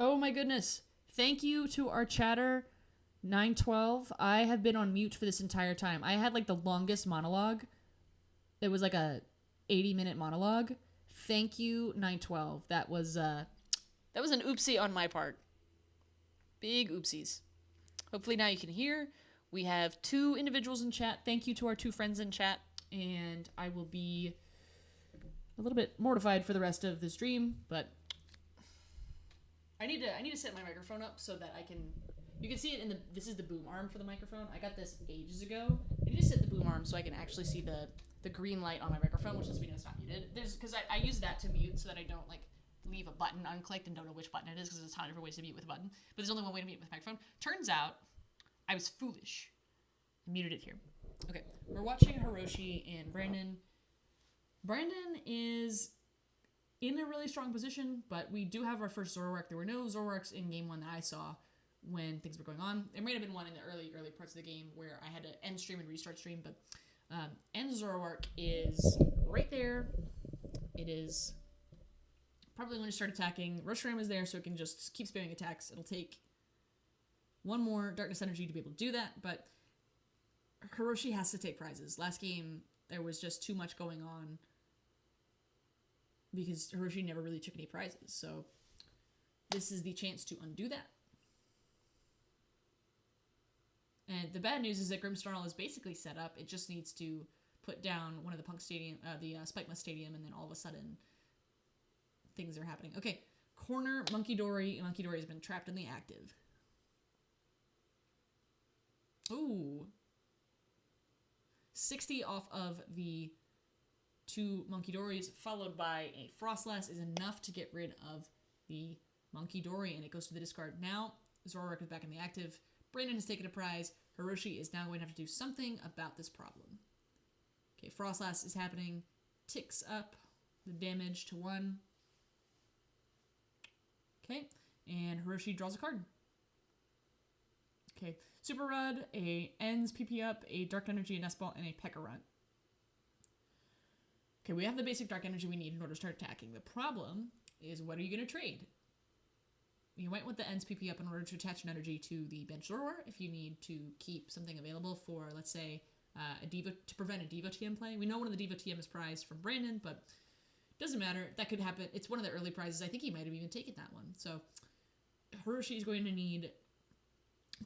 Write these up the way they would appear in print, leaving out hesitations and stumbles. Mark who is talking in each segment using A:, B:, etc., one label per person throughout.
A: Oh my goodness. Thank you to our chatter 912. I have been on mute for this entire time. I had like the longest monologue. It was like a 80-minute monologue. Thank you 912. That was an oopsie on my part. Big oopsies. Hopefully now you can hear. We have 2 individuals in chat. Thank you to our 2 friends in chat. And I will be a little bit mortified for the rest of the stream, but I need to set my microphone up so that I can. You can see it in the. This is the boom arm for the microphone. I got this ages ago. I need to set the boom arm so I can actually see the green light on my microphone, which is mean it's not muted. There's because I use that to mute so that I don't like leave a button unclicked and don't know which button it is because there's a ton of different ways to mute with a button. But there's only one way to mute with a microphone. Turns out, I was foolish. I muted it here. Okay, we're watching Hiroshi and Brandon. Brandon is in a really strong position, but we do have our first Zoroark. There were no Zoroarks in game 1 that I saw when things were going on. There might have been one in the early parts of the game where I had to end stream and restart stream, but end Zoroark is right there. It is probably going to start attacking. Reshiram is there, so it can just keep spamming attacks. It'll take one more Darkness Energy to be able to do that, but Hiroshi has to take prizes. Last game, there was just too much going on because Hiroshi never really took any prizes. So this is the chance to undo that. And the bad news is that Grimmsnarl is basically set up. It just needs to put down one of the Spikemuth Stadium, and then all of a sudden things are happening. Okay, corner Monkey-Dory. Monkey-Dory has been trapped in the active. Ooh. 60 off of the 2 Monkey-Dories, followed by a Frostlass, is enough to get rid of the Monkey-Dory, and it goes to the discard. Now, Zoroark is back in the active. Brandon has taken a prize. Hiroshi is now going to have to do something about this problem. Okay, Frostlass is happening. Ticks up the damage to 1. Okay, and Hiroshi draws a card. Okay, Super Rod, a Ends PP up, a Dark Energy, a Nest Ball, and a Pekka-Runt. Okay, we have the basic Dark Energy we need in order to start attacking. The problem is, what are you going to trade? You might want the Ends PP up in order to attach an energy to the bench Zoroark if you need to keep something available for, let's say, a Diva, to prevent a Diva TM play. We know one of the Diva TM is prized from Brandon, but doesn't matter. That could happen. It's one of the early prizes. I think he might have even taken that one. So Hiroshi is going to need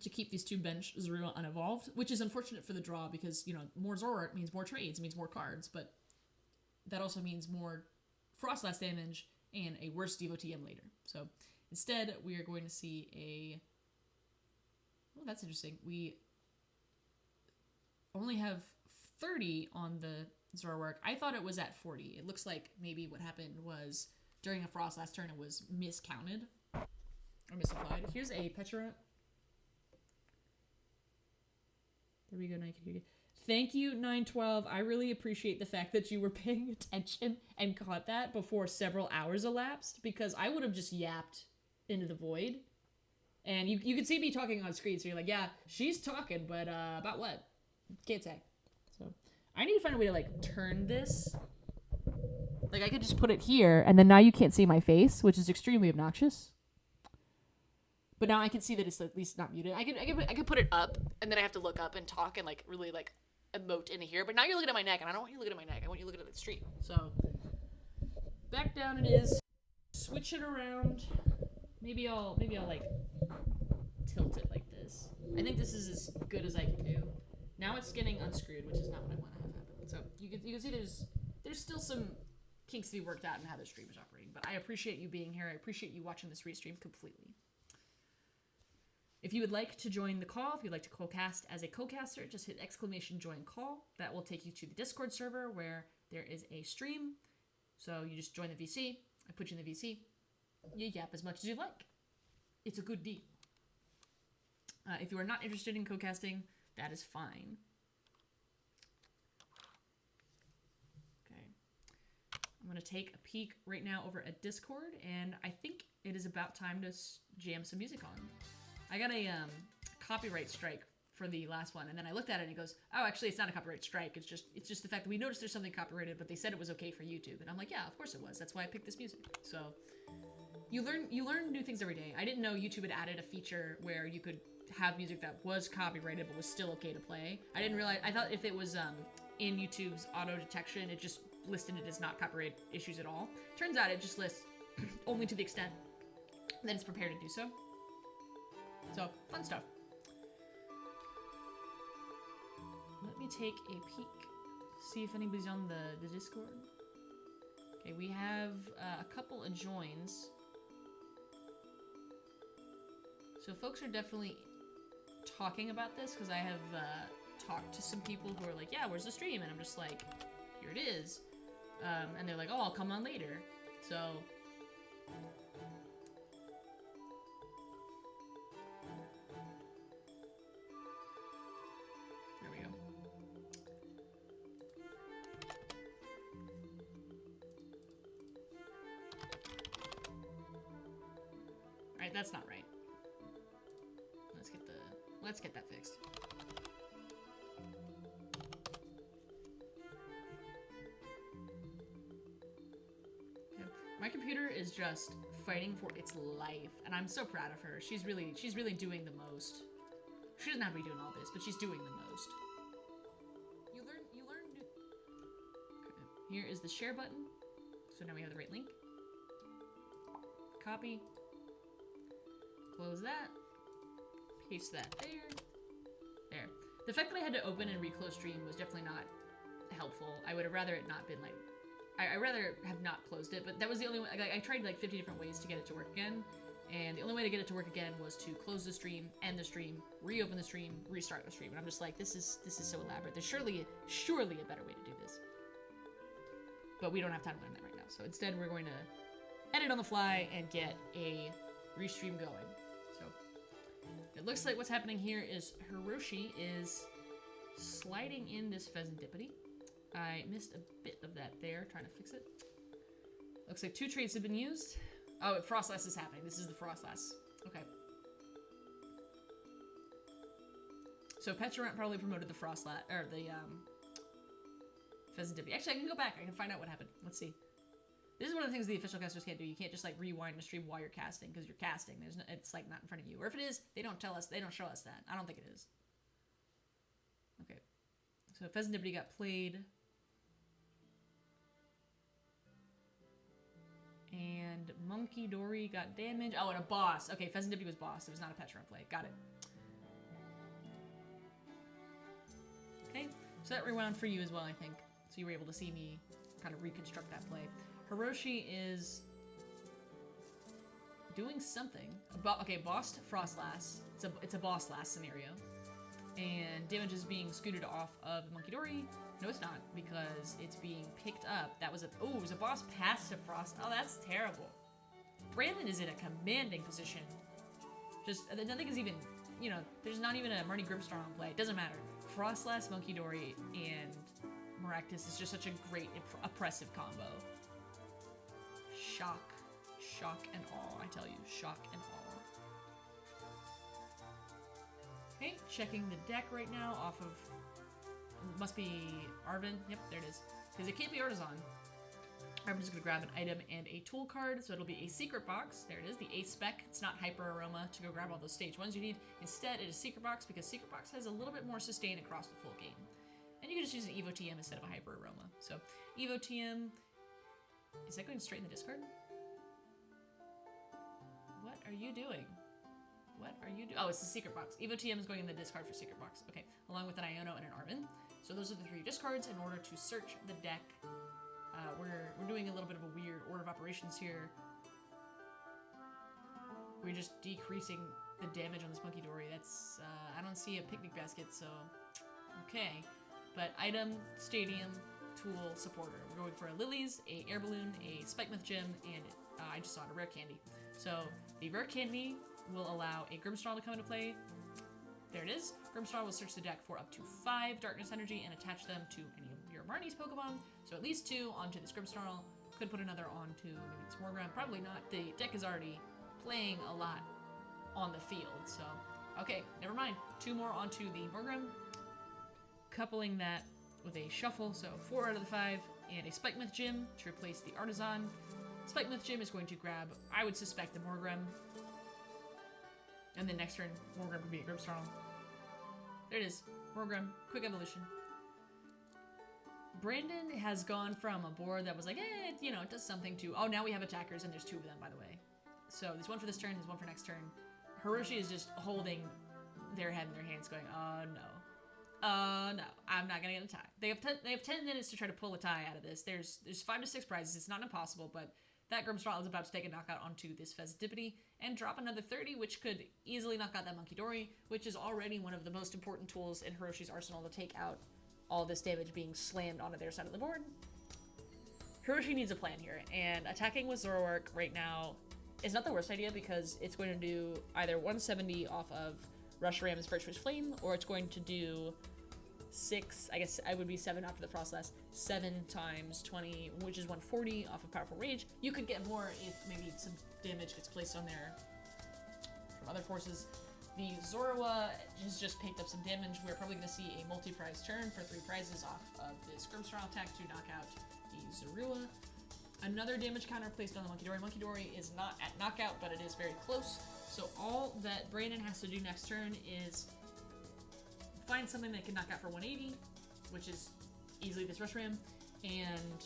A: to keep these 2 bench Zorua unevolved, which is unfortunate for the draw because, you know, more Zoroark means more trades, means more cards, but that also means more Frostlass damage and a worse Devo TM later. So instead, we are going to see a... Oh, that's interesting. We only have 30 on the Zoroark. I thought it was at 40. It looks like maybe what happened was during a Frostlass turn, it was miscounted or misapplied. Here's a Pekka-Runt. There we go, now you can hear you. Thank you, 912. I really appreciate the fact that you were paying attention and caught that before several hours elapsed, because I would have just yapped into the void. And you can see me talking on screen, so you're like, yeah, she's talking, but about what? Can't say. So I need to find a way to, like, turn this. Like, I could just put it here, and then now you can't see my face, which is extremely obnoxious. But now I can see that it's at least not muted. I could put it up, and then I have to look up and talk and, like, really, like, emote into here. But now you're looking at my neck, and I don't want you looking at my neck. I want you looking at the street. So back down it is. Switch it around. Maybe I'll like tilt it like this. I think this is as good as I can do. Now it's getting unscrewed, which is not what I want to have happen. So you can see there's still some kinks to be worked out in how the stream is operating. But I appreciate you being here. I appreciate you watching this restream completely. If you would like to join the call, if you'd like to co-cast as a co-caster, just hit !join call. That will take you to the Discord server where there is a stream. So you just join the VC. I put you in the VC. You yap as much as you like. It's a good deal. If you are not interested in co-casting, that is fine. Okay. I'm going to take a peek right now over at Discord, and I think it is about time to jam some music on. I got a copyright strike for the last one, and then I looked at it and it goes, oh, actually it's not a copyright strike. It's just the fact that we noticed there's something copyrighted, but they said it was okay for YouTube. And I'm like, yeah, of course it was. That's why I picked this music. So You learn new things every day. I didn't know YouTube had added a feature where you could have music that was copyrighted but was still okay to play. I didn't realize. I thought if it was in YouTube's auto detection, it just listed it as not copyright issues at all. Turns out it just lists only to the extent that it's prepared to do so. So, fun stuff. Let me take a peek. See if anybody's on the Discord. Okay, we have a couple of joins. So folks are definitely talking about this, because I have talked to some people who are like, yeah, where's the stream? And I'm just like, here it is. And they're like, oh, I'll come on later. So... there we go. Alright, that's not right. Let's get that fixed. Okay. My computer is just fighting for its life, and I'm so proud of her. She's really doing the most. She doesn't have to be doing all this, but she's doing the most. You learn new. Okay. Here is the share button. So now we have the right link. Copy. Close that. Paste that there. There. The fact that I had to open and reclose stream was definitely not helpful. I would have rather it not been like... I'd rather have not closed it, but that was the only way... I tried like 50 different ways to get it to work again, and the only way to get it to work again was to close the stream, end the stream, reopen the stream, restart the stream. And I'm just like, this is so elaborate. There's surely a better way to do this. But we don't have time to learn that right now. So instead, we're going to edit on the fly and get a restream going. So it looks like what's happening here is Hiroshi is sliding in this Pheasantipity. I missed a bit of that there, trying to fix it. Looks like 2 traits have been used. Oh, Frostlass is happening. This is the Frostlass. Okay. So Petrant probably promoted the Frostlass, or the Pheasantipity. Actually, I can go back. I can find out what happened. Let's see. This is one of the things the official casters can't do. You can't just like rewind a stream while you're casting, because you're casting. There's no, it's like not in front of you. Or if it is, they don't tell us. They don't show us that. I don't think it is. Okay. So Pheasantipity got played. And Monkey Dory got damaged. Oh, and a boss. Okay, Pheasantipity was boss. It was not a Petrant play. Got it. Okay, so that rewound for you as well, I think. So you were able to see me kind of reconstruct that play. Hiroshi is doing something. Okay, boss to Frostlass. It's a boss last scenario. And damage is being scooted off of Monkey Dory. No, it's not, because it's being picked up. That was a... Oh, it was a boss pass to Frost. Oh, that's terrible. Brandon is in a commanding position. Just, nothing is even... You know, there's not even a Marnie Grimstar on play. It doesn't matter. Frostlass, Monkey Dory, and Maractus is just such a great, oppressive combo. Shock. Shock and awe, I tell you. Shock and awe. Okay, checking the deck right now off of... Must be Arvin. Yep, there it is. Because it can't be Artisan. Arvin's going to grab an item and a tool card, so it'll be a secret box. There it is, the A spec. It's not Hyper Aroma to go grab all those stage ones you need. Instead, it is secret box, because secret box has a little bit more sustain across the full game. And you can just use an Evo TM instead of a Hyper Aroma. So, Evo TM... Is that going straight in the discard? What are you doing? What are you doing? Oh, it's the secret box. Evo TM is going in the discard for secret box. Okay, along with an Iono and an Arvin. So those are the 3 discards in order to search the deck. We're doing a little bit of a weird order of operations here. We're just decreasing the damage on this Monkey Dory. That's, I don't see a picnic basket, so... Okay. But item, stadium, tool, supporter. We're going for a Lilies, a Air Balloon, a Spikemouth Gem, and I just saw it, a Rare Candy. So the Rare Candy will allow a Grimsnarl to come into play. There it is. Grimsnarl will search the deck for up to 5 Darkness Energy and attach them to any of your Marnie's Pokemon. So at least 2 onto this Grimsnarl. Could put another onto maybe this Morgram. Probably not. The deck is already playing a lot on the field. So, okay, never mind. 2 more onto the Morgram. Coupling that with a Shuffle. So 4 out of the 5. And a Spikemouth Gym to replace the Artisan. Spike Myth Gym is going to grab, I would suspect, the Morgrem. And then next turn, Morgrem would be a Grimmsnarl. There it is. Morgrem. Quick evolution. Brandon has gone from a board that was like, you know, it does something to... Oh, now we have attackers, and there's 2 of them, by the way. So there's one for this turn, there's one for next turn. Hiroshi is just holding their head in their hands going, oh, no. No, I'm not gonna get a tie. They have 10 minutes to try to pull a tie out of this. There's 5 to 6 prizes. It's not impossible, but that Grimmsnarl is about to take a knockout onto this Pheasantipity and drop another 30, which could easily knock out that Monkey Dory, which is already one of the most important tools in Hiroshi's arsenal to take out all this damage being slammed onto their side of the board. Hiroshi needs a plan here, and attacking with Zoroark right now is not the worst idea because it's going to do either 170 off of Rushram's First Wish Flame, or it's going to do 6, I guess I would be 7 after the Frostlass, 7 times 20, which is 140 off of Powerful Rage. You could get more if maybe some damage gets placed on there from other forces. The Zorua has just picked up some damage. We're probably going to see a multi-prize turn for 3 prizes off of this Grimmsnarl attack to knock out the Zorua. Another damage counter placed on the Monkey Dory. Monkey Dory is not at knockout, but it is very close. So all that Brandon has to do next turn is find something that can knock out for 180, which is easily this Rushram, and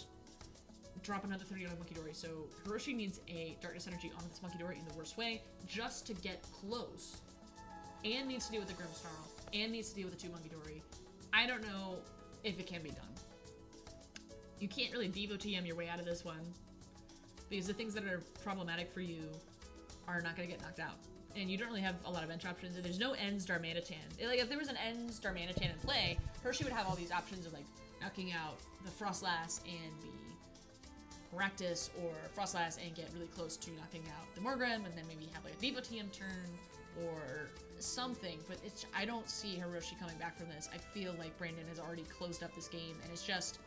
A: drop another 30 on the Monkey Dory. So Hiroshi needs a Darkness Energy on this Monkey Dory in the worst way, just to get close, and needs to deal with the Grimmsnarl, and needs to deal with the 2 Monkey Dory. I don't know if it can be done. You can't really Devo TM your way out of this one, because the things that are problematic for you are not going to get knocked out. And you don't really have a lot of bench options, and there's no Ends Darmanitan. Like, if there was an Ends Darmanitan in play, Hershey would have all these options of, like, knocking out the Frostlass and the Practice, or Frostlass and get really close to knocking out the Morgrem, and then maybe have, like, a Devo TM turn, or something. But it's, I don't see Hiroshi coming back from this. I feel like Brandon has already closed up this game, and it's just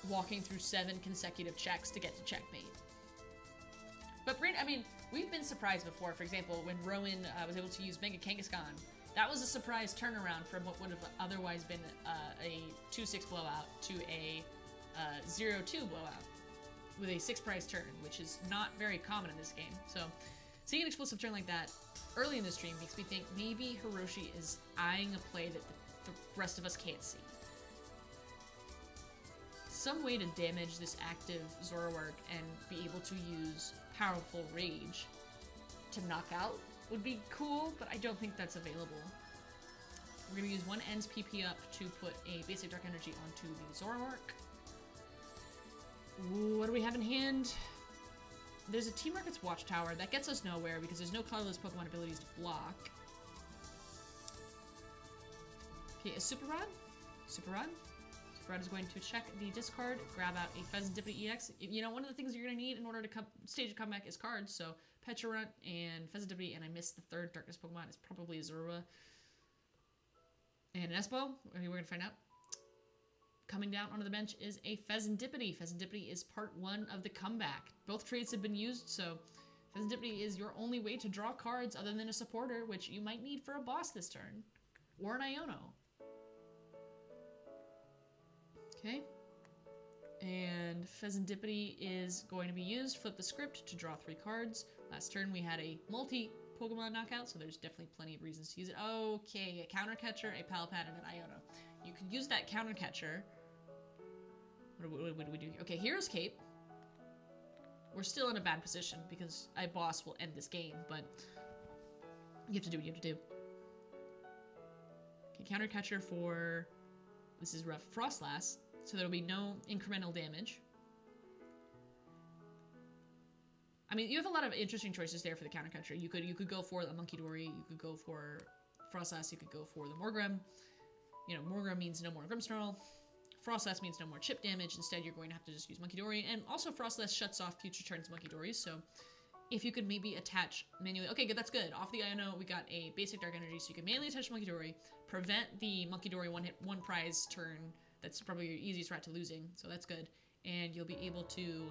A: walking through 7 consecutive checks to get to checkmate. But Brandon, I mean, we've been surprised before. For example, when Rowan was able to use Mega Kangaskhan, that was a surprise turnaround from what would have otherwise been a 2-6 blowout to a 0-2 blowout with a 6-prize turn, which is not very common in this game. So seeing an explosive turn like that early in the stream makes me think maybe Hiroshi is eyeing a play that the rest of us can't see. Some way to damage this active Zoroark and be able to use Powerful Rage to knock out would be cool, but I don't think that's available. We're going to use 1 Ends PP up to put a basic Dark Energy onto the Zoroark. What do we have in hand? There's a Team Rocket's Watchtower. That gets us nowhere because there's no colorless Pokemon abilities to block. Okay, a Super Rod. Super Rod. Rod is going to check the discard, grab out a Pheasantipity EX. You know, one of the things you're going to need in order to stage a comeback is cards, so Pecharunt and Pheasantipity, and I missed the 3rd Darkness Pokemon, is probably a Zorua. And an Espo, we're going to find out. Coming down onto the bench is a Pheasantipity. Pheasantipity is part 1 of the comeback. Both traits have been used, so Pheasantipity is your only way to draw cards other than a supporter, which you might need for a boss this turn, or an Iono. Okay, and Pheasantipity is going to be used. Flip the script to draw 3 cards. Last turn we had a multi-Pokemon knockout, so there's definitely plenty of reasons to use it. Okay, a Counter Catcher, a Palpat, and an Iono. You could use that Counter Catcher. What do we do here? Okay, Hero's Cape. We're still in a bad position because a boss will end this game, but you have to do what you have to do. Okay, Counter Catcher for... This is rough. Frostlass. So there will be no incremental damage. I mean, you have a lot of interesting choices there for the Counter Catcher. You could go for a Monkey Dory. You could go for Frostlass. You could go for the Morgrem. You know, Morgrem means no more Grimmsnarl. Frostlass means no more chip damage. Instead, you're going to have to just use Monkey Dory. And also, Frostlass shuts off future turns Monkey Dories. So if you could maybe attach manually... Okay, good, that's good. Off the Iono, we got a basic Dark Energy, so you can manually attach Monkey Dory, prevent the Monkey Dory one prize turn. That's probably your easiest route to losing, so that's good. And you'll be able to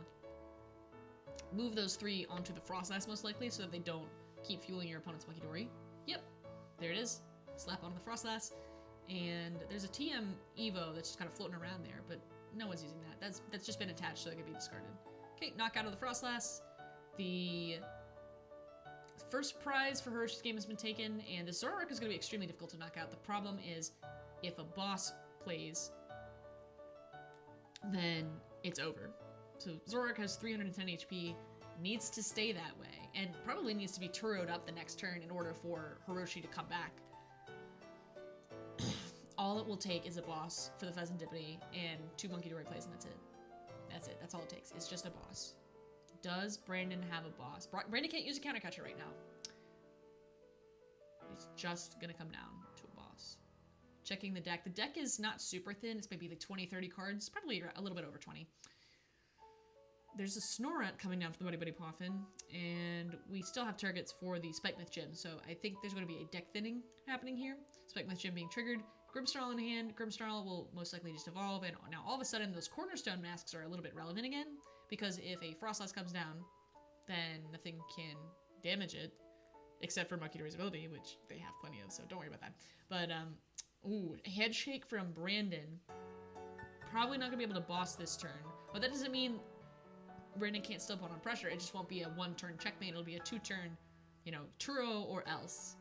A: move those 3 onto the Frostlass most likely, so that they don't keep fueling your opponent's Monkey Dory. Yep, there it is. Slap onto the Frostlass. And there's a TM Evo that's just kind of floating around there, but no one's using that. That's just been attached, so it can be discarded. Okay, knockout of the Frostlass. The first prize for Hiroshi's game has been taken, and the Zoroark is going to be extremely difficult to knock out. The problem is, if a boss plays, then it's over. So Zoroark has 310 HP, needs to stay that way, and probably needs to be Turo'd up the next turn in order for Hiroshi to come back. All it will take is a boss for the Pheasantipity and 2 Munkidori plays, and that's it. That's it. That's all it takes. It's just a boss. Does Brandon have a boss? Brandon can't use a counter catcher right now. It's just gonna come down to a boss. Checking the deck. The deck is not super thin. It's maybe like 20, 30 cards. Probably a little bit over 20. There's a Snorunt coming down for the Buddy Buddy Poffin, and we still have targets for the Spike Myth Gym, so I think there's going to be a deck thinning happening here. Spike Myth Gym being triggered. Grimmsnarl in hand. Grimmsnarl will most likely just evolve, and now all of a sudden those Cornerstone masks are a little bit relevant again, because if a Frostlass comes down, then the thing can damage it, except for Munkidori's ability, which they have plenty of, so don't worry about that. But, ooh, a head shake from Brandon. Probably not going to be able to boss this turn, but that doesn't mean Brandon can't still put on pressure. It just won't be a 1-turn checkmate. It'll be a 2-turn, you know, Turo or else.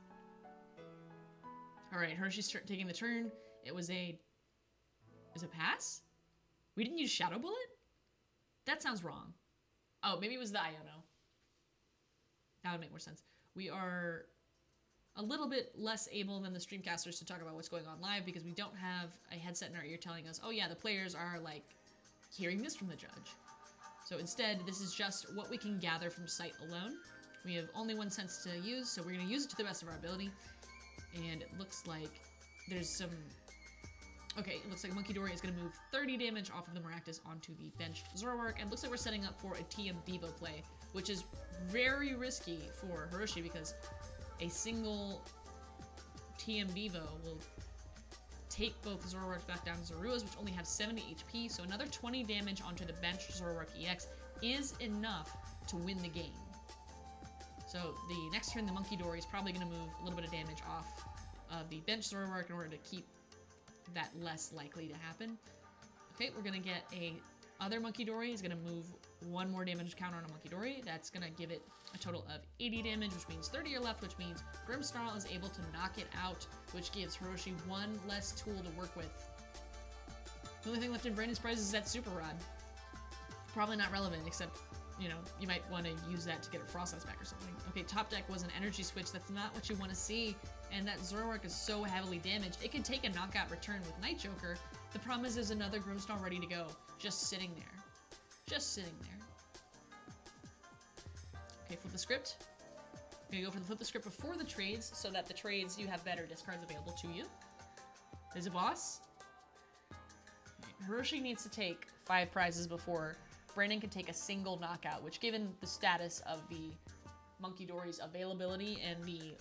A: All right, Hiroshi's taking the turn. It was a pass? We didn't use Shadow Bullet? That sounds wrong. Oh, maybe it was the Iono. That would make more sense. We are a little bit less able than the streamcasters to talk about what's going on live because we don't have a headset in our ear telling us, oh yeah, the players are like hearing this from the judge. So instead, this is just what we can gather from sight alone. We have only 1 sense to use, so we're going to use it to the best of our ability. And it looks like there's some... Okay, it looks like Munkidori is going to move 30 damage off of the Maractus onto the benched Zoroark, and it looks like we're setting up for a TM Devo play, which is very risky for Hiroshi because a single TM Devo will take both Zoroarks back down to Zoruas, which only have 70 HP, so another 20 damage onto the benched Zoroark EX is enough to win the game. So the next turn, the Munkidori is probably going to move a little bit of damage off of the bench Zoroark in order to keep that less likely to happen. Okay, we're going to get a other Munkidori is going to move 1 more damage counter on a Munkidori. That's going to give it a total of 80 damage, which means 30 are left, which means Grimmsnarl is able to knock it out, which gives Hiroshi 1 less tool to work with. The only thing left in Brandon's prize is that Super Rod. Probably not relevant, except, you know, you might want to use that to get a Frostlass back or something. Okay, top deck was an energy switch. That's not what you want to see, and that Zoroark is so heavily damaged. It can take a knockout return with Night Joker. The problem is there's another Grimmsnarl ready to go, just sitting there. Just sitting there. Okay, flip the script. I'm gonna go for the flip the script before the trades, so that the trades, you have better discards available to you. There's a boss. Hiroshi needs to take 5 prizes before Brandon can take a single knockout, which given the status of the Munkidori's availability and the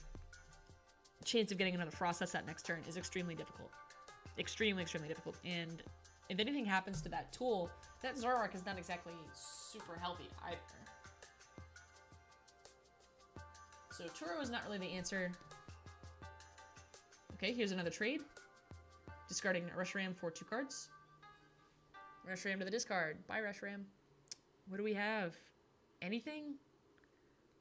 A: chance of getting another Frostlass that next turn is extremely difficult. Extremely, extremely difficult. And if anything happens to that tool, that Zoroark is not exactly super healthy either. So Turo is not really the answer. Okay, here's another trade. Discarding Reshiram for 2 cards. Reshiram to the discard. Bye, Reshiram. What do we have? Anything?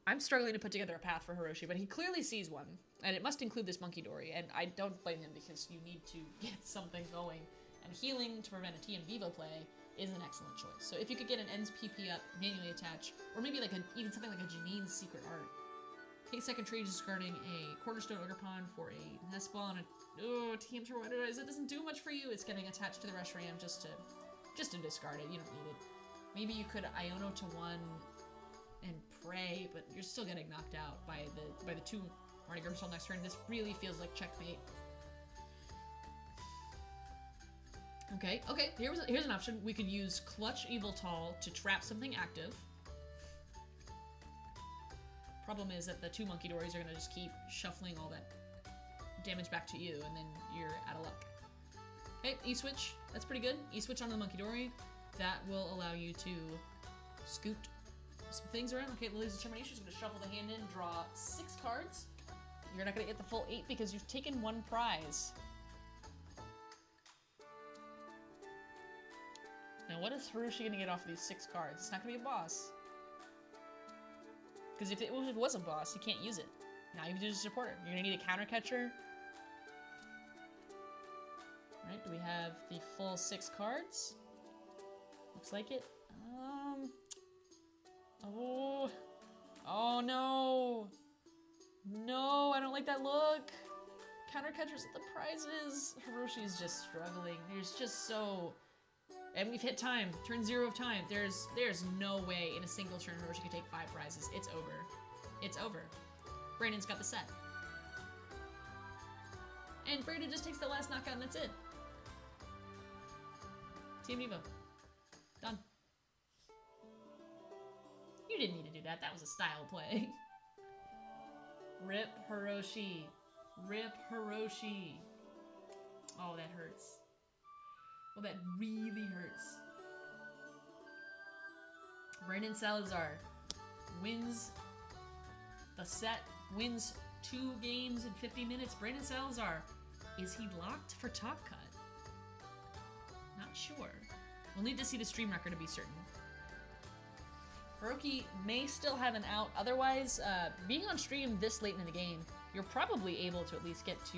A: I'm struggling to put together a path for Hiroshi, but he clearly sees one. And it must include this Munkidori, and I don't blame him because you need to get something going. And healing to prevent a TM Vivo play is an excellent choice. So if you could get an Ends PP up, manually attach, or maybe like even something like a Janine's Secret Art. Take second trade discarding a Cornerstone Ogerpon for a Nest Ball and a TM Tornado. It doesn't do much for you. It's getting attached to the Reshiram just to discard it. You don't need it. Maybe you could Iono to 1 and pray, but you're still getting knocked out by the 2 Marty Grimmsnarl next turn. This really feels like checkmate. Okay, here's an option. We could use Clutch Eviltal to trap something active. Problem is that the 2 Munkidoris are going to just keep shuffling all that damage back to you, and then you're out of luck. Okay, E-Switch. That's pretty good. E-Switch on the Munkidori. That will allow you to scoot some things around. Okay, Lily's Determination is going to shuffle the hand in, draw 6 cards. You're not going to get the full 8 because you've taken 1 prize. Now, what is Hiroshi going to get off of these 6 cards? It's not going to be a boss. Because if it was a boss, you can't use it. Now you can use a supporter. You're going to need a counter catcher. Alright, do we have the full 6 cards? Looks like it. Oh no! No, I don't like that look! Counter catchers at the prizes! Hiroshi is just struggling. There's just so... And we've hit time. Turn 0 of time. There's no way in a single turn Hiroshi could take 5 prizes. It's over. It's over. Brandon's got the set. And Brandon just takes the last knockout and that's it. Team Evo. Done. You didn't need to do that. That was a style play. Rip Hiroshi. Rip Hiroshi. Oh, that hurts. Oh, that really hurts. Brandon Salazar wins the set, wins 2 games in 50 minutes. Brandon Salazar, is he locked for Top Cut? Not sure. We'll need to see the stream record to be certain. Hiroki may still have an out. Otherwise, being on stream this late in the game, you're probably able to at least get to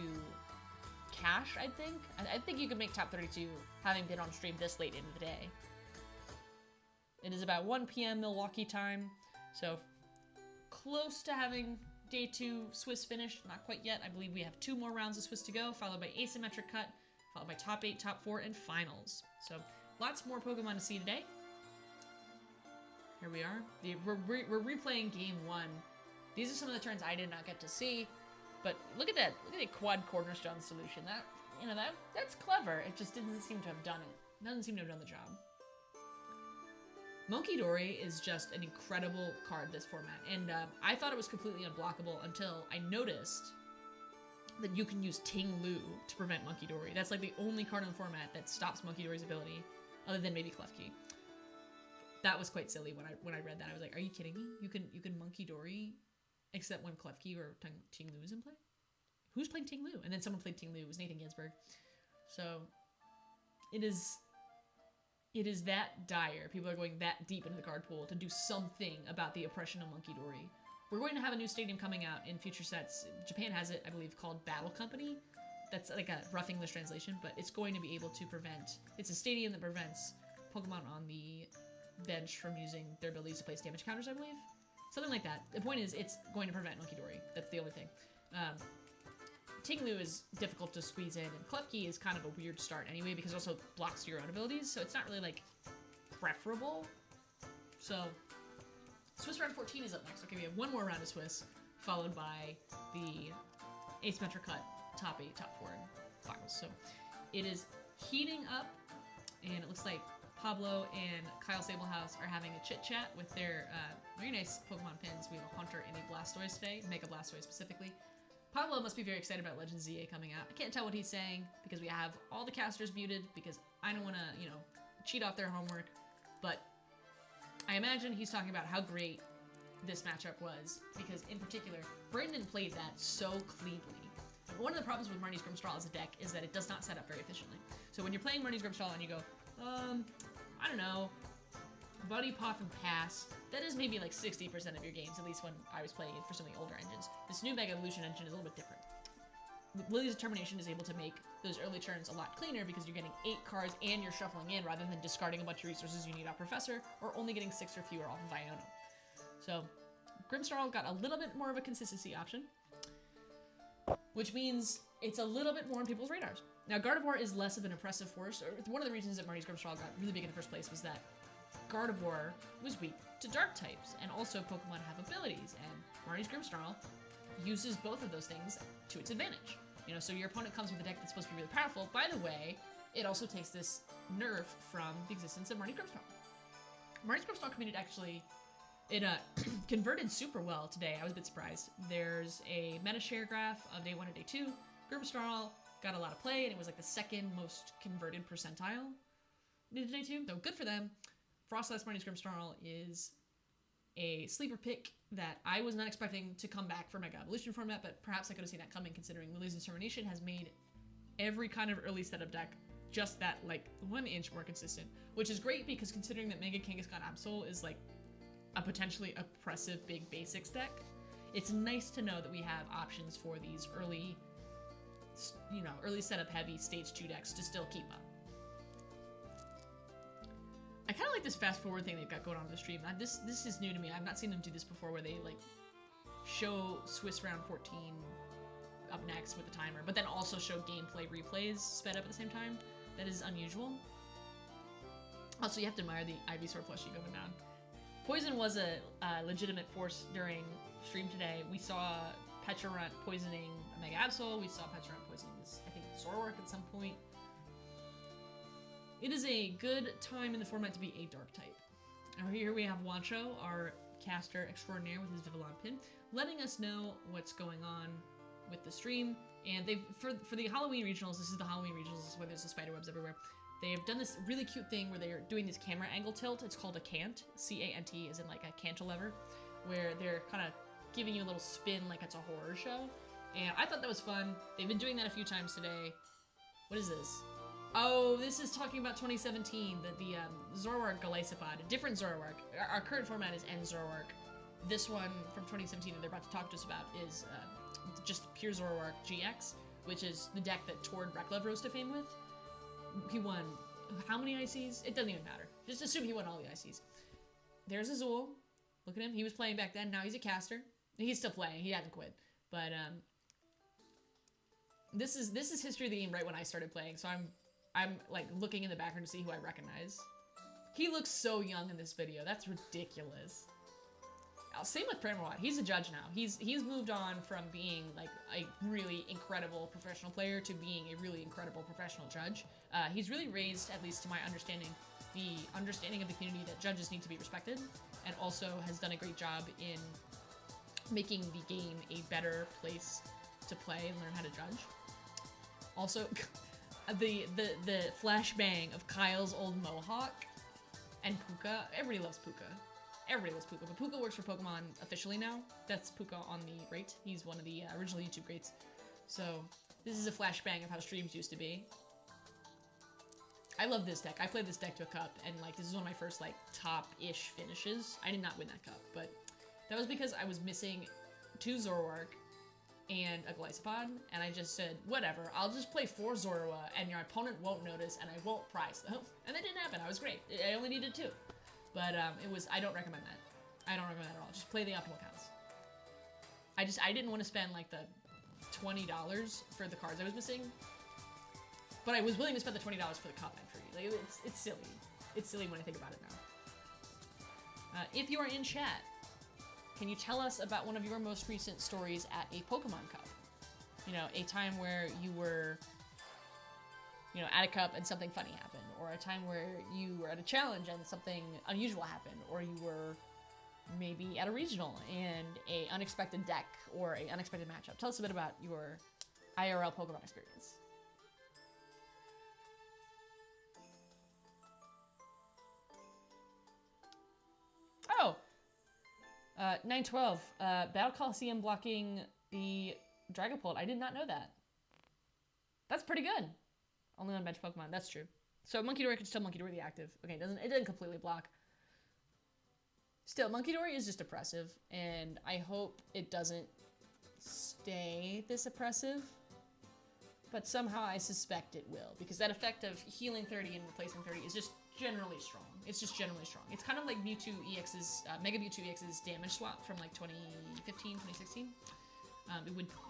A: cash, I think. I think you could make top 32 having been on stream this late into the day. It is about 1 p.m. Milwaukee time, so close to having day 2 Swiss finished. Not quite yet. I believe we have 2 more rounds of Swiss to go, followed by asymmetric cut, followed by top 8, top 4, and finals. So lots more Pokemon to see today. Here we are. We're replaying game 1. These are some of the turns I did not get to see, but look at that. Look at the quad cornerstone solution. That, you know, that's clever. It just didn't seem to have done it. Doesn't seem to have done the job. Monkey Dory is just an incredible card this format, and I thought it was completely unblockable until I noticed that you can use Ting Lu to prevent Monkey Dory. That's like the only card in the format that stops Monkey Dory's ability, other than maybe Klefki. That was quite silly when I read that. I was like, are you kidding me? You can Monkey Dory except when Klefki or Ting Lu is in play? Who's playing Ting Lu? And then someone played Ting Lu. It was Nathan Ginsburg. So it is that dire. People are going that deep into the card pool to do something about the oppression of Monkey Dory. We're going to have a new stadium coming out in future sets. Japan has it, I believe, called Battle Company. That's like a rough English translation, but it's going to be able to prevent... It's a stadium that prevents Pokemon on the bench from using their abilities to place damage counters, I believe. Something like that. The point is, it's going to prevent Monkey Dory. That's the only thing. Ting Lu is difficult to squeeze in, and Klefki is kind of a weird start anyway, because it also blocks your own abilities, so it's not really, like, preferable. So, Swiss round 14 is up next. Okay, we have 1 more round of Swiss, followed by the asymmetric cut, top 8, top 4, and finals. So, it is heating up, and it looks like Pablo and Kyle Sablehouse are having a chit-chat with their very nice Pokemon pins. We have a Haunter and a Blastoise today, Mega Blastoise specifically. Pablo must be very excited about Legends ZA coming out. I can't tell what he's saying because we have all the casters muted because I don't want to, you know, cheat off their homework. But I imagine he's talking about how great this matchup was because, in particular, Brandon played that so cleanly. One of the problems with Marnie's Grimmstraw as a deck is that it does not set up very efficiently. So when you're playing Marnie's Grimmstraw and you go, I don't know, Buddy, Pop, and Pass, that is maybe like 60% of your games, at least when I was playing it for some of the older engines. This new Mega Evolution engine is a little bit different. Lily's Determination is able to make those early turns a lot cleaner because you're getting 8 cards and you're shuffling in rather than discarding a bunch of resources you need off Professor or only getting 6 or fewer off of Iono. So, Grimmsnarl got a little bit more of a consistency option, which means it's a little bit more on people's radars. Now, Gardevoir is less of an oppressive force. One of the reasons that Marnie's Grimmsnarl got really big in the first place was that Gardevoir was weak to dark types, and also Pokemon have abilities, and Marnie's Grimmsnarl uses both of those things to its advantage. You know, so your opponent comes with a deck that's supposed to be really powerful. By the way, it also takes this nerf from the existence of Marnie's Grimmsnarl. Marnie's Grimmsnarl community actually, it converted super well today. I was a bit surprised. There's a meta share graph of day 1 and day 2. Grimmsnarl got a lot of play, and it was like the 2nd most converted percentile in day 2. So good for them. Frostlass Marnie's Grimmsnarl is a sleeper pick that I was not expecting to come back for Mega Evolution format, but perhaps I could have seen that coming considering Lily's Determination has made every kind of early setup deck just that, like, 1 inch more consistent, which is great because considering that Mega Kangaskhan Absol is, like, a potentially oppressive big basics deck, it's nice to know that we have options for these early, you know, early setup heavy stage 2 decks to still keep up. I kind of like this fast forward thing they've got going on in the stream. This is new to me. I've not seen them do this before, where they, like, show Swiss round 14 up next with the timer, but then also show gameplay replays sped up at the same time. That is unusual. Also, you have to admire the Ivysaur plushie going down. Poison was a legitimate force during stream today. We saw Pecharunt poisoning Mega Absol. We saw Pecharunt poisoning this, I think, Zoroark at some point. It is a good time in the format to be a dark type. Now here we have Wancho, our caster extraordinaire with his Vivillon pin, letting us know what's going on with the stream. And they've, for the Halloween regionals, this is the Halloween regionals, this is where there's the spider webs everywhere. They've done this really cute thing where they're doing this camera angle tilt. It's called a cant, C-A-N-T, as in like a cantilever, where they're kind of giving you a little spin like it's a horror show. And I thought that was fun. They've been doing that a few times today. What is this? Oh, this is talking about 2017, the Zoroark Galaisapod, a different Zoroark. Our current format is N Zoroark. This one from 2017 that they're about to talk to us about is just pure Zoroark GX, which is the deck that Tord Reklev rose to fame with. He won how many ICs? It doesn't even matter. Just assume he won all the ICs. There's Azul. Look at him. He was playing back then. Now he's a caster. He's still playing. He hasn't quit. But this is history of the game right when I started playing. So I'm like looking in the background to see who I recognize. He looks so young in this video. That's ridiculous. Same with Premawat. He's a judge now. He's moved on from being like a really incredible professional player to being a really incredible professional judge. He's really raised, at least to my understanding, the understanding of the community that judges need to be respected, and also has done a great job in making the game a better place to play and learn how to judge. Also, the flashbang of Kyle's old mohawk and Puka. Everybody loves Puka. Everybody loves Puka, but Puka works for Pokemon officially now. That's Puka on the right. He's one of the original YouTube greats. So this is a flashbang of how streams used to be. I love this deck. I played this deck to a cup, and like this is one of my first like top-ish finishes. I did not win that cup, but that was because I was missing 2 Zoroark and a Gliscopod, and I just said, whatever, I'll just play 4 Zorua, and your opponent won't notice, and I won't prize them. And that didn't happen. I was great. I only needed 2. But I don't recommend that. I don't recommend that at all. Just play the optimal counts. I didn't want to spend like the $20 for the cards I was missing, but I was willing to spend the $20 for the cup entry. Like, it's silly. It's silly when I think about it now. If you are in chat, can you tell us about one of your most recent stories at a Pokemon Cup? You know, a time where you were, you know, at a cup and something funny happened, or a time where you were at a challenge and something unusual happened, or you were maybe at a regional and a unexpected deck or a unexpected matchup. Tell us a bit about your IRL Pokemon experience. Oh! 912. Battle Coliseum blocking the Dragapult. I did not know that. That's pretty good. Only on bench Pokemon. That's true. So Monkey can still Monkey the active. Okay, it doesn't completely block. Still, Monkey is just oppressive, and I hope it doesn't stay this oppressive. But somehow I suspect it will, because that effect of healing 30 and replacing 30 is just generally strong. It's just generally strong. It's kind of like Mewtwo EX's, Mega Mewtwo EX's damage swap from like 2015, 2016.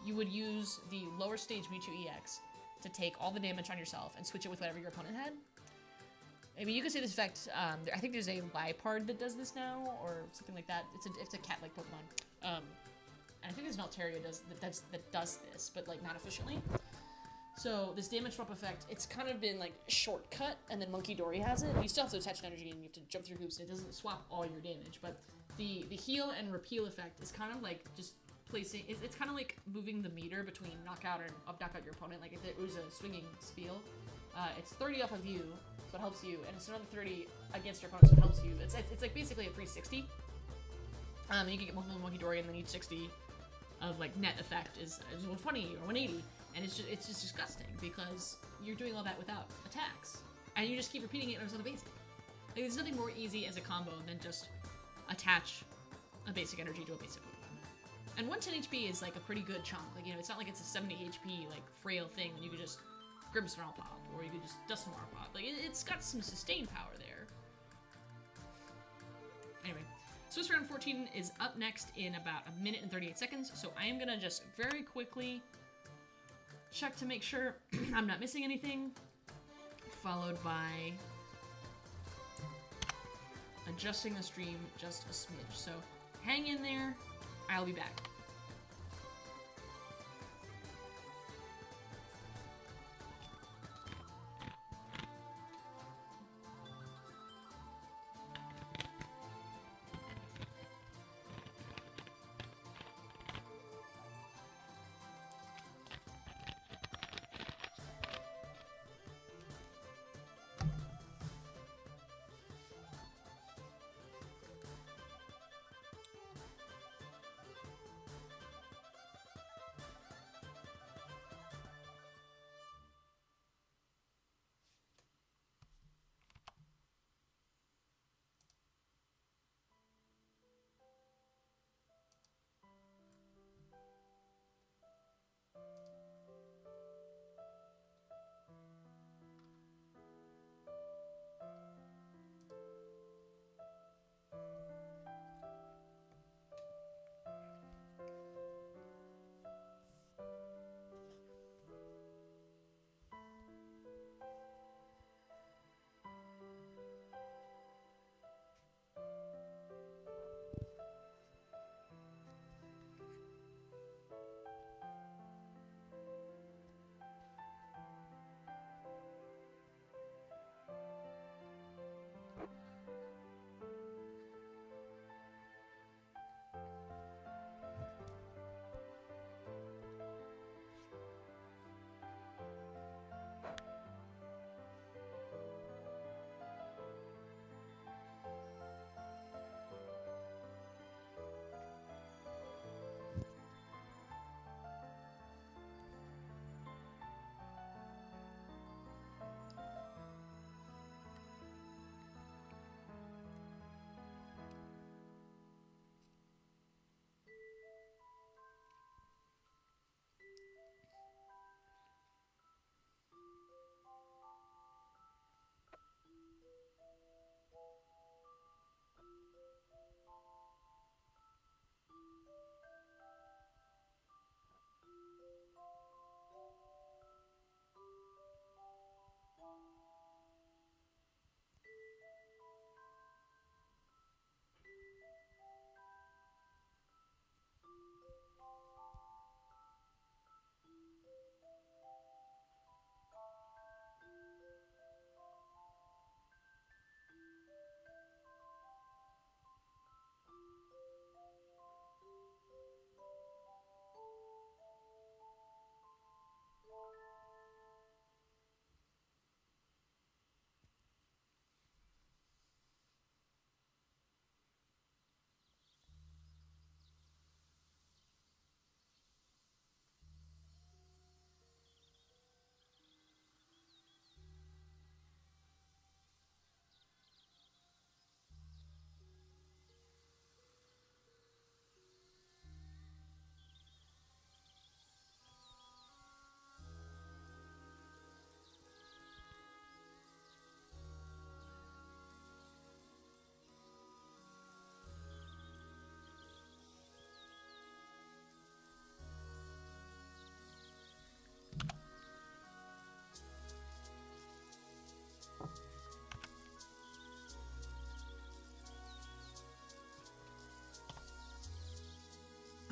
A: You would use the lower stage Mewtwo EX to take all the damage on yourself and switch it with whatever your opponent had. I mean, you can see this effect. I think there's a Liepard that does this now, or something like that. It's a cat-like Pokemon. And I think there's an Altaria that does this, but like not efficiently. So this damage swap effect, it's kind of been like shortcut, and then Monkey Dory has it. You still have to attach an energy, and you have to jump through hoops, and it doesn't swap all your damage. But the heal and repeal effect is kind of like just placing. It's kind of like moving the meter between knockout and up knockout your opponent. Like if it was a swinging spiel, it's 30 off of you, so it helps you, and it's another 30 against your opponent, so it helps you. It's like basically a free 60. And you can get multiple Monkey Dory, and then each 60 of like net effect is 120 or 180. And it's just disgusting, because you're doing all that without attacks. And you just keep repeating it as a basic. Like, there's nothing more easy as a combo than just attach a basic energy to a basic Pokemon. And 110 HP is like a pretty good chunk. Like, you know, it's not like it's a 70 HP, like, frail thing. You could just Grimmsnarl pop, or you could just Dusknoir pop. Like, it's got some sustained power there. Anyway, Swiss Round 14 is up next in about a minute and 38 seconds, so I am gonna just very quickly check to make sure I'm not missing anything, followed by adjusting the stream just a smidge. So hang in there, I'll be back.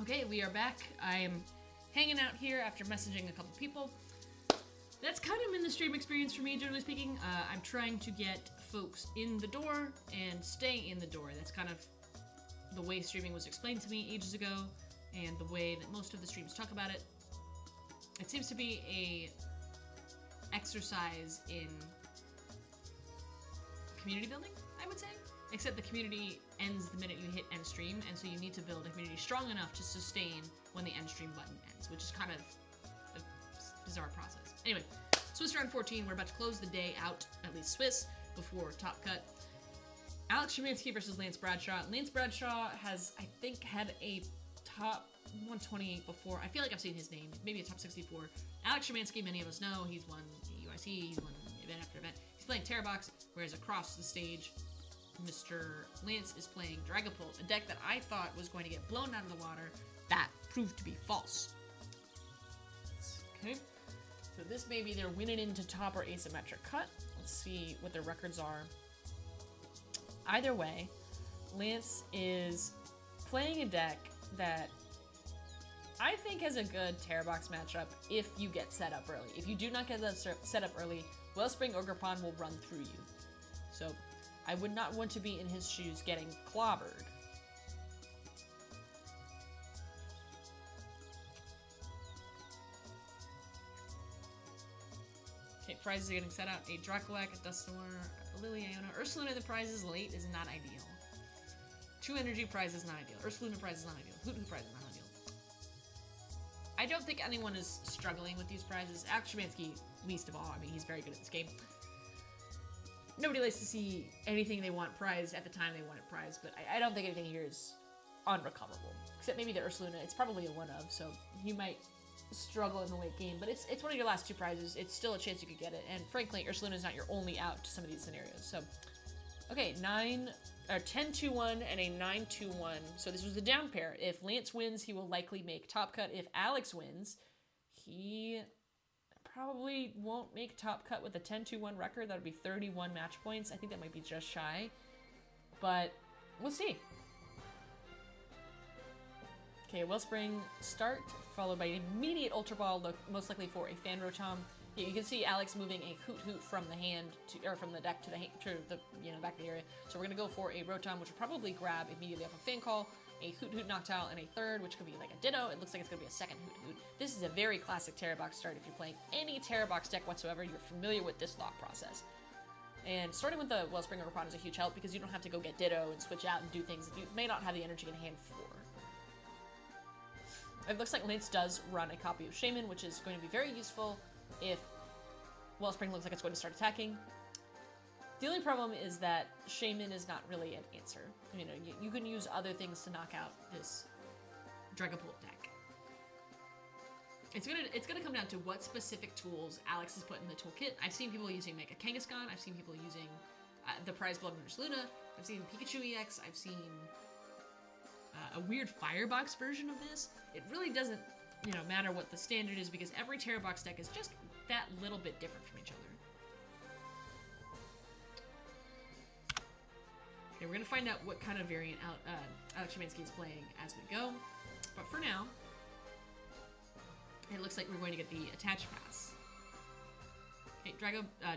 A: Okay, we are back. I'm hanging out here after messaging a couple people. That's kind of been the stream experience for me, generally speaking. I'm trying to get folks in the door and stay in the door. That's kind of the way streaming was explained to me ages ago, and the way that most of the streams talk about it. It seems to be a exercise in community building, I would say. Except the community ends the minute you hit end stream, and so you need to build a community strong enough to sustain when the end stream button ends, which is kind of a bizarre process. Anyway, Swiss round 14, we're about to close the day out, at least Swiss, before Top Cut. Alex Szymanski versus Lance Bradshaw. Lance Bradshaw has, I think, had a top 128 before. I feel like I've seen his name. Maybe a top 64. Alex Szymanski, many of us know. He's won UIC, he's won event after event. He's playing Terrorbox, whereas across the stage, Mr. Lance is playing Dragapult, a deck that I thought was going to get blown out of the water. That proved to be false. Okay. So this may be their win it into top or asymmetric cut. Let's see what their records are. Either way, Lance is playing a deck that I think has a good Terrorbox matchup if you get set up early. If you do not get that set up early, Wellspring Ogerpon will run through you. So I would not want to be in his shoes getting clobbered. Okay, prizes are getting set out. A Draculak, a Dusknoir, a Liliana. Ursaluna the prizes late is not ideal. 2 energy prize is not ideal. Ursaluna prize is not ideal. Hoothoot prize is not ideal. I don't think anyone is struggling with these prizes. Alex Szymanski, least of all. I mean, he's very good at this game. Nobody likes to see anything they want prized at the time they want it prized, but I don't think anything here is unrecoverable. Except maybe the Ursaluna. It's probably a one of, so you might struggle in the late game, but it's one of your last 2 prizes. It's still a chance you could get it, and frankly, Ursaluna is not your only out to some of these scenarios. So, okay, 10-2-1 and a 9-2-1. So this was the down pair. If Lance wins, he will likely make Top Cut. If Alex wins, he probably won't make Top Cut with a 10-2-1 record. That would be 31 match points. I think that might be just shy, but we'll see. Okay, Wellspring start, followed by an immediate Ultra Ball, most likely for a Fan Rotom. Yeah, you can see Alex moving a Hoothoot from the hand to, or from the deck to the back of the area. So we're gonna go for a Rotom, which will probably grab immediately off a Fan Call, a Hoothoot Noctowl, and a third, which could be like a Ditto. It looks like it's gonna be a second Hoothoot. This is a very classic Terrorbox start. If you're playing any Terrorbox deck whatsoever, you're familiar with this thought process. And starting with the Wellspring Ogerpon is a huge help because you don't have to go get Ditto and switch out and do things that you may not have the energy in hand for. It looks like Lance does run a copy of Shaman, which is going to be very useful if Wellspring looks like it's going to start attacking. The only problem is that Shaman is not really an answer. You know, you can use other things to knock out this Dragapult deck. It's gonna come down to what specific tools Alex has put in the toolkit. I've seen people using Mega Kangaskhan. I've seen people using the Prize Blood Luna. I've seen Pikachu EX. I've seen a weird Firebox version of this. It really doesn't, matter what the standard is because every Terrorbox deck is just that little bit different from each other. Okay, we're gonna find out what kind of variant Alex Szymanski is playing as we go. But for now, it looks like we're going to get the Attach Pass. Okay,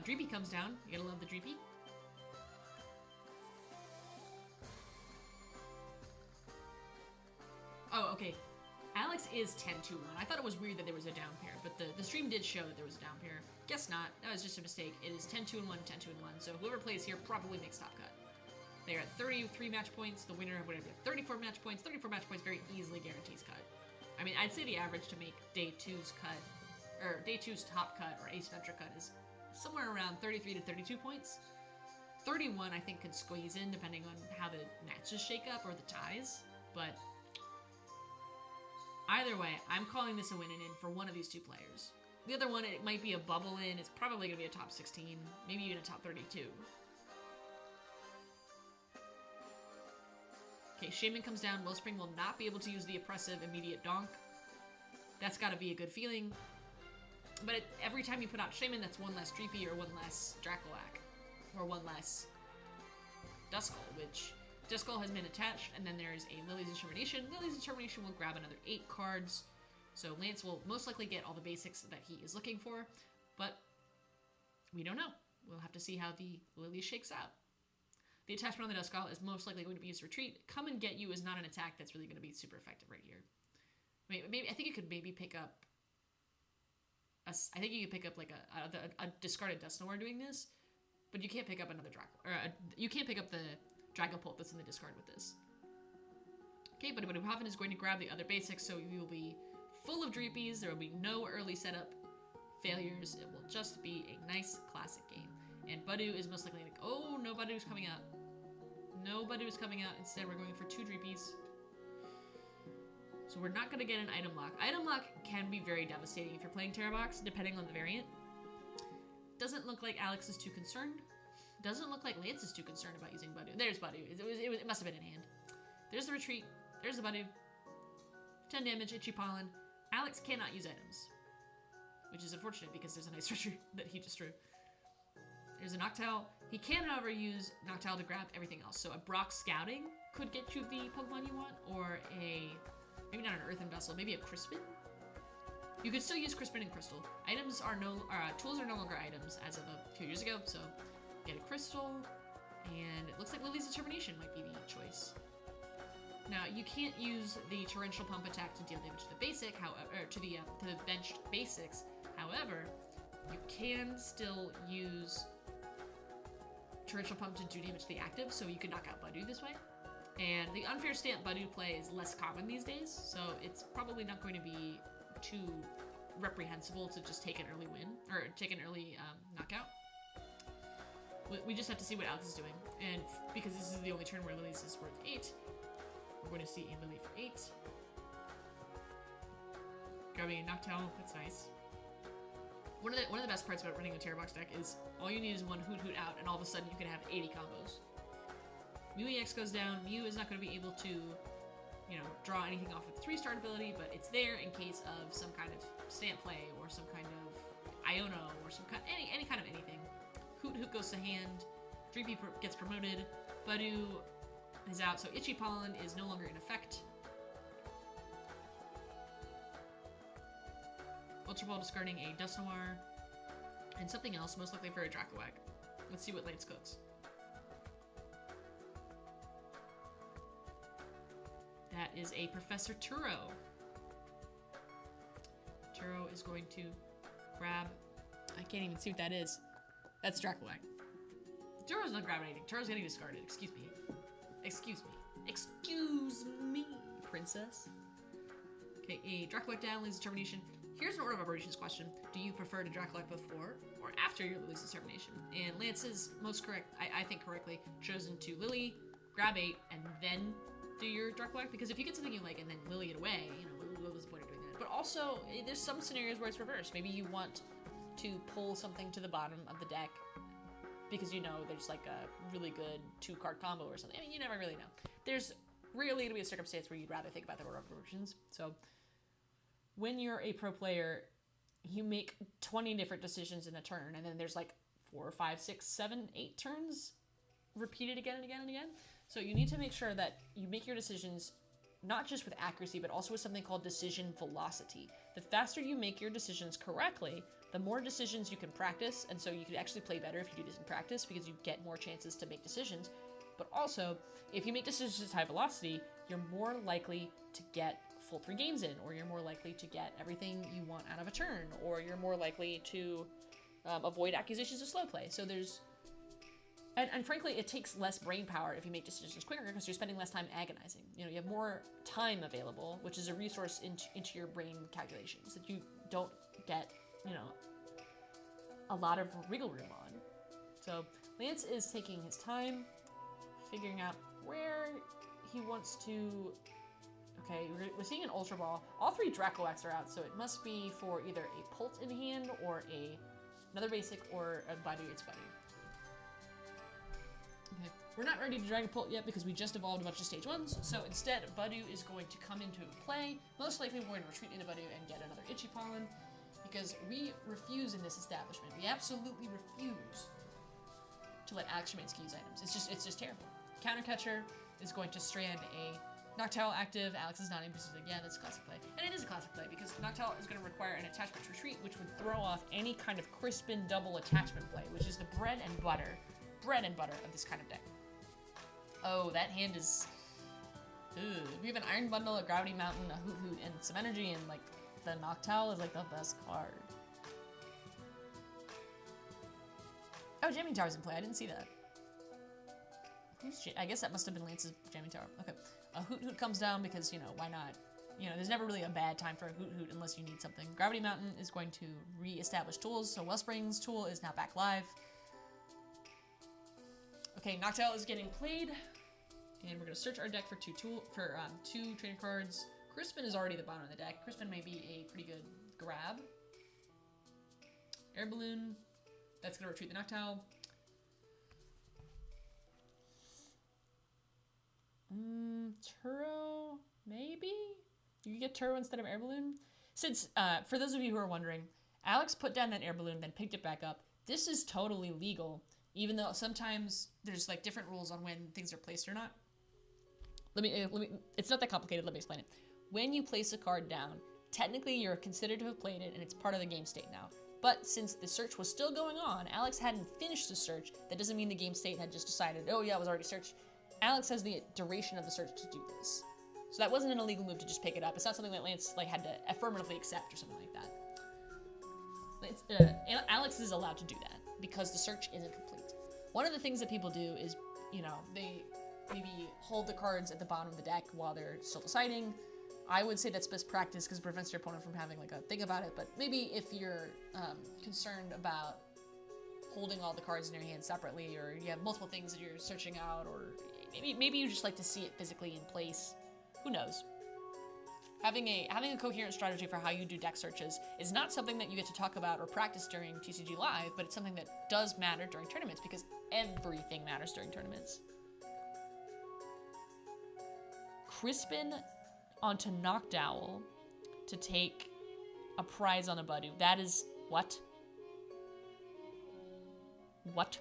A: Dreepy comes down. You gotta love the Dreepy. Oh, okay. Alex is 10-2-1. I thought it was weird that there was a down pair, but the stream did show that there was a down pair. Guess not. That was just a mistake. It is 10-2-1, 10-2-1. So whoever plays here probably makes Top Cut. They are at 33 match points. The winner would have 34 match points. 34 match points very easily guarantees cut. I mean, I'd say the average to make Day 2's cut, or Day 2's Top Cut or asymmetric cut is somewhere around 33 to 32 points. 31, I think, could squeeze in depending on how the matches shake up or the ties, but either way, I'm calling this a win-in for one of these two players. The other one, it might be a bubble in. It's probably going to be a top 16, maybe even a top 32. Okay, Shaman comes down. Wellspring will not be able to use the oppressive immediate donk. That's got to be a good feeling. But every time you put out Shaman, that's one less Dreepy or one less Draculak. Or one less Duskull, which Duskull has been attached, and then there's a Lily's Determination. Lily's Determination will grab another 8 cards, so Lance will most likely get all the basics that he is looking for, but we don't know. We'll have to see how the Lily shakes out. The attachment on the Duskull is most likely going to be used Retreat. Come and Get You is not an attack that's really going to be super effective right here. Maybe I think you could maybe pick up I think you could pick up like a discarded Dusknoir doing this, but you can't pick up another you can't pick up the Dragapult that's in the discard with this. Okay, but Buhafen is going to grab the other basics, so you will be full of Dreepies. There will be no early setup failures. It will just be a nice classic game. And Badu is most likely like, oh, no Badu's coming out. No Badu's coming out. Instead, we're going for 2 Dreepies. So we're not going to get an item lock. Item lock can be very devastating if you're playing Terra Box, depending on the variant. Doesn't look like Alex is too concerned. Doesn't look like Lance is too concerned about using Badu. There's Badu. It must have been in hand. There's the retreat. There's the Badu. 10 damage, Itchy Pollen. Alex cannot use items, which is unfortunate because there's a nice retreat that he just drew. There's a Noctowl. He can, however, use Noctowl to grab everything else. So a Brock Scouting could get you the Pokemon you want, or maybe not an Earthen Vessel, maybe a Crispin. You could still use Crispin and Crystal. Tools are no longer items as of a few years ago, so get a Crystal, and it looks like Lily's Determination might be the choice. Now, you can't use the Torrential Pump attack to deal damage to the basic, however, to the benched basics. However, you can still use Torrential Pump to do damage to the active, so you can knock out Badu this way. And the unfair stamp Badu play is less common these days, so it's probably not going to be too reprehensible to just take an early win, or take an early knockout. We just have to see what Alex is doing, and because this is the only turn where Lily's is worth 8, we're going to see a Lily for 8. Grabbing a Noctowl, that's nice. One of the best parts about running a Terra Box deck is all you need is one Hoot Hoot out, and all of a sudden you can have 80 combos. Mew EX goes down. Mew is not going to be able to, draw anything off with the 3-star ability, but it's there in case of some kind of stamp play or some kind of Iono or some kind any kind of anything. Hoot Hoot goes to hand. Dreepy gets promoted. Badu is out, so Itchy Pollen is no longer in effect. Ultra Ball discarding a Dusknoir and something else, most likely for a Dracowag. Let's see what Lance cooks. That is a Professor Turo. Turo is going to grab... I can't even see what that is. That's Dracowag. Turo's not grabbing anything. Turo's getting discarded. Excuse me. Excuse me. Excuse me, princess. Okay, a Dracowag down, Lily's Determination. Here's an order of operations question. Do you prefer to Dracowag before or after your Lily's Determination? And Lance is most correct, I think correctly, chosen to Lily, grab 8, and then do your Dracowag. Because if you get something you like and then Lily it away, what was the point of doing that? But also, there's some scenarios where it's reversed. Maybe you want to pull something to the bottom of the deck because there's like a really good 2-card combo or something. I mean, you never really know. There's rarely going to be a circumstance where you'd rather think about the order of operations. So when you're a pro player, you make 20 different decisions in a turn, and then there's like 4, 5, 6, 7, 8 turns repeated again and again and again. So you need to make sure that you make your decisions not just with accuracy, but also with something called decision velocity. The faster you make your decisions correctly, the more decisions you can practice, and so you can actually play better if you do this in practice because you get more chances to make decisions. But also, if you make decisions at high velocity, you're more likely to get full 3 games in, or you're more likely to get everything you want out of a turn, or you're more likely to avoid accusations of slow play. So there's... And frankly, it takes less brain power if you make decisions quicker because you're spending less time agonizing. You have more time available, which is a resource into your brain calculations that you don't get, a lot of wiggle room on. So Lance is taking his time, figuring out where he wants to... Okay, we're seeing an Ultra Ball. All 3 Dracoax are out, so it must be for either a Pult in hand or another basic or a Badu. It's Badu. Okay, we're not ready to Dragon Pult yet because we just evolved a bunch of stage 1s, so instead Badu is going to come into play. Most likely we're going to retreat into Badu and get another Itchy Pollen because we refuse in this establishment. We absolutely refuse to let Alex Szymanski use items. It's just terrible. Countercatcher is going to strand a Noctowl active. Alex is not able to say, yeah, that's a classic play. And it is a classic play because Noctowl is going to require an attachment to retreat, which would throw off any kind of Crispin double attachment play, which is the bread and butter of this kind of deck. Oh, that hand is... Ugh. We have an Iron Bundle, a Gravity Mountain, a Hoot Hoot, and some energy, and like the Noctowl is like the best card. Oh, Jamming Tower's in play. I didn't see that. I guess that must have been Lance's Jamming Tower. Okay. A Hoot Hoot comes down because, why not? You know, there's never really a bad time for a Hoot Hoot unless you need something. Gravity Mountain is going to re-establish tools, so Wellspring's tool is now back live. Okay, Noctowl is getting played, and we're gonna search our deck for two trading cards. Crispin is already at the bottom of the deck. Crispin may be a pretty good grab. Air Balloon, that's gonna retreat the Noctowl. Turo, maybe? You can get Turo instead of Air Balloon? Since, for those of you who are wondering, Alex put down that Air Balloon, then picked it back up. This is totally legal, even though sometimes there's like different rules on when things are placed or not. Let me, it's not that complicated, let me explain it. When you place a card down, technically you're considered to have played it and it's part of the game state now. But since the search was still going on, Alex hadn't finished the search, that doesn't mean the game state had just decided, oh yeah, it was already searched. Alex has the duration of the search to do this. So that wasn't an illegal move to just pick it up. It's not something that Lance like had to affirmatively accept or something like that. Alex is allowed to do that because the search isn't complete. One of the things that people do is, you know, they maybe hold the cards at the bottom of the deck while they're still deciding. I would say that's best practice because it prevents your opponent from having like a think about it. But maybe if you're concerned about holding all the cards in your hand separately, or you have multiple things that you're searching out, or maybe you just like to see it physically in place. Who knows? Having a coherent strategy for how you do deck searches is not something that you get to talk about or practice during TCG Live, but it's something that does matter during tournaments because everything matters during tournaments. Crispin onto Noctowl to take a prize on a Budu. That is what? What?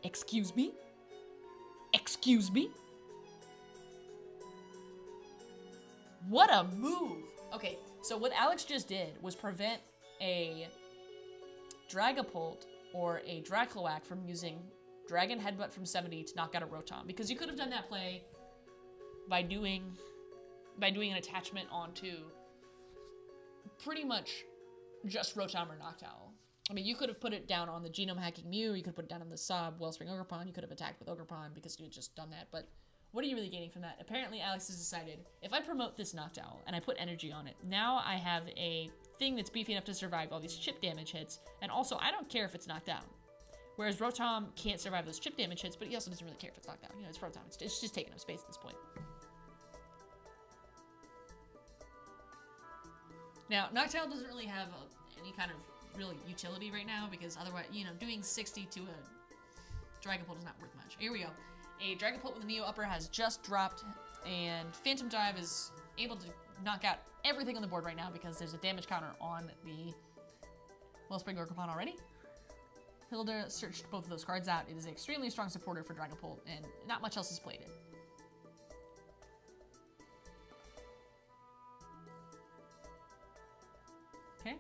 A: Excuse me? Excuse me? What a move! Okay, so what Alex just did was prevent a Dragapult or a Dracloak from using Dragon Headbutt from 70 to knock out a Rotom, because you could have done that play by doing an attachment onto pretty much just Rotom or Noctowl. I mean, you could have put it down on the Genome Hacking Mew, you could have put it down on the Sob Wellspring Ogerpon, you could have attacked with Ogerpon because you had just done that, but what are you really gaining from that? Apparently, Alex has decided, if I promote this Noctowl and I put energy on it, now I have a thing that's beefy enough to survive all these chip damage hits, and also, I don't care if it's knocked down. Whereas Rotom can't survive those chip damage hits, but he also doesn't really care if it's knocked down. You know, it's Rotom. It's just taking up space at this point. Now, Noctowl doesn't really have any kind of real utility right now, because otherwise, you know, doing 60 to a Dragapult is not worth much. Here we go. A Dragapult with a Neo Upper has just dropped, and Phantom Dive is able to knock out everything on the board right now because there's a damage counter on the Wellspring Ogerpon already. Hilda searched both of those cards out. It is an extremely strong supporter for Dragapult, and not much else has played it. Okay.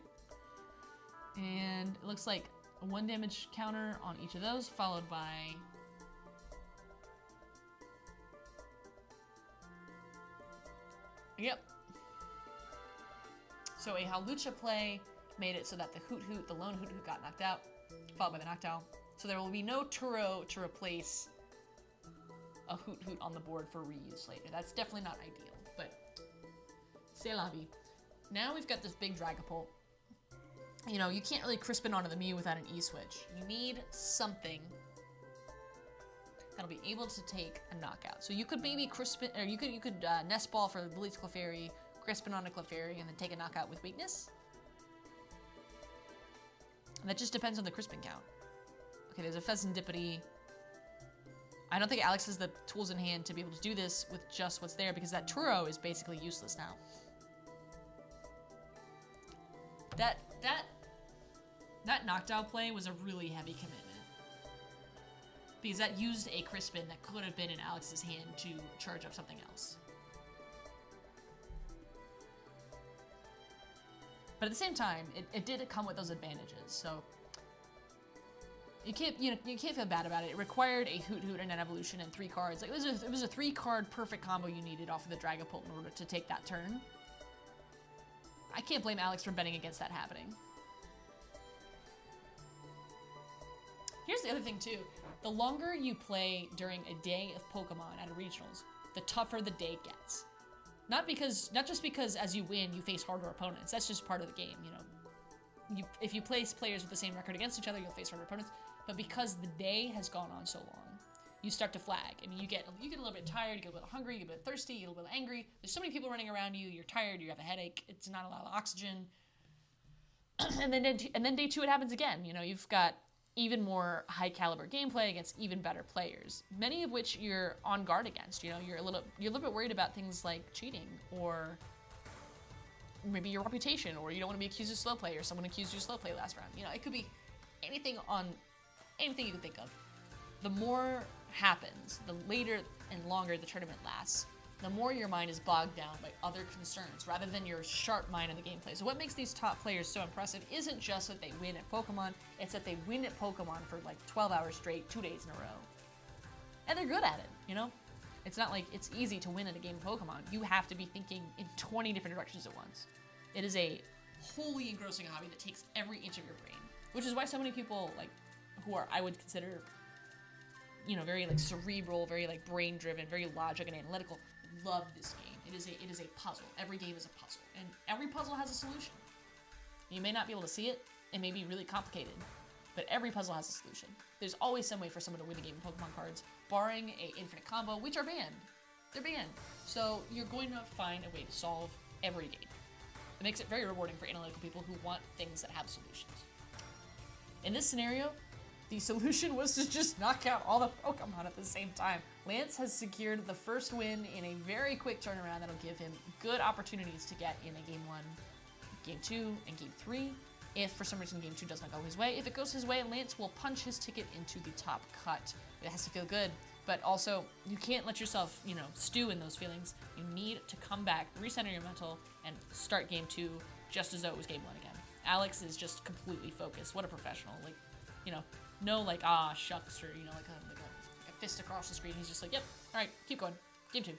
A: And it looks like a 1 damage counter on each of those, followed by yep. So a Hawlucha play made it so that the Hoot Hoot, the lone Hoot Hoot, got knocked out, followed by the Noctowl. So there will be no Turo to replace a Hoot Hoot on the board for reuse later. That's definitely not ideal, but c'est la vie. Now we've got this big Dragapult. You know, you can't really Crispin onto the Mew without an E-switch. You need something that'll be able to take a knockout. So you could maybe Crispin, or you could Nest Ball for the Bleach Clefairy, Crispin on a Clefairy, and then take a knockout with weakness. And that just depends on the Crispin count. Okay, there's a Pheasantipity. I don't think Alex has the tools in hand to be able to do this with just what's there, because that Turo is basically useless now. That Noctowl play was a really heavy commitment, because that used a Crispin that could have been in Alex's hand to charge up something else. But at the same time, it did come with those advantages, so you can't feel bad about it. It required a Hoot Hoot and an Evolution and 3 cards. Like it was a 3-card perfect combo you needed off of the Dragapult in order to take that turn. I can't blame Alex for betting against that happening. Here's the other thing too. The longer you play during a day of Pokemon at a regionals, the tougher the day gets. Not just because as you win, you face harder opponents. That's just part of the game, you know. If you place players with the same record against each other, you'll face harder opponents. But because the day has gone on so long, you start to flag. I mean, you get a little bit tired, you get a little hungry, you get a bit thirsty, you get a little bit angry. There's so many people running around you, you're tired, you have a headache, it's not a lot of oxygen. and then day 2 it happens again. You know, you've got even more high caliber gameplay against even better players, many of which you're on guard against. You know, you're a little bit worried about things like cheating, or maybe your reputation, or you don't want to be accused of slow play, or someone accused you of slow play last round. You know, it could be anything you can think of. The more happens, the later and longer the tournament lasts, the more your mind is bogged down by other concerns rather than your sharp mind in the gameplay. So what makes these top players so impressive isn't just that they win at Pokemon, it's that they win at Pokemon for like 12 hours straight, 2 days in a row. And they're good at it, you know? It's not like it's easy to win at a game of Pokemon. You have to be thinking in 20 different directions at once. It is a wholly engrossing hobby that takes every inch of your brain, which is why so many people, like, who are, I would consider, you know, very like cerebral, very like brain driven, very logic and analytical, love this game. It is a puzzle. Every game is a puzzle, and every puzzle has a solution. You may not be able to see it. It may be really complicated, but every puzzle has a solution. There's always some way for someone to win a game of Pokemon cards, barring a infinite combo, which are banned. They're banned. So you're going to find a way to solve every game. It makes it very rewarding for analytical people who want things that have solutions. In this scenario, the solution was to just knock out all the Pokemon at the same time. Lance has secured the first win in a very quick turnaround that'll give him good opportunities to get in a Game 1, Game 2, and Game 3. If for some reason Game 2 does not go his way, if it goes his way, Lance will punch his ticket into the top cut. It has to feel good, but also you can't let yourself, you know, stew in those feelings. You need to come back, recenter your mental, and start Game 2 just as though it was Game 1 again. Alex is just completely focused. What a professional. Like, you know, no like, ah, shucks, or, you know, like a fist across the screen. He's just like, yep, all right, keep going. Game 2.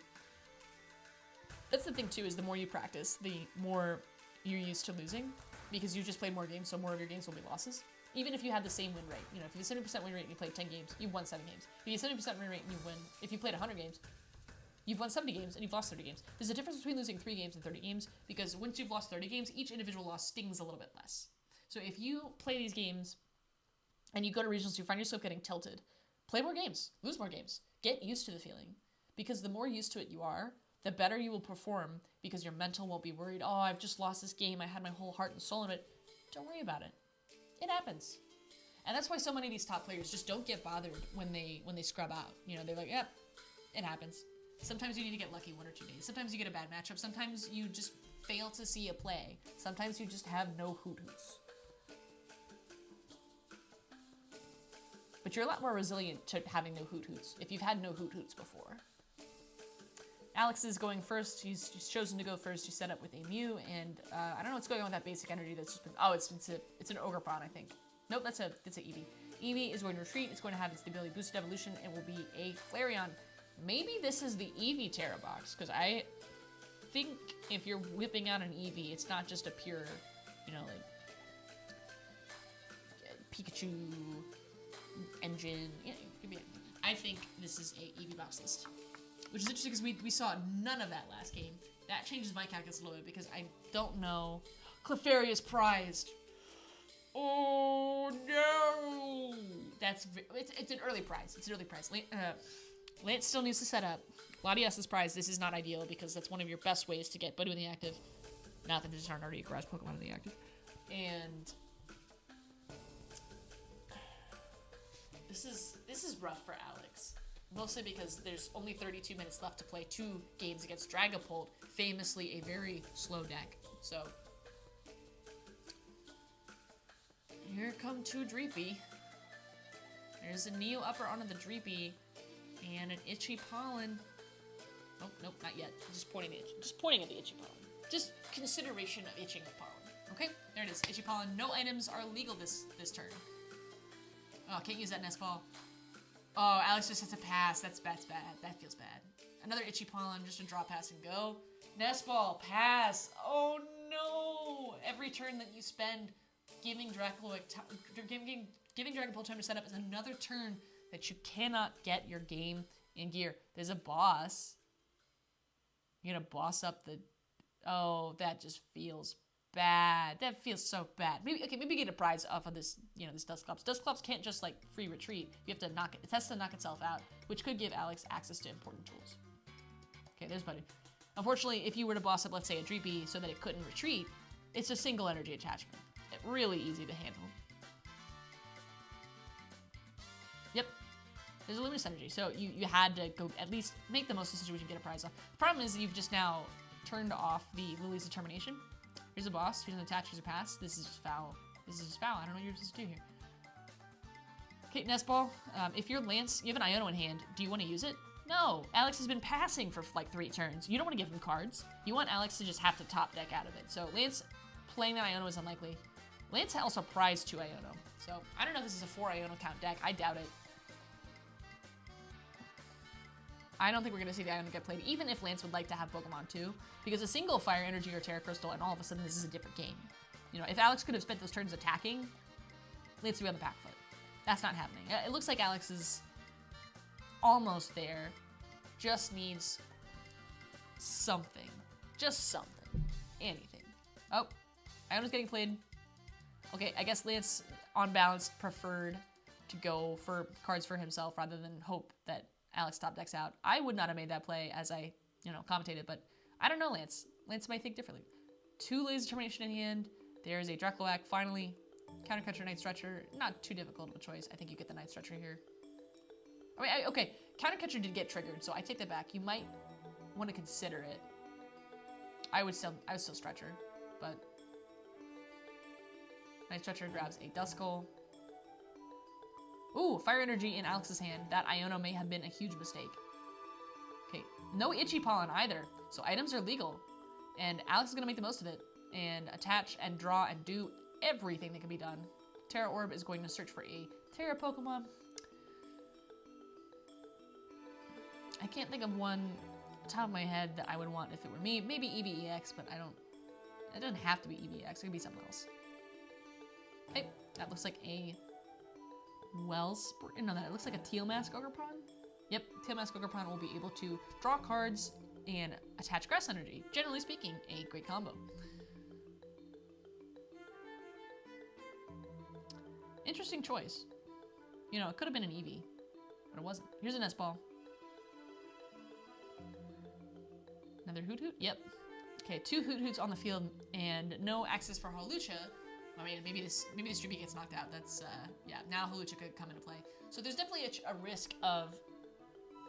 A: That's the thing, too, is the more you practice, the more you're used to losing, because you just played more games, so more of your games will be losses. Even if you had the same win rate. You know, if you have 70% win rate and you played 10 games, you've won 7 games. If you have 70% win rate and you win, if you played 100 games, you've won 70 games and you've lost 30 games. There's a difference between losing 3 games and 30 games, because once you've lost 30 games, each individual loss stings a little bit less. So if you play these games and you go to regionals, you find yourself getting tilted, play more games, lose more games, get used to the feeling. Because the more used to it you are, the better you will perform, because your mental won't be worried, oh, I've just lost this game, I had my whole heart and soul in it. Don't worry about it. It happens. And that's why so many of these top players just don't get bothered when they scrub out. You know, they're like, yep, it happens. Sometimes you need to get lucky 1 or 2 days. Sometimes you get a bad matchup. Sometimes you just fail to see a play. Sometimes you just have no hoot-hoots. But you're a lot more resilient to having no hoot-hoots if you've had no hoot-hoots before. Alex is going first. He's chosen to go first. He's set up with a Mew, and I don't know what's going on with that basic energy that's just been... Oh, it's an Ogerpon, I think. Nope, that's an Eevee. Eevee is going to retreat. It's going to have its ability boosted evolution and will be a Flareon. Maybe this is the Eevee Terra box, because I think if you're whipping out an Eevee, it's not just a pure, you know, like Pikachu engine. Yeah, it could be. I think this is a Eevee box list, which is interesting because we saw none of that last game. That changes my calculus a little bit because I don't know. Clefairy is prized. Oh no! It's an early prize. It's an early prize. Lance still needs to set up. Latias is prized. This is not ideal because that's one of your best ways to get Budu in the active. Not that there's aren't already a grass Pokemon in the active. And this is rough for Alex. Mostly because there's only 32 minutes left to play 2 games against Dragapult, famously a very slow deck. So here come 2 Dreepy. There's a Neo upper onto the Dreepy and an Itchy Pollen. Nope, not yet. Just pointing at the Itchy Pollen. Just consideration of itching of pollen. Okay, there it is. Itchy Pollen. No items are legal this turn. Oh, can't use that Nest Ball. Oh, Alex just has to pass. That's bad. That feels bad. Another Itchy Pollen, just a draw, pass, and go. Nest Ball, pass. Oh no! Every turn that you spend giving Dracula giving Dragapult time to set up is another turn that you cannot get your game in gear. There's a boss. You're gonna boss up the... Oh, that just feels bad. That feels so bad. Maybe get a prize off of this, this Dusclops. Dusclops can't just, like, free retreat. You have to knock it. It has to knock itself out, which could give Alex access to important tools. Okay, there's Buddy. Unfortunately, if you were to boss up, let's say, a Dreepy so that it couldn't retreat, it's a single energy attachment. Really easy to handle. Yep. There's a Luminous Energy, so you had to go at least make the most of the situation, get a prize off. The problem is you've just now turned off the Lily's Determination. Here's a boss, here's an attach, here's a pass. This is just foul. This is just foul. I don't know what you're supposed to do here. Okay, Nestball, if you're Lance, you have an Iono in hand. Do you want to use it? No, Alex has been passing for like 3 turns. You don't want to give him cards. You want Alex to just have to top deck out of it. So Lance playing that Iono is unlikely. Lance also prized 2 Iono. So I don't know if this is a 4 Iono count deck. I doubt it. I don't think we're going to see the Iono get played, even if Lance would like to have Pokemon too, because a single Fire Energy or Terra Crystal, and all of a sudden this is a different game. If Alex could have spent those turns attacking, Lance would be on the back foot. That's not happening. It looks like Alex is almost there. Just needs something. Just something. Anything. Oh, Iono's getting played. Okay, I guess Lance, on balance, preferred to go for cards for himself rather than hope that Alex top decks out. I would not have made that play as I, commentated, but I don't know Lance. Lance might think differently. 2 Lily's Determination in hand. There's a Dracloak, finally. Countercatcher, Night Stretcher. Not too difficult of a choice. I think you get the Night Stretcher here. I mean, okay, Countercatcher did get triggered, so I take that back. You might want to consider it. I would still Stretcher, but Night Stretcher grabs a Duskull. Ooh, Fire Energy in Alex's hand. That Iono may have been a huge mistake. Okay, no Itchy Pollen either, so items are legal. And Alex is going to make the most of it and attach and draw and do everything that can be done. Terra Orb is going to search for a Terra Pokemon. I can't think of one top of my head that I would want if it were me. Maybe EVEX, but it doesn't have to be EVEX. It could be something else. Okay, that looks like a no, that looks like a Teal Mask Ogerpon. Yep, Teal Mask Ogerpon will be able to draw cards and attach Grass Energy. Generally speaking, a great combo. Interesting choice. It could have been an Eevee, but it wasn't. Here's a Nest Ball. Another Hoot Hoot? Yep. Okay, 2 Hoot Hoots on the field and no access for Hawlucha. I mean, maybe this Dreepy gets knocked out. That's, yeah, now Hawlucha could come into play. So there's definitely a risk of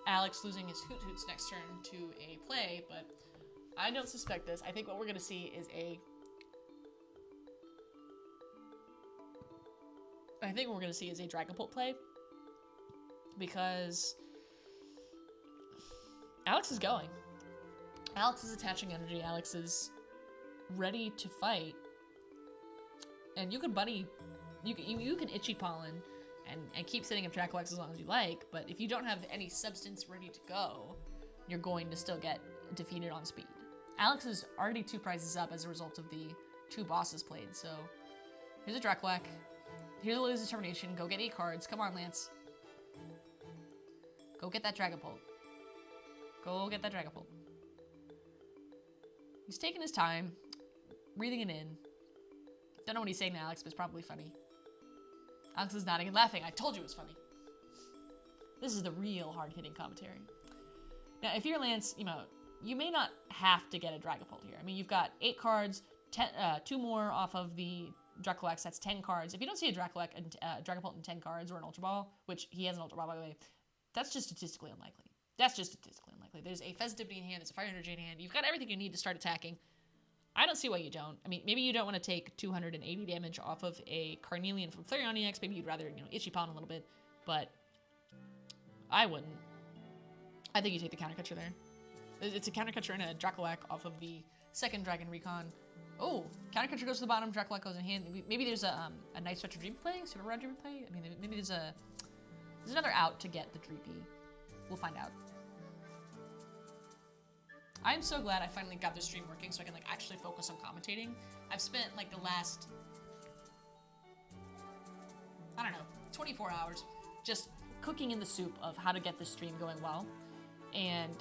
A: Alex losing his Hoot Hoots next turn to a play, but I don't suspect this. I think what we're going to see is a Dragapult play, because Alex is going. Alex is attaching energy. Alex is ready to fight. And you can you can Itchy Pollen and keep setting up Dracloak as long as you like, but if you don't have any substance ready to go, you're going to still get defeated on speed. Alex is already 2 prizes up as a result of the 2 bosses played, so here's a Dracloak. Here's a Lily's Determination. Go get 8 cards. Come on, Lance. Go get that Dragapult. Go get that Dragapult. He's taking his time, breathing it in. Don't know what he's saying to Alex, but it's probably funny. Alex is nodding and laughing. I told you it was funny. This is the real hard-hitting commentary. Now, if you're Lance, you may not have to get a Dragapult here. I mean, you've got 8 cards, 2 more off of the Dracloak. That's 10 cards. If you don't see a Dracloak and Dragapult in 10 cards or an Ultra Ball, which he has an Ultra Ball, by the way, that's just statistically unlikely. There's a Festivity in hand. There's a Fire Energy in hand. You've got everything you need to start attacking. I don't see why you don't. I mean, maybe you don't want to take 280 damage off of a Carnelian from Flareon EX. Maybe you'd rather, Itchy Pollen a little bit, but I wouldn't. I think you take the Countercatcher there. It's a Countercatcher and a Dracloak off of the 2nd Dragon Recon. Oh, Countercatcher goes to the bottom, Dracloak goes in hand. Maybe there's a Night Stretcher Dream play, Super Rod Dream play. I mean, maybe there's another out to get the Dreepy. We'll find out. I'm so glad I finally got this stream working so I can actually focus on commentating. I've spent the last, I don't know, 24 hours just cooking in the soup of how to get this stream going well. And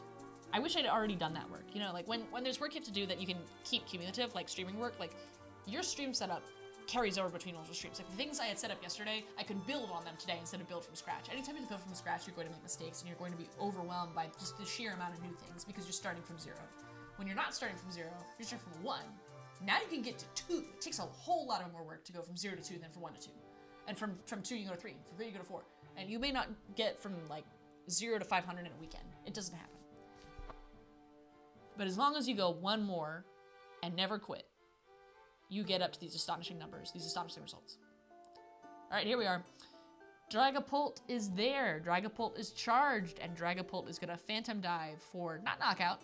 A: I wish I'd already done that work. You know, like when there's work you have to do that you can keep cumulative, like streaming work, like your stream setup carries over between multiple streams. Like the things I had set up yesterday, I could build on them today instead of build from scratch. Anytime you build from scratch, you're going to make mistakes and you're going to be overwhelmed by just the sheer amount of new things because you're starting from 0. When you're not starting from 0, you're starting from 1. Now you can get to 2. It takes a whole lot of more work to go from 0 to 2 than from 1 to 2. And from 2 you go to 3, from 3 you go to 4. And you may not get from like 0 to 500 in a weekend. It doesn't happen. But as long as you go 1 more and never quit, you get up to these astonishing numbers, these astonishing results. All right, here we are. Dragapult is there. Dragapult is charged, and Dragapult is going to Phantom Dive for not knockout.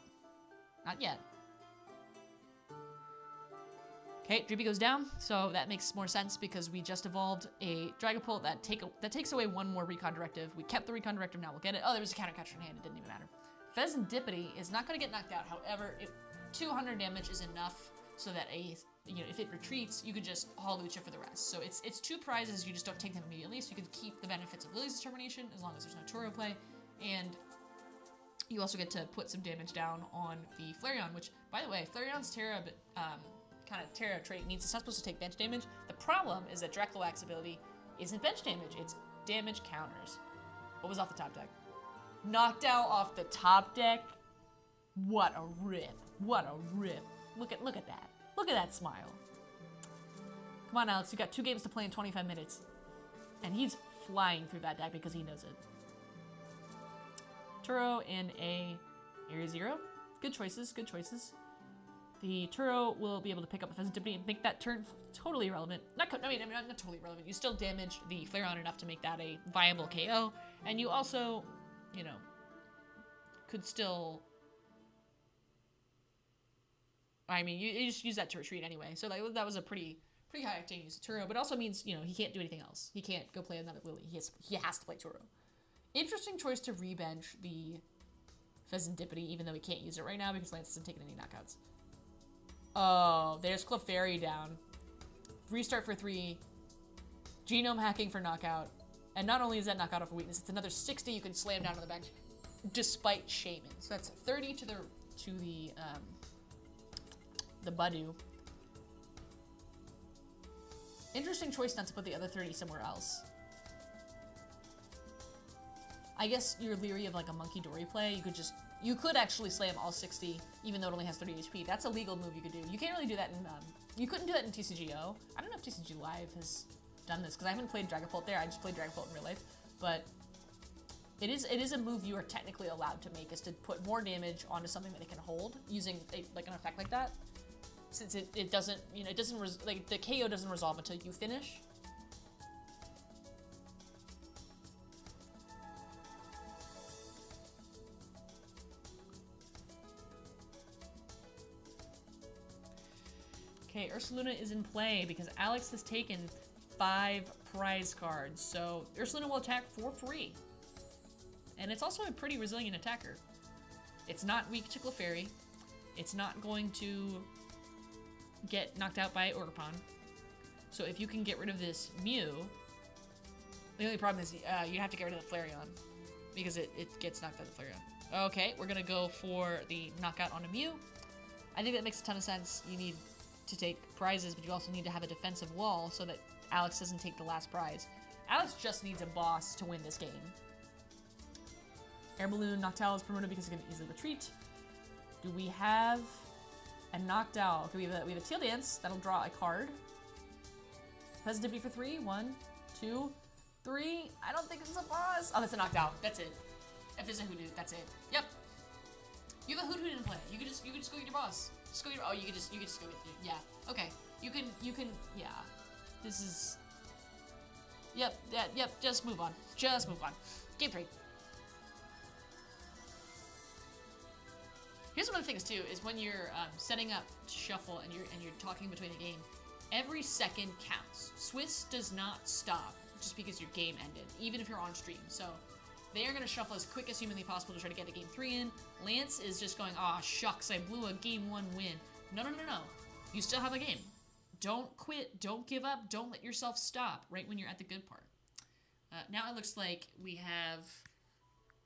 A: Not yet. Okay, Droopy goes down, so that makes more sense because we just evolved a Dragapult that takes away 1 more Recon Directive. We kept the Recon Directive, now we'll get it. Oh, there was a counter catcher in hand, it didn't even matter. Pheasantipity is not going to get knocked out, however, 200 damage is enough so that if it retreats, you could just haul Lucha for the rest. So it's 2 prizes, you just don't take them immediately, so you can keep the benefits of Lily's Determination as long as there's no Turo play, and you also get to put some damage down on the Flareon, which, by the way, Flareon's Terra kind of Terra trait means it's not supposed to take bench damage. The problem is that Draculax's ability isn't bench damage, it's damage counters. What was off the top deck? Knocked out off the top deck? What a rip. What a rip. Look at that. Look at that smile. Come on, Alex, you got 2 games to play in 25 minutes. And he's flying through that deck because he knows it. Turo in a Area 0. Good choices, good choices. The Turo will be able to pick up a Pheasantipity and make that turn totally irrelevant. Not totally irrelevant. You still damage the Flareon enough to make that a viable KO. And you also, could still... I mean, you just use that to retreat anyway. So that was a pretty high octane use of Turo, but also means, he can't do anything else. He can't go play another Lily. He has to play Turo. Interesting choice to rebench the Pheasantipity, even though he can't use it right now because Lance hasn't taken any knockouts. Oh, there's Clefairy down. Restart for 3. Genome hacking for knockout. And not only is that knockout off a weakness, it's another 60 you can slam down on the bench despite Shaman. So that's 30 to the Badu. Interesting choice not to put the other 30 somewhere else. I guess you're leery of like a Monkey Dory play. You could actually slam all 60 even though it only has 30 HP. That's a legal move you could do. You can't really do that in, you couldn't do that in TCGO. I don't know if TCG Live has done this because I haven't played Dragapult there. I just played Dragapult in real life. But it is a move you are technically allowed to make, is to put more damage onto something that it can hold using like an effect like that. Since it doesn't, the KO doesn't resolve until you finish. Okay, Ursaluna is in play because Alex has taken 5 prize cards. So Ursaluna will attack for free. And it's also a pretty resilient attacker. It's not weak to Clefairy. It's not going to get knocked out by Ogerpon. So if you can get rid of this Mew, the only problem is you have to get rid of the Flareon because it gets knocked out of the Flareon. Okay, we're gonna go for the knockout on a Mew. I think that makes a ton of sense. You need to take prizes, but you also need to have a defensive wall so that Alex doesn't take the last prize. Alex just needs a boss to win this game. Air Balloon, Noctowl is promoted because it can easily retreat. Do we have a Noctowl? Okay, we have a Teal Dance. That'll draw a card. Pheasantipity for 3. 1, 2, 3. I don't think it's a boss. Oh, that's a Noctowl. That's it. If there's a Hoodoo, that's it. Yep. You have a Hoodoo in play. You could just go get your boss. Just go get your, oh, you could just go get your, yeah. Okay. You can, yeah. This is, yep, just move on. Just move on. Game 3. Here's one of the things too, is when you're setting up shuffle and you're talking between a game, every second counts. Swiss does not stop just because your game ended, even if you're on stream. So they are going to shuffle as quick as humanly possible to try to get a game 3 in. Lance is just going, aw, shucks, I blew a game 1 win. No. You still have a game. Don't quit, don't give up, don't let yourself stop right when you're at the good part. Now it looks like we have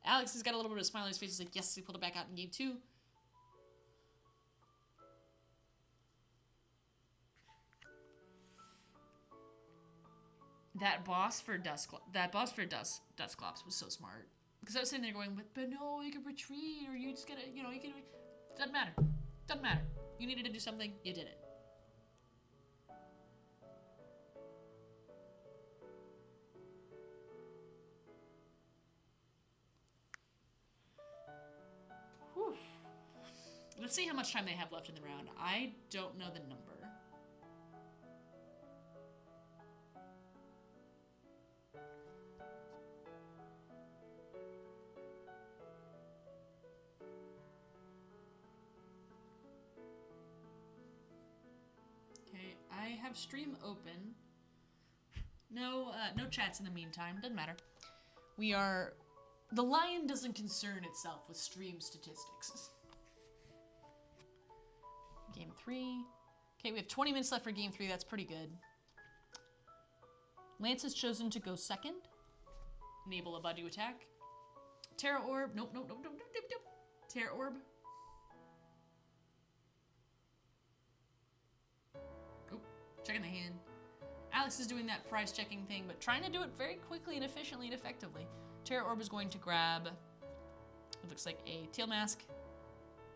A: Alex has got a little bit of a smile on his face. He's like, yes, he pulled it back out in game 2. That boss for Dusclops was so smart. Because I was sitting there going, but no, you can retreat, or you just gotta, you can... Doesn't matter. Doesn't matter. You needed to do something, you did it. Whew. Let's see how much time they have left in the round. I don't know the number. I have stream open. No chats in the meantime. Doesn't matter. The lion doesn't concern itself with stream statistics. Game 3. Okay, we have 20 minutes left for game 3. That's pretty good. Lance has chosen to go second. Enable a Badu attack. Terra Orb. Nope. Terra Orb. Checking the hand. Alex is doing that prize checking thing, but trying to do it very quickly and efficiently and effectively. Terra Orb is going to grab, it looks like a tail mask.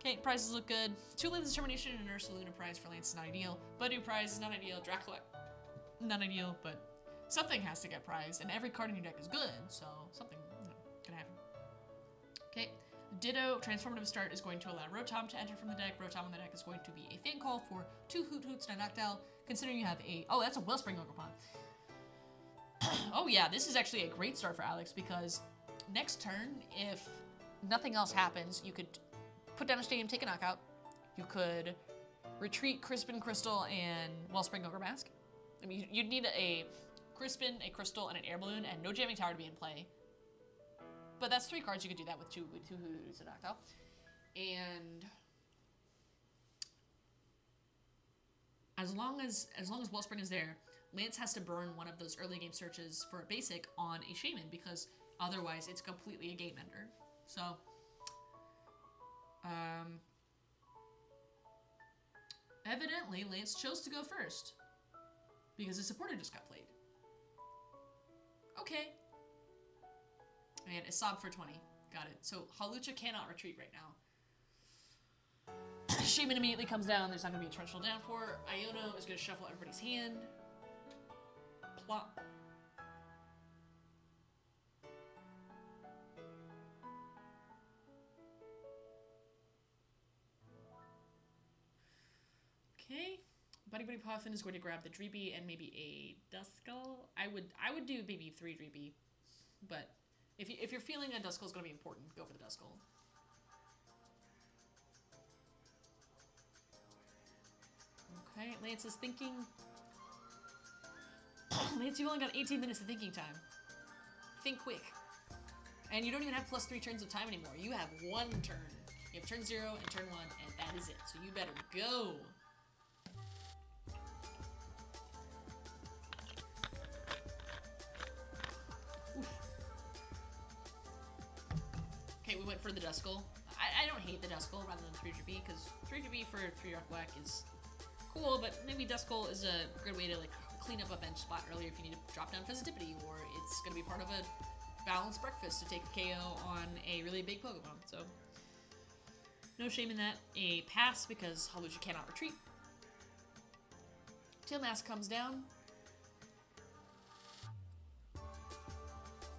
A: Okay, prizes look good. 2 Lanes of Determination and Ursa Luna prize for Lance is not ideal. Badu prize is not ideal. Dracula, not ideal, but something has to get prized, and every card in your deck is good, so something can happen. Okay. Ditto, Transformative Start is going to allow Rotom to enter from the deck. Rotom on the deck is going to be a Fan Call for 2 Hoot Hoots and a Noctowl, considering you have a... Oh, that's a Wellspring Ogerpon. Oh yeah, this is actually a great start for Alex, because next turn, if nothing else happens, you could put down a Stadium, take a knockout. You could retreat Crispin, Crystal, and Wellspring Ogre Mask. I mean, you'd need a Crispin, a Crystal, and an Air Balloon, and no Jamming Tower to be in play. But that's 3 cards. You could do that with two Hoots and Noctowl. And as long as Wellspring is there, Lance has to burn one of those early game searches for a basic on a Shaman, because otherwise it's completely a game ender. So evidently Lance chose to go first because his supporter just got played. Okay. And a sob for 20. Got it. So Hawlucha cannot retreat right now. Shaman immediately comes down. There's not going to be a Torrential Downpour. Iono is going to shuffle everybody's hand. Plop. Okay. Buddy Puffin is going to grab the Dreepy and maybe a Duskull. I would do maybe 3 Dreepy, but if you're feeling a Duskull is going to be important, go for the Duskull. Okay, Lance is thinking. Lance, you've only got 18 minutes of thinking time. Think quick. And you don't even have +3 turns of time anymore. You have 1 turn. You have turn 0 and turn 1, and that is it. So you better go. Okay, we went for the Duskull. I don't hate the Duskull rather than 3GB, because 3GB for 3-rock black is cool, but maybe Duskull is a good way to like clean up a bench spot earlier if you need to drop down Sensitivity, or it's going to be part of a balanced breakfast to take KO on a really big Pokemon. So no shame in that. A pass because Hawlucha cannot retreat. Tail Mask comes down.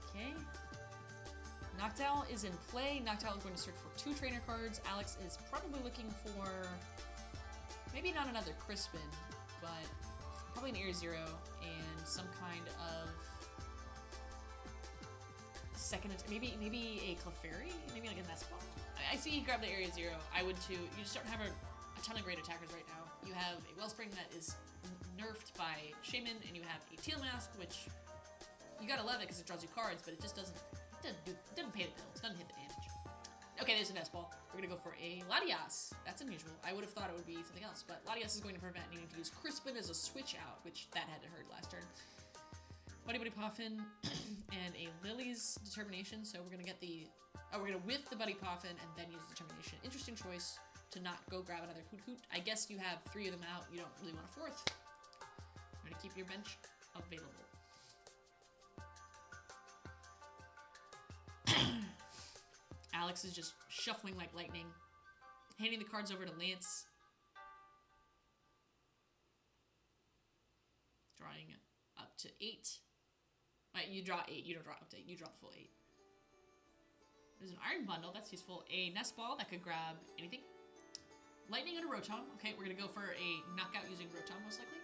A: Okay. Noctowl is in play. Noctowl is going to search for 2 trainer cards. Alex is probably looking for maybe not another Crispin, but probably an Area Zero and some kind of second, maybe a Clefairy, maybe like a Nestball. I see you grab the Area Zero. I would too. You just don't have a ton of great attackers right now. You have a Wellspring that is nerfed by Shaman, and you have a Tail Mask, which you gotta love it because it draws you cards, but it just doesn't pay the bills, doesn't hit the damage. Okay, there's a Nestball. We're gonna go for a Latias. That's unusual. I would have thought it would be something else, but Latias is going to prevent needing to use Crispin as a switch out, which that had to hurt last turn. Buddy Buddy Poffin and a Lily's Determination. So we're gonna get the, we're gonna whiff the Buddy Poffin and then use Determination. Interesting choice to not go grab another Hoot Hoot. I guess you have 3 of them out. You don't really want a 4th. You're gonna keep your bench available. Alex is just shuffling like lightning, handing the cards over to Lance. Drawing up to 8. Right, you draw 8. You don't draw up to 8. You draw the full 8. There's an Iron Bundle. That's useful. A Nest Ball that could grab anything. Lightning and a Rotom. Okay, we're going to go for a knockout using Rotom, most likely.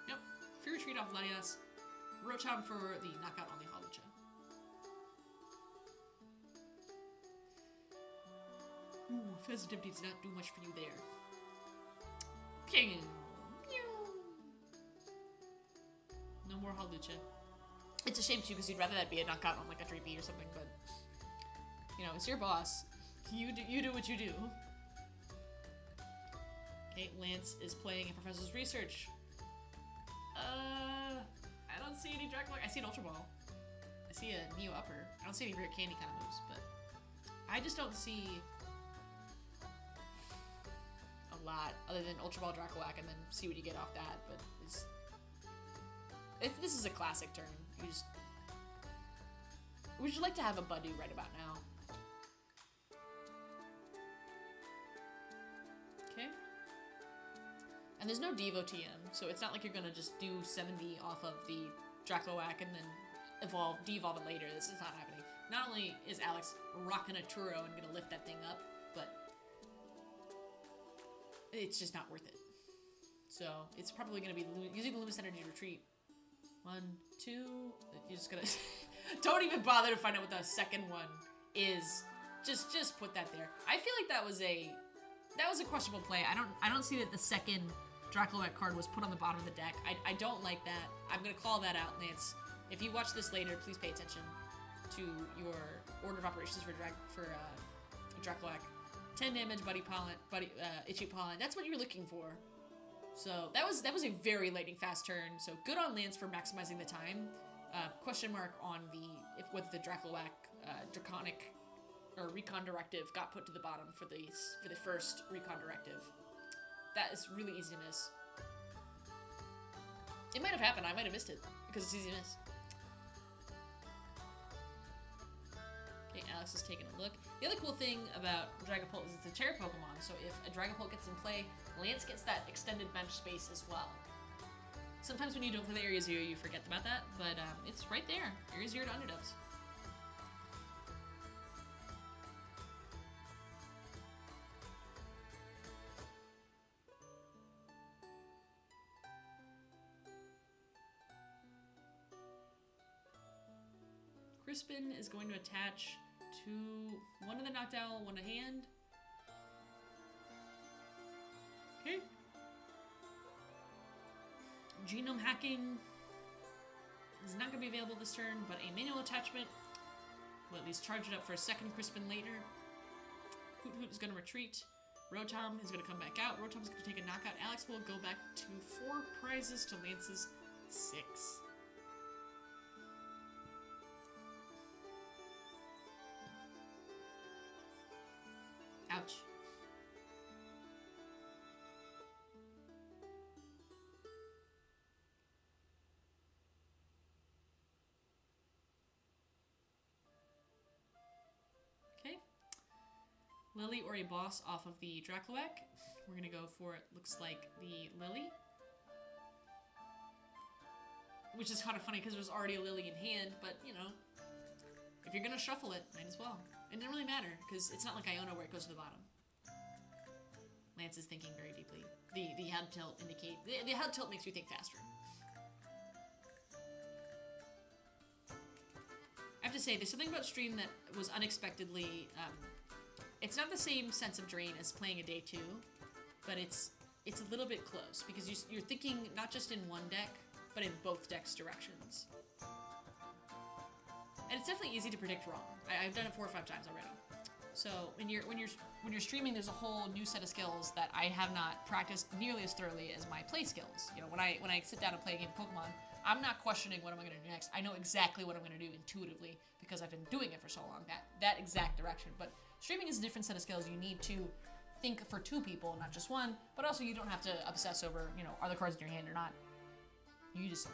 A: Yep. Free Retreat off Latias. Rotom for the knockout on the Hawlucha. Ooh, Sensitivity does not do much for you there. King. No more Hawlucha. It's a shame too, because you'd rather that be a knockout on like a 3B or something, but you know, it's your boss. You do what you do. Okay, Lance is playing a Professor's Research. I don't see any Dragon. I see an Ultra Ball. I see a Neo Upper. I don't see any Rare Candy kind of moves, but I just don't see a lot other than Ultra Ball, Dracoac, and then see what you get off that. But this is a classic turn. We should like to have a Budu right about now. Okay. And there's no Devo TM, so it's not like you're gonna just do 70 off of the Dracoac and then de-evolve it later. This is not happening. Not only is Alex rocking a Turo and gonna lift that thing up, but it's just not worth it. So it's probably gonna be using the Luminous Energy Retreat. 1, 2, you're just gonna don't even bother to find out what the second one is. Just put that there. I feel like that was a questionable play. I don't see that the second Dracoac card was put on the bottom of the deck. I don't like that. I'm gonna call that out, Lance. If you watch this later, please pay attention to your order of operations for Dracoac. 10 damage, Itchy Pollen. That's what you're looking for. So that was a very lightning fast turn. So good on Lance for maximizing the time. Question mark on whether the Dracoac Draconic or Recon Directive got put to the bottom for the first Recon Directive. That is really easy to miss. It might have happened. I might have missed it because it's easy to miss. Okay, Alex is taking a look. The other cool thing about Dragapult is it's a Terra Pokemon, so if a Dragapult gets in play, Lance gets that extended bench space as well. Sometimes when you don't play the Area 0, you forget about that, but it's right there. Area 0 to Underdubs. Crispin is going to attach to one of the Knocked Owl, one a hand. Okay. Genome hacking is not going to be available this turn, but a manual attachment will at least charge it up for a second Crispin later. Hoot Hoot is going to retreat. Rotom is going to come back out. Rotom is going to take a knockout. Alex will go back to 4 prizes to Lance's 6. Ouch. Okay. Lily or a boss off of the Dracoac. We're gonna go for, it looks like, the Lily. Which is kind of funny because there's already a Lily in hand, but, you know, if you're gonna shuffle it, might as well. It doesn't really matter, because it's not like Iono where it goes to the bottom. Lance is thinking very deeply. The head tilt indicate... The head tilt makes you think faster. I have to say, there's something about Stream that was unexpectedly... it's not the same sense of drain as playing a day 2, but it's a little bit close, because you're thinking not just in one deck, but in both decks' directions. And it's definitely easy to predict wrong. I've done it 4 or 5 times already. So when you're streaming, there's a whole new set of skills that I have not practiced nearly as thoroughly as my play skills. You know, when I sit down and play a game of Pokemon, I'm not questioning what am I going to do next. I know exactly what I'm going to do intuitively because I've been doing it for so long. That exact direction. But streaming is a different set of skills. You need to think for two people, not just one. But also you don't have to obsess over, you know, are the cards in your hand or not. You just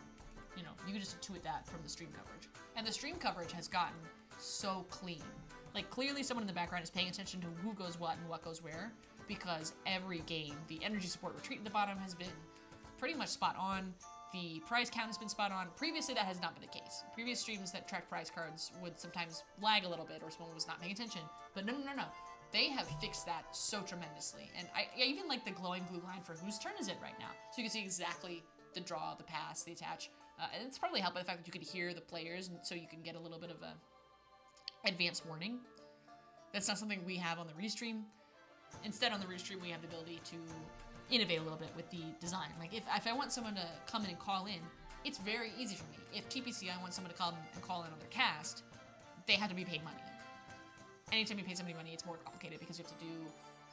A: intuit that from the stream coverage. And the stream coverage has gotten so clean. Like, clearly someone in the background is paying attention to who goes what and what goes where, because every game, the energy support retreat at the bottom has been pretty much spot on. The prize count has been spot on. Previously, that has not been the case. Previous streams that tracked prize cards would sometimes lag a little bit or someone was not paying attention. But no. They have fixed that so tremendously. And I even like the glowing blue line for whose turn is it right now. So you can see exactly the draw, the pass, the attach. And it's probably helped by the fact that you could hear the players, and so you can get a little bit of a advanced warning. That's not something we have on the restream. Instead, on the restream, we have the ability to innovate a little bit with the design. Like, if I want someone to come in and call in, it's very easy for me. If TPCI wants someone to come and call in on their cast, they have to be paid money. Anytime you pay somebody money, it's more complicated because you have to do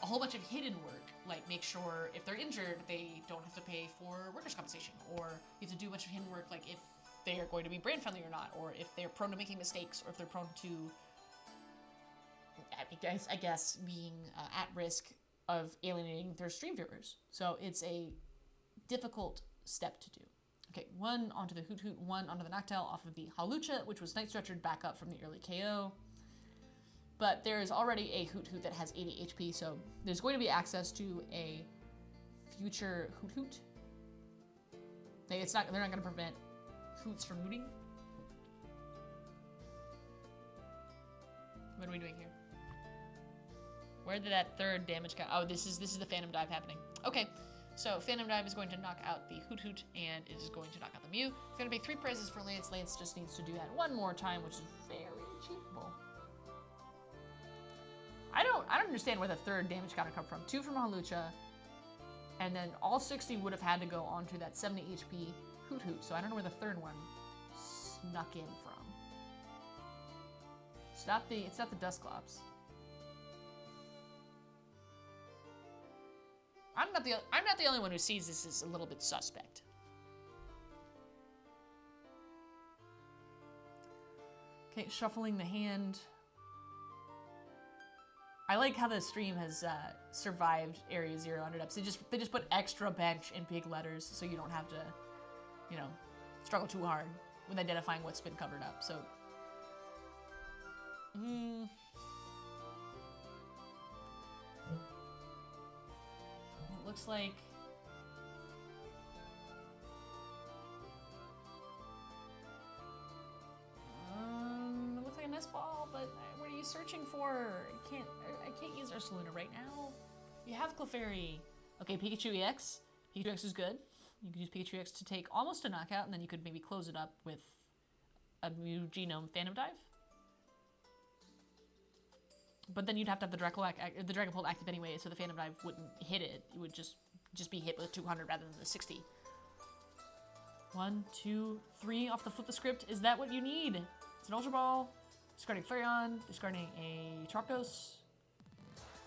A: a whole bunch of hidden work, like make sure if they're injured, they don't have to pay for workers' compensation, or you have to do a bunch of hidden work, like if they are going to be brand friendly or not, or if they're prone to making mistakes, or if they're prone to, I guess being at risk of alienating their stream viewers. So it's a difficult step to do. Okay, one onto the Hoot Hoot, one onto the Noctowl off of the Hawlucha, which was Night Stretchered back up from the early KO. But there is already a Hoot Hoot that has 80 HP, so there's going to be access to a future Hoot Hoot. They're not going to prevent Hoots from hooting. What are we doing here? Where did that third damage go? Oh, this is the Phantom Dive happening. Okay, so Phantom Dive is going to knock out the Hoot Hoot, and it is going to knock out the Mew. It's going to be 3 prizes for Lance. Lance just needs to do that one more time, which is very achievable. I don't understand where the third damage got to come from. 2 from Hawlucha, and then all 60 would have had to go onto that 70 HP Hoot Hoot, so I don't know where the third one snuck in from. It's not the Dusclops. I'm not the only one who sees this as a little bit suspect. Okay, shuffling the hand. I like how the stream has survived Area 0 under depths. They just put extra bench in big letters so you don't have to, you know, struggle too hard with identifying what's been covered up. So, it looks like a nest ball, but what are you searching for? I can't use Ursaluna right now. You have Clefairy. Okay, Pikachu EX. Pikachu EX is good. You could use Pikachu EX to take almost a knockout, and then you could maybe close it up with a Mew Genome Phantom Dive. But then you'd have to have the Dragapult active anyway, so the Phantom Dive wouldn't hit it. It would just be hit with 200 rather than the 60. 1, 2, 3 off the flip the script. Is that what you need? It's an Ultra Ball. Discarding Flareon, discarding a Tropdos.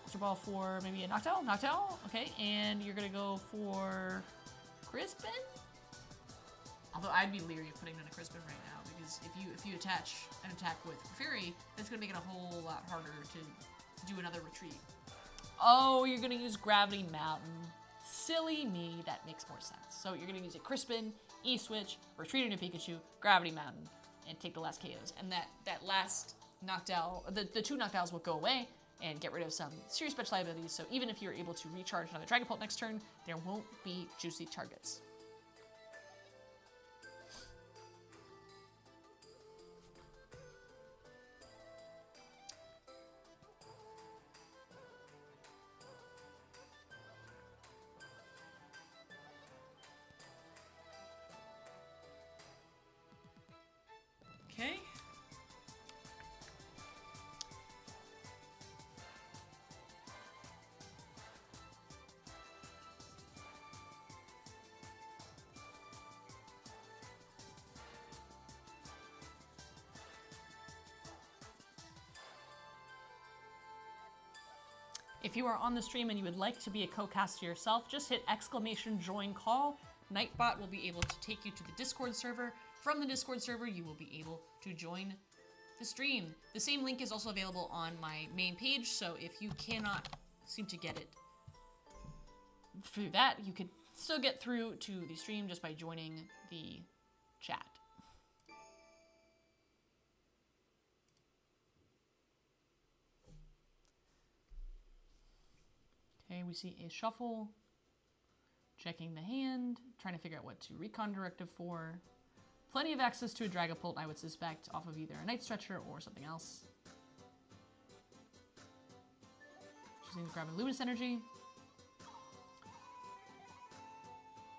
A: Ultra Ball for maybe a Noctowl? Noctowl? Okay, and you're gonna go for Crispin? Although I'd be leery of putting in a Crispin right now, because if you attach an attack with Fairy, that's gonna make it a whole lot harder to do another retreat. Oh, you're gonna use Gravity Mountain. Silly me, that makes more sense. So you're gonna use a Crispin, E-Switch, retreat into Pikachu, Gravity Mountain, and take the last KOs. And that last Noctowl, the 2 Noctowls will go away and get rid of some serious special liabilities, so even if you're able to recharge another Dragapult next turn, there won't be juicy targets. Okay. If you are on the stream and you would like to be a co-caster yourself, just hit !join call. Nightbot will be able to take you to the Discord server. From the Discord server, you will be able to join the stream. The same link is also available on my main page, so if you cannot seem to get it through that, you could still get through to the stream just by joining the chat. Okay, we see a shuffle, checking the hand, trying to figure out what to recon directive for. Plenty of access to a Dragapult, I would suspect, off of either a Night Stretcher or something else. Choosing to grab a Luminous Energy.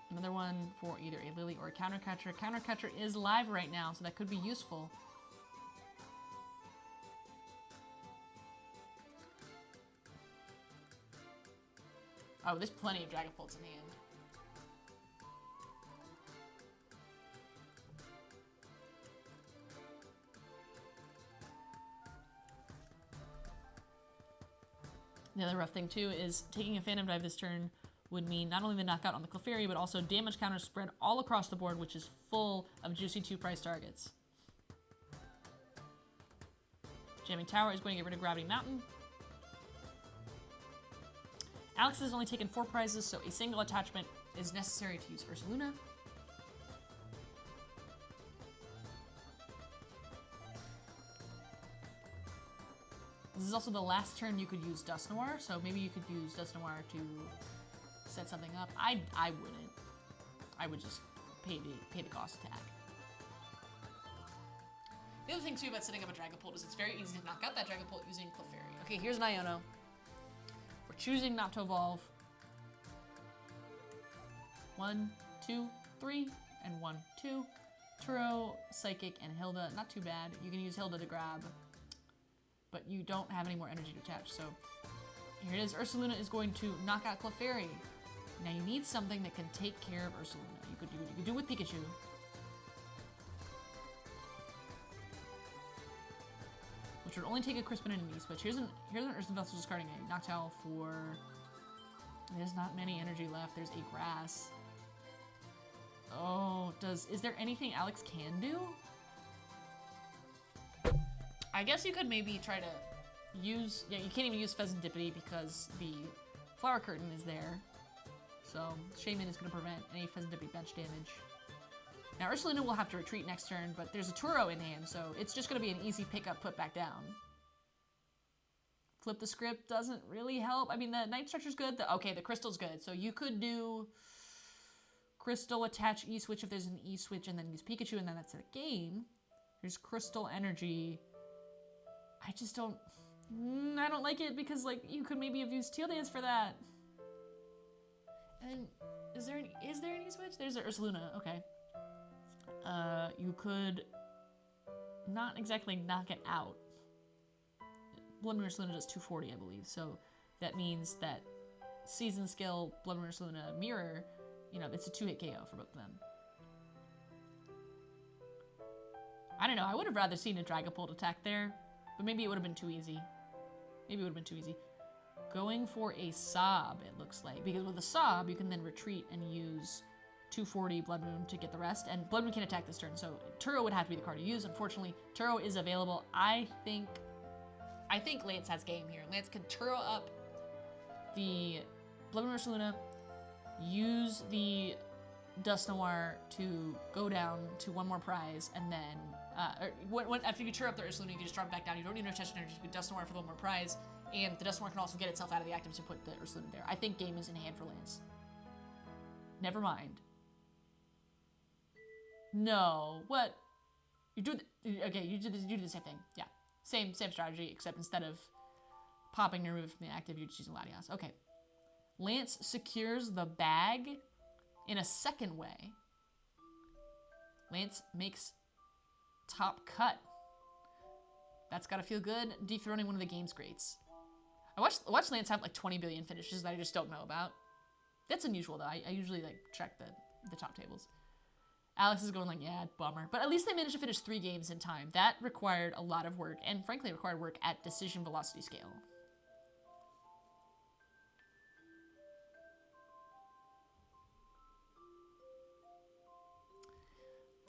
A: Another one for either a Lily or a Countercatcher. Countercatcher is live right now, so that could be useful. Oh, there's plenty of Dragapults in hand. The other rough thing too is taking a Phantom Dive this turn would mean not only the knockout on the Clefairy, but also damage counters spread all across the board, which is full of juicy 2-price targets. Jamming Tower is going to get rid of Gravity Mountain. Alex has only taken 4 prizes, so a single attachment is necessary to use Ursaluna. This is also the last turn you could use Dusknoir, so maybe you could use Dusknoir to set something up. I wouldn't. I would just pay the cost attack. The other thing too about setting up a Dragapult is it's very easy to knock out that Dragapult using Clefairy. Okay, here's an Iono. We're choosing not to evolve. 1, 2, 3, and 1, 2. Turo, Psychic, and Hilda. Not too bad. You can use Hilda to grab, but you don't have any more energy to attach. So here it is. Ursaluna is going to knock out Clefairy. Now you need something that can take care of Ursaluna. You could do it with Pikachu. Which would only take a Crispin and an E-Switch. Here's an Ursa Vessel discarding a Noctowl for... There's not many energy left. There's a Grass. Oh, is there anything Alex can do? I guess you could maybe try to use... Yeah, you can't even use Pheasantipity because the Flower Curtain is there. So Shaman is going to prevent any Pheasantipity bench damage. Now Ursaluna will have to retreat next turn, but there's a Turo in hand, so it's just going to be an easy pickup, put back down. Flip the Script doesn't really help. I mean, the Night Stretcher's good. Okay, the Crystal's good. So you could do Crystal, attach E-Switch if there's an E-Switch, and then use Pikachu, and then that's the game. There's Crystal Energy. I just don't... I don't like it because, like, you could maybe have used Teal Dance for that. And is there an E-Switch? There's an Ursaluna. Okay. You could not exactly knock it out. Blood Moon Ursaluna does 240, I believe. So that means that Season Skill, Blood Moon Ursaluna, Mirror, you know, it's a 2-hit KO for both of them. I don't know. I would have rather seen a Dragapult attack there, but maybe it would have been too easy. Maybe it would have been too easy. Going for a Sob, it looks like. Because with a Sob, you can then retreat and use 240 Blood Moon to get the rest. And Blood Moon can attack this turn, so Turo would have to be the card to use. Unfortunately, Turo is available. I think Lance has game here. Lance can Turo up the Blood Moon Ursaluna, use the Dusknoir to go down to 1 more prize, and then after you Turo up the Ursaluna, you can just drop it back down. You don't need no attention energy. You can Dusknoir for 1 more prize, and the Dusknoir can also get itself out of the active to put the Ursaluna there. I think game is in hand for Lance. Never mind. No, what? You do the same thing. Yeah, same strategy, except instead of popping your move from the active, you're just using Latias. Okay. Lance secures the bag in a second way. Lance makes top cut. That's gotta feel good. Dethroning one of the game's greats. I watched Lance have like 20 billion finishes that I just don't know about. That's unusual though. I usually like check the top tables. Alex is going like, yeah, bummer. But at least they managed to finish 3 games in time. That required a lot of work, and frankly required work at decision velocity scale.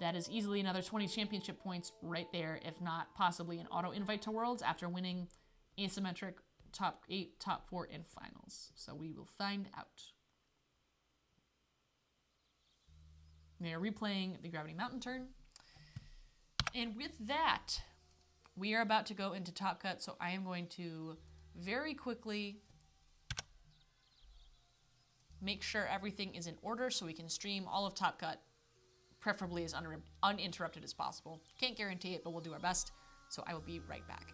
A: That is easily another 20 championship points right there, if not possibly an auto invite to Worlds after winning asymmetric top 8, top 4, and finals. So we will find out. They are replaying the Gravity Mountain turn. And with that, we are about to go into Top Cut, so I am going to very quickly make sure everything is in order so we can stream all of Top Cut, preferably as uninterrupted as possible. Can't guarantee it, but we'll do our best. So I will be right back.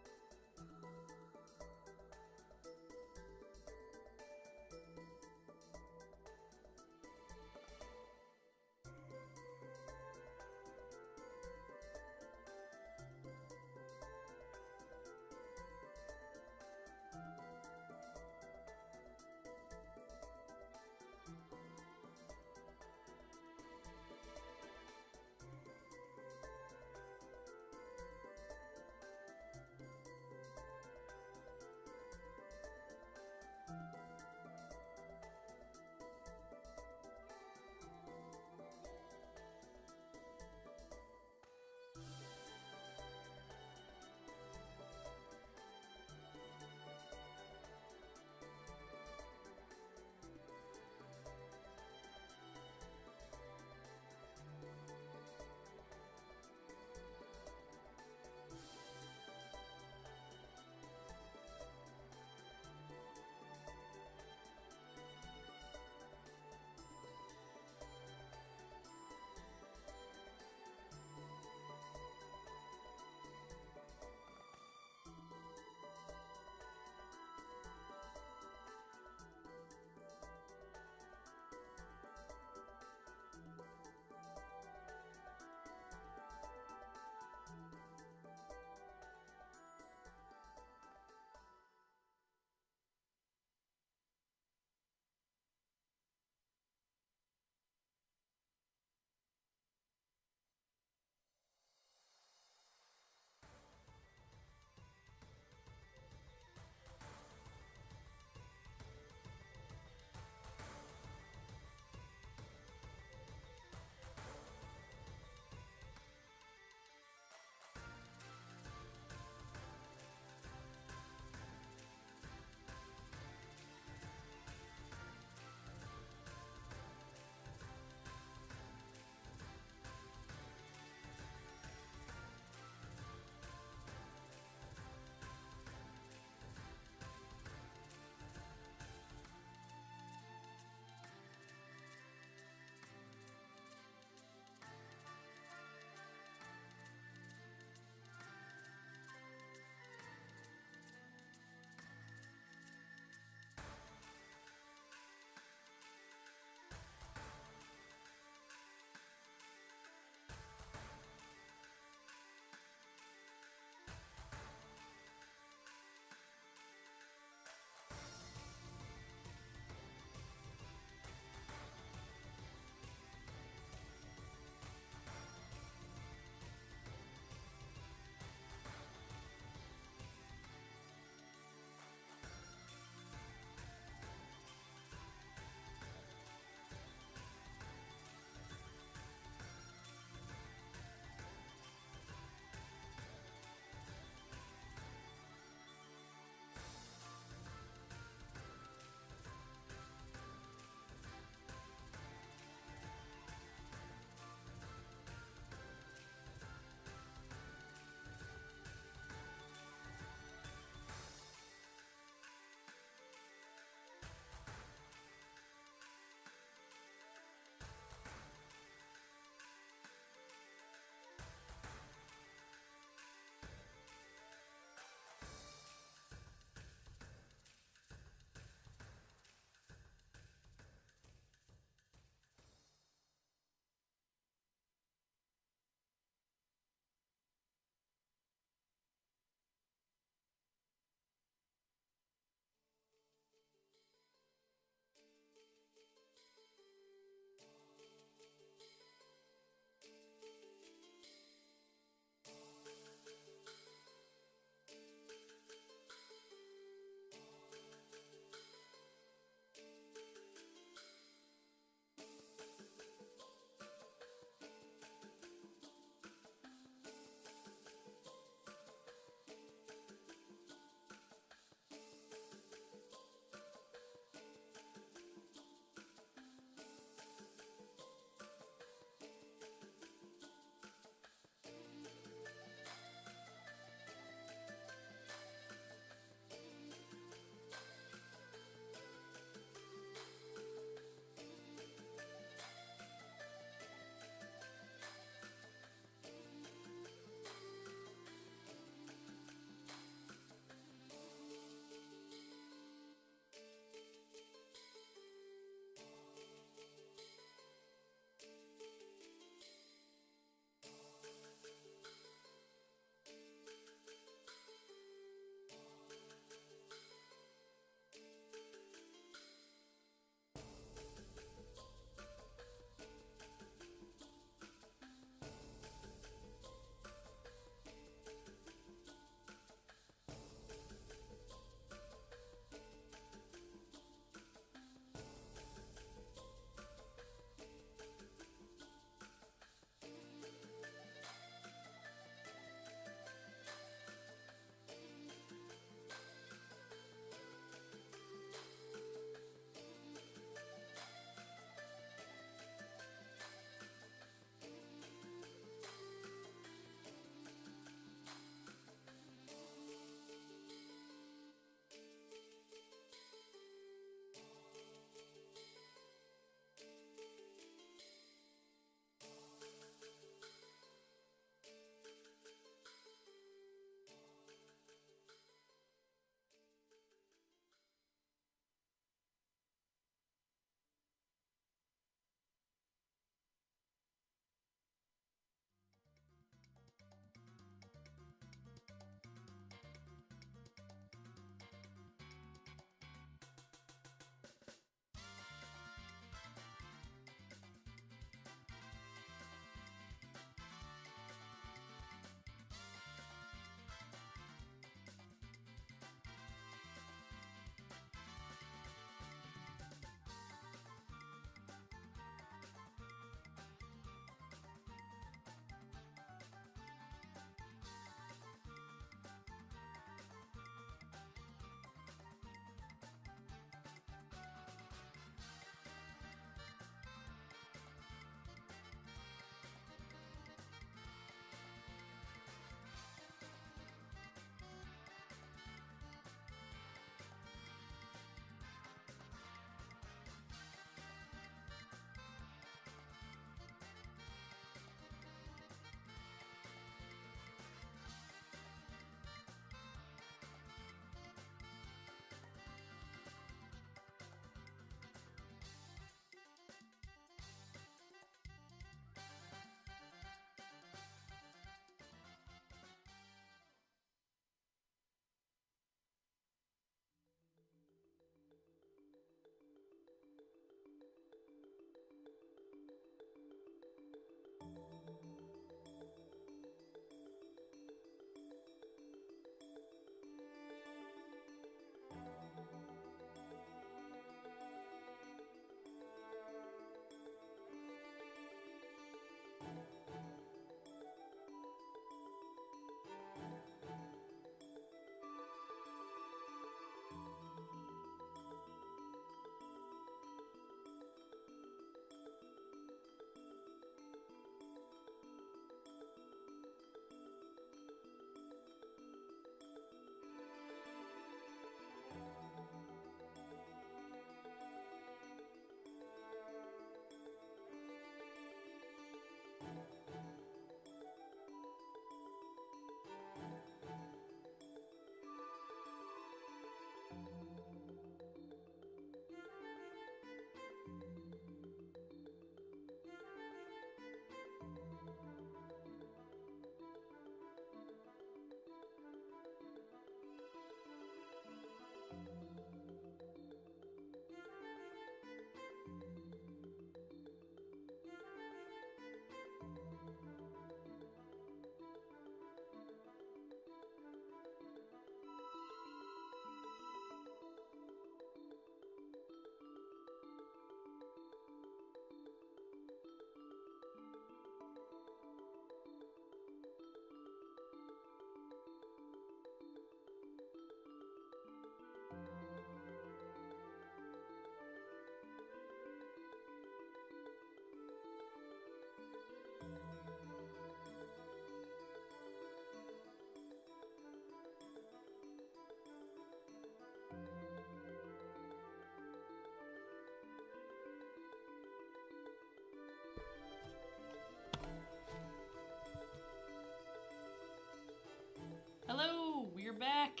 A: back.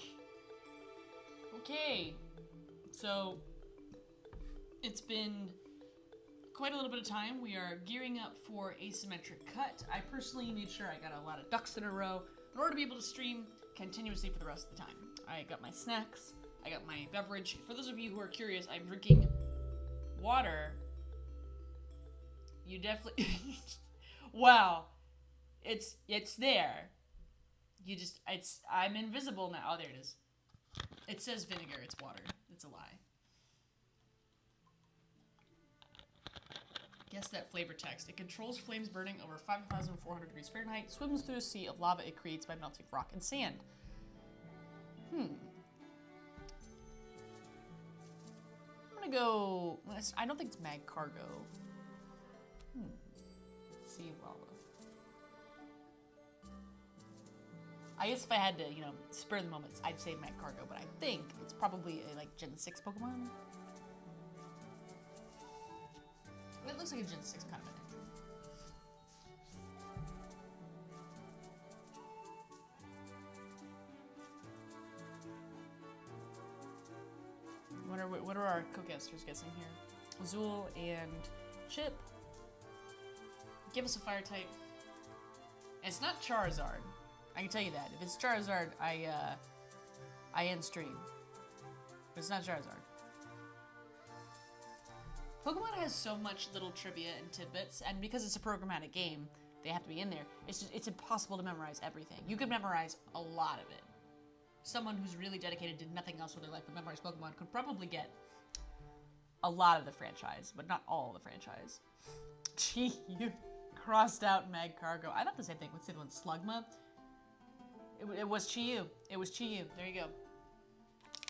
A: Okay. So, it's been quite a little bit of time. We are gearing up for asymmetric cut. I personally made sure I got a lot of ducks in a row in order to be able to stream continuously for the rest of the time. I got my snacks. I got my beverage. For those of you who are curious, I'm drinking water. You definitely... Wow. It's there. You just... I'm invisible now. Oh, there it is. It says vinegar. It's water. It's a lie. Guess that flavor text. It controls flames burning over 5,400 degrees Fahrenheit, swims through a sea of lava it creates by melting rock and sand. I'm gonna go... I don't think it's mag cargo. Sea of lava. I guess if I had to, spur the moment, I'd say mag cargo, but I think it's probably a, Gen 6 Pokemon. It looks like a Gen 6 kind of an entry. What are our co-casters guessing here? Azul and Chip. Give us a fire type. And it's not Charizard. I can tell you that. If it's Charizard, I end stream. But it's not Charizard. Pokemon has so much little trivia and tidbits, and because it's a programmatic game, they have to be in there. It's impossible to memorize everything. You could memorize a lot of it. Someone who's really dedicated, did nothing else with their life but memorize Pokemon, could probably get a lot of the franchise, but not all the franchise. Gee, you crossed out Mag Cargo. I thought the same thing. Let's say the one Slugma. It was Chi-Yu. It was Chi-Yu. There you go.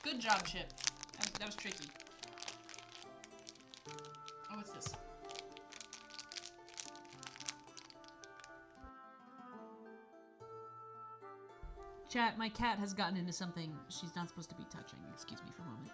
A: Good job, Chip. That was tricky. Oh, what's this? Chat, my cat has gotten into something she's not supposed to be touching. Excuse me for a moment.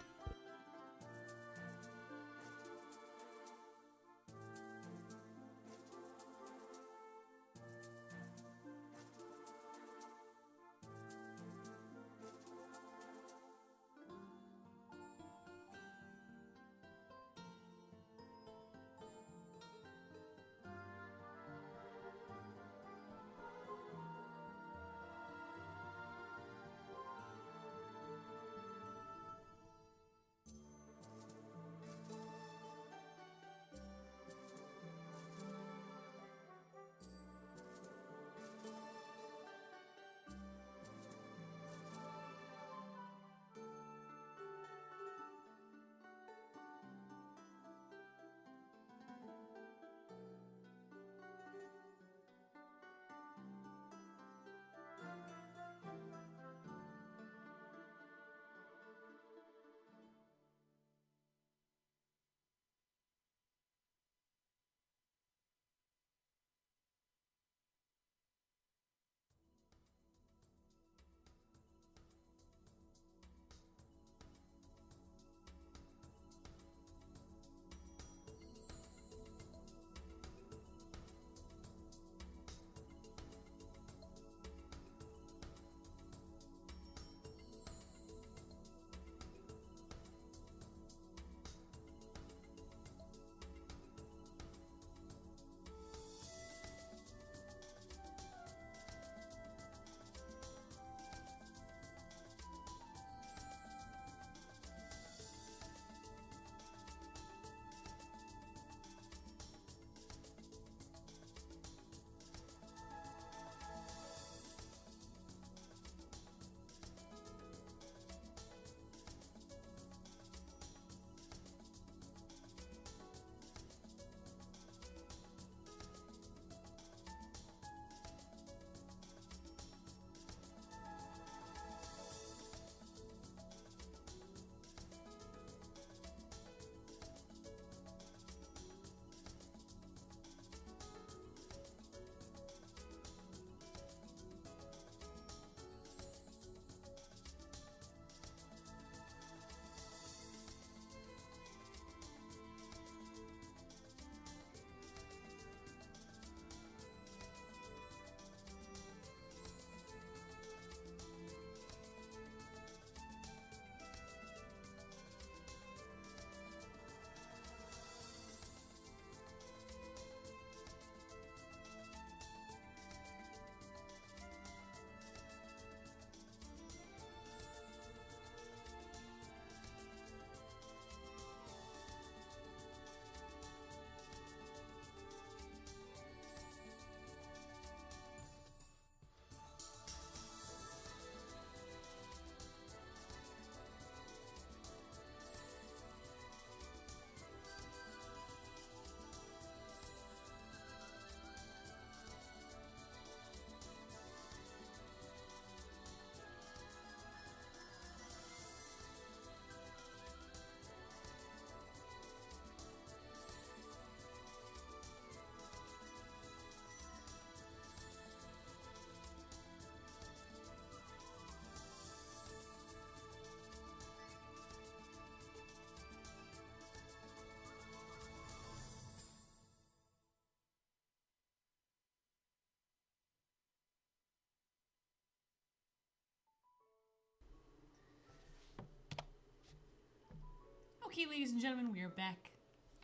A: Okay, ladies and gentlemen, we are back.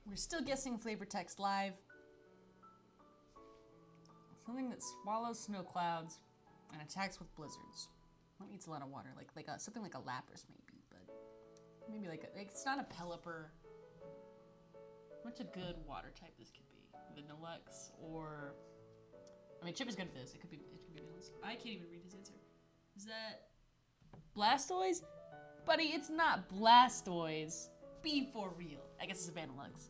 A: We're still guessing flavor text live. Something that swallows snow clouds and attacks with blizzards. One eats a lot of water, something like a lapras maybe, but maybe it's not a pelipper. What's a good water type this could be? Vanillux or Chip is good at this. It could be Vanillux. I can't even read his answer. Is that Blastoise? Buddy, it's not Blastoise. Be for real. I guess it's a Vanillux.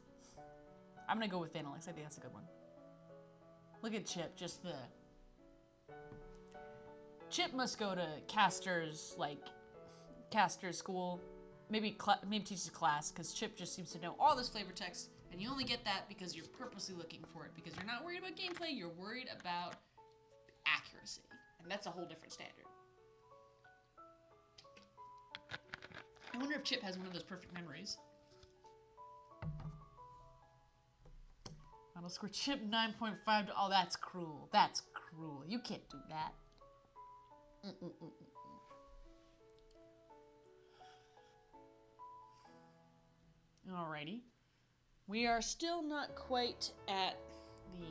A: I'm gonna go with Vanillux. I think that's a good one. Look at Chip, just the... Chip must go to Caster's school. Maybe teaches a class, because Chip just seems to know all this flavor text, and you only get that because you're purposely looking for it, because you're not worried about gameplay, you're worried about accuracy. And that's a whole different standard. I wonder if Chip has one of those perfect memories. Final score Chip 9.5 to... Oh, that's cruel. That's cruel. You can't do that. Alrighty. We are still not quite at the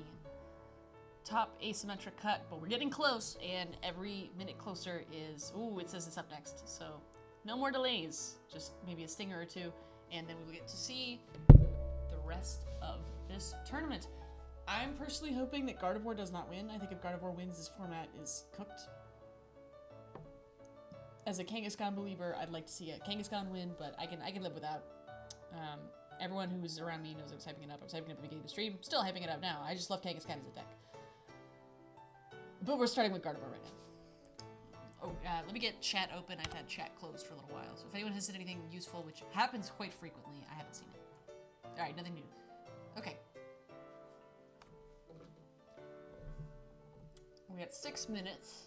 A: top asymmetric cut, but we're getting close, and every minute closer is... Ooh, it says it's up next, so no more delays. Just maybe a stinger or two, and then we will get to see the rest of this tournament. I'm personally hoping that Gardevoir does not win. I think if Gardevoir wins, this format is cooked. As a Kangaskhan believer, I'd like to see a Kangaskhan win, but I can live without. Everyone who was around me knows I was hyping it up. I was hyping it up at the beginning of the stream. Still hyping it up now. I just love Kangaskhan as a deck. But we're starting with Gardevoir right now. Oh, let me get chat open. I've had chat closed for a little while. So if anyone has said anything useful, which happens quite frequently, I haven't seen it. Alright, nothing new. Okay. We got 6 minutes.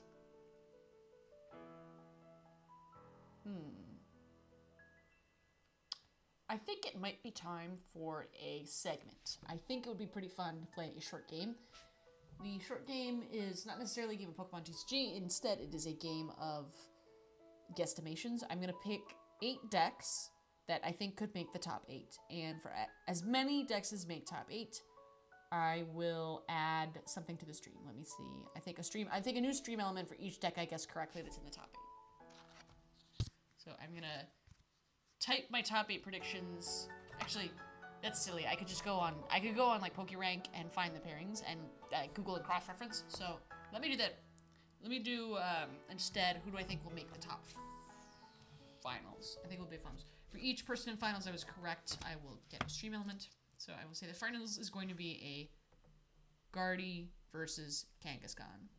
A: I think it might be time for a segment. I think it would be pretty fun to play a short game. The short game is not necessarily a game of Pokemon TCG. Instead, it is a game of guesstimations. I'm going to pick 8 decks that I think could make the top 8. And for as many decks as make top 8, I will add something to the stream. Let me see. I think a new stream element for each deck I guess correctly that's in the top 8. So I'm going to type my top 8 predictions. Actually, that's silly. I could go on like PokeRank and find the pairings and Google and cross-reference. So let me do that. Let me do instead, who do I think will make the top finals? I think it will be finals. For each person in finals I was correct, I will get a stream element. So I will say the finals is going to be a Guardy versus Kangaskhan.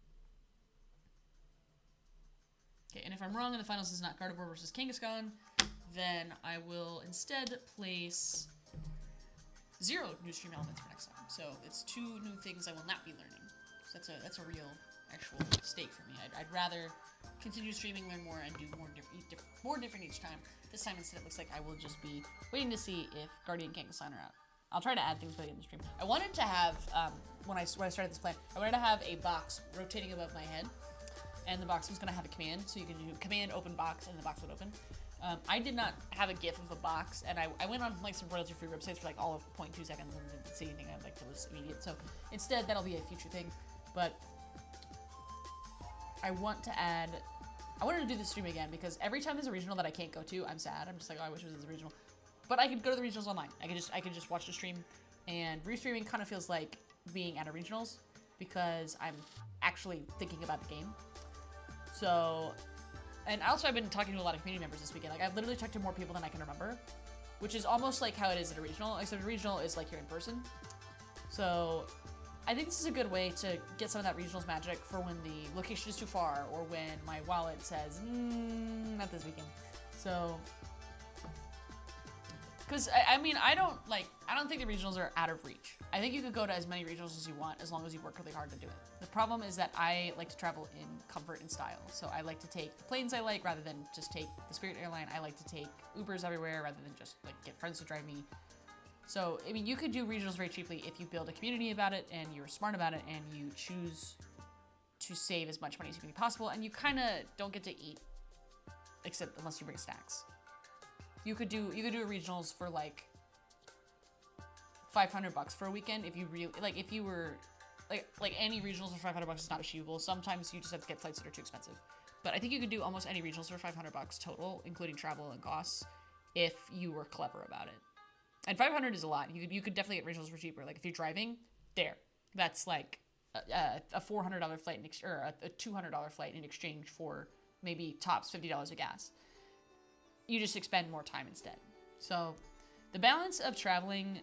A: Okay, and if I'm wrong and the finals is not Gardevoir versus Kangaskhan, then I will instead place 0 new stream elements for next time. So it's 2 new things I will not be learning. So that's a real, actual stake for me. I'd rather continue streaming, learn more, and do more different each time. This time instead it looks like I will just be waiting to see if Guardian and Kangaskhan are out. I'll try to add things by the end of the stream. I wanted to have, when I started this plan, I wanted to have a box rotating above my head, and the box was going to have a command, so you can do command open box, and the box would open. I did not have a GIF of a box, and I went on like some royalty-free websites for like all of 0.2 seconds and didn't see anything I liked that was immediate. So instead, that'll be a future thing. But I wanted to do this stream again because every time there's a regional that I can't go to, I'm sad. I'm just like, oh, I wish it was a regional. But I could go to the regionals online. I could just watch the stream, and restreaming kind of feels like being at a regionals because I'm actually thinking about the game. So. And also, I've been talking to a lot of community members this weekend. Like, I've literally talked to more people than I can remember, which is almost like how it is at a regional, except a regional is like you're in person. So, I think this is a good way to get some of that regionals magic for when the location is too far, or when my wallet says, not this weekend. So, because, I mean, I don't think the regionals are out of reach. I think you could go to as many regionals as you want, as long as you work really hard to do it. The problem is that I like to travel in comfort and style. So I like to take the planes I like rather than just take the Spirit airline. I like to take Ubers everywhere rather than just like get friends to drive me. So, I mean, you could do regionals very cheaply if you build a community about it and you're smart about it and you choose to save as much money as humanly possible, and you kind of don't get to eat, except unless you bring snacks. You could do regionals for like $500 for a weekend if you really like. If you were like any regionals for $500 is not achievable. Sometimes you just have to get flights that are too expensive. But I think you could do almost any regionals for $500 total, including travel and costs, if you were clever about it. And 500 is a lot. You could definitely get regionals for cheaper. Like if you're driving, that's like a $400 flight or a $200 flight in exchange for maybe tops $50 of gas. You just expend more time instead. So the balance of traveling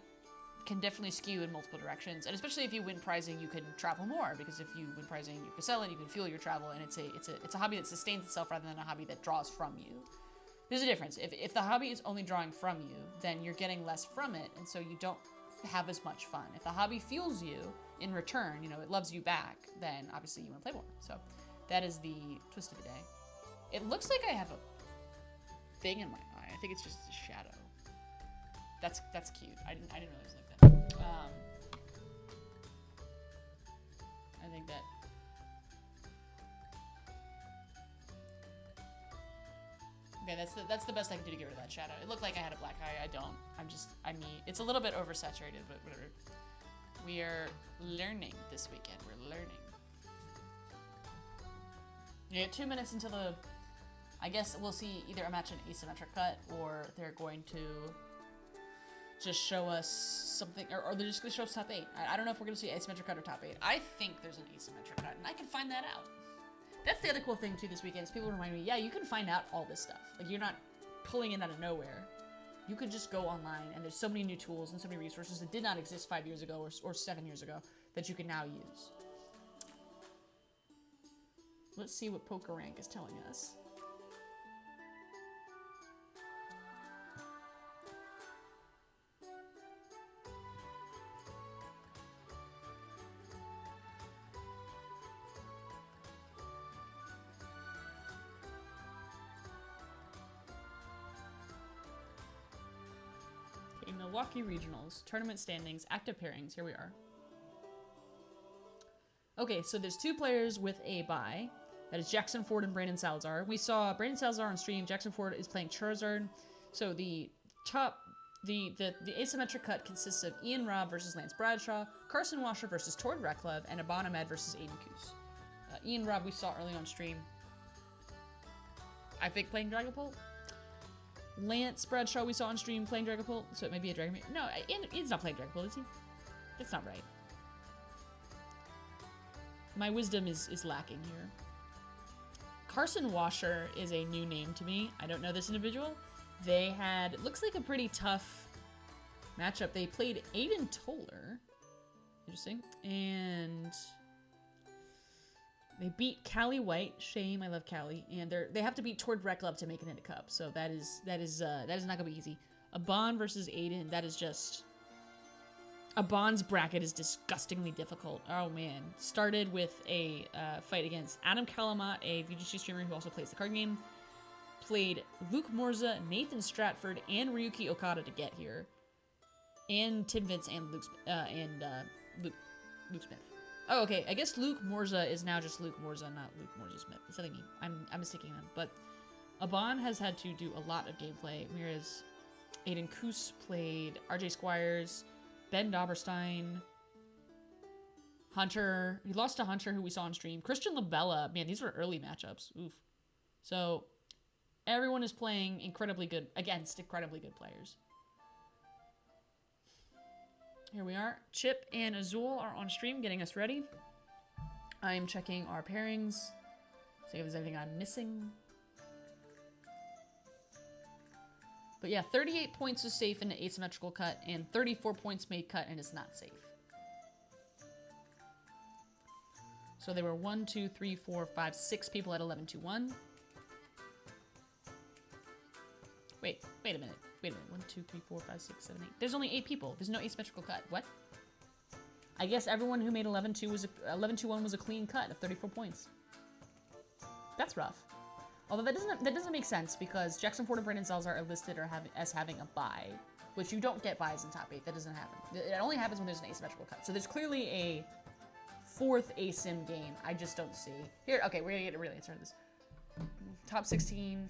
A: can definitely skew in multiple directions, and especially if you win prizing, you can travel more, because if you win prizing, you can sell it, you can fuel your travel, and it's a hobby that sustains itself rather than a hobby that draws from you. There's a difference. If the hobby is only drawing from you, then you're getting less from it, and so you don't have as much fun. If the hobby fuels you in return, you know, it loves you back, then obviously you want to play more. So that is the twist of the day. It looks like I have a thing in my eye. I think it's just a shadow. That's cute. I didn't realize it was like that. I think that. Okay, that's the best I can do to get rid of that shadow. It looked like I had a black eye. I don't. I'm me. It's a little bit oversaturated, but whatever. We are learning this weekend. We're learning. You get 2 minutes until the. I guess we'll see either a match an asymmetric cut, or they're going to just show us something, or they're just going to show us top 8. I don't know if we're going to see asymmetric cut or top 8. I think there's an asymmetric cut, and I can find that out. That's the other cool thing, too, this weekend, is people remind me, yeah, you can find out all this stuff. Like, you're not pulling it out of nowhere. You could just go online, and there's so many new tools and so many resources that did not exist 5 years ago or 7 years ago that you can now use. Let's see what Poker Rank is telling us. Milwaukee Regionals, tournament standings, active pairings. Here we are. Okay, so there's 2 players with a bye. That is Jackson Ford and Brandon Salazar. We saw Brandon Salazar on stream. Jackson Ford is playing Charizard. So the asymmetric cut consists of Ian Robb versus Lance Bradshaw, Carson Washer versus Tord Reklov, and Abon Ahmed versus Aiden Koos. Ian Robb we saw early on stream. I think playing Dragapult. Lance Bradshaw we saw on stream playing Dragapult, so it may be a Dragon. No, Ian's not playing Dragapult, is he? That's not right. My wisdom is lacking here. Carson Washer is a new name to me. I don't know this individual. They had, it looks like a pretty tough matchup. They played Aiden Toller. Interesting. And they beat Callie White. Shame, I love Callie. And they have to beat Tord Reklov to make it into Cup. So that is not gonna be easy. Abon versus Aiden. That is just. Abon's bracket is disgustingly difficult. Oh man. Started with a fight against Adam Kalamat, a VGC streamer who also plays the card game. Played Luke Morza, Nathan Stratford, and Ryuki Okada to get here. And Tim Vince and Luke Smith. Oh, okay. I guess Luke Morza is now just Luke Morza, not Luke Morza Smith. That's what I mean. I'm mistaking them. But Abon has had to do a lot of gameplay, whereas Aiden Koos played RJ Squires, Ben Dauberstein, Hunter. He lost to Hunter, who we saw on stream. Christian Labella. Man, these were early matchups. Oof. So everyone is playing incredibly good against incredibly good players. Here we are. Chip and Azul are on stream getting us ready. I am checking our pairings. See if there's anything I'm missing. But yeah, 38 points is safe in the asymmetrical cut, and 34 points made cut and is not safe. So there were 1, 2, 3, 4, 5, 6 people at 11-2-1. Wait a minute. 1, 2, 3, 4, 5, 6, 7, 8. There's only 8 people. There's no asymmetrical cut. What? I guess everyone who made 11-2 was 11-2-1 was a clean cut of 34 points. That's rough. Although that doesn't make sense, because Jackson Ford and Brandon Salazar are listed as having a bye, which you don't get buys in top 8. That doesn't happen. It only happens when there's an asymmetrical cut. So there's clearly a 4th asym game. I just don't see. Here, okay, we're gonna get a real answer to this. Top 16.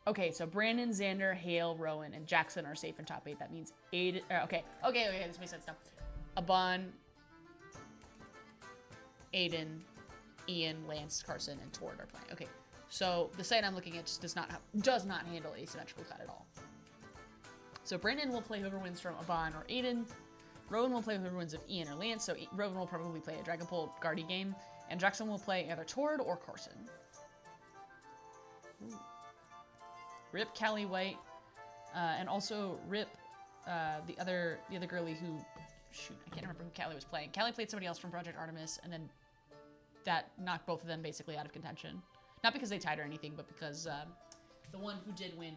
A: Okay, so Brandon, Xander, Hale, Rowan, and Jackson are safe in top 8. That means Aiden. Okay, this makes sense now. Aban, Aiden, Ian, Lance, Carson, and Tord are playing. Okay, so the site I'm looking at just does not handle asymmetrical cut at all. So Brandon will play whoever wins from Aban or Aiden. Rowan will play whoever wins of Ian or Lance. So Rowan will probably play a Dragon Pole Guardy game, and Jackson will play either Tord or Carson. Ooh. Rip Callie White, and also Rip the other girlie who, shoot, I can't remember who Callie was playing. Callie played somebody else from Project Artemis, and then that knocked both of them basically out of contention. Not because they tied or anything, but because the one who did win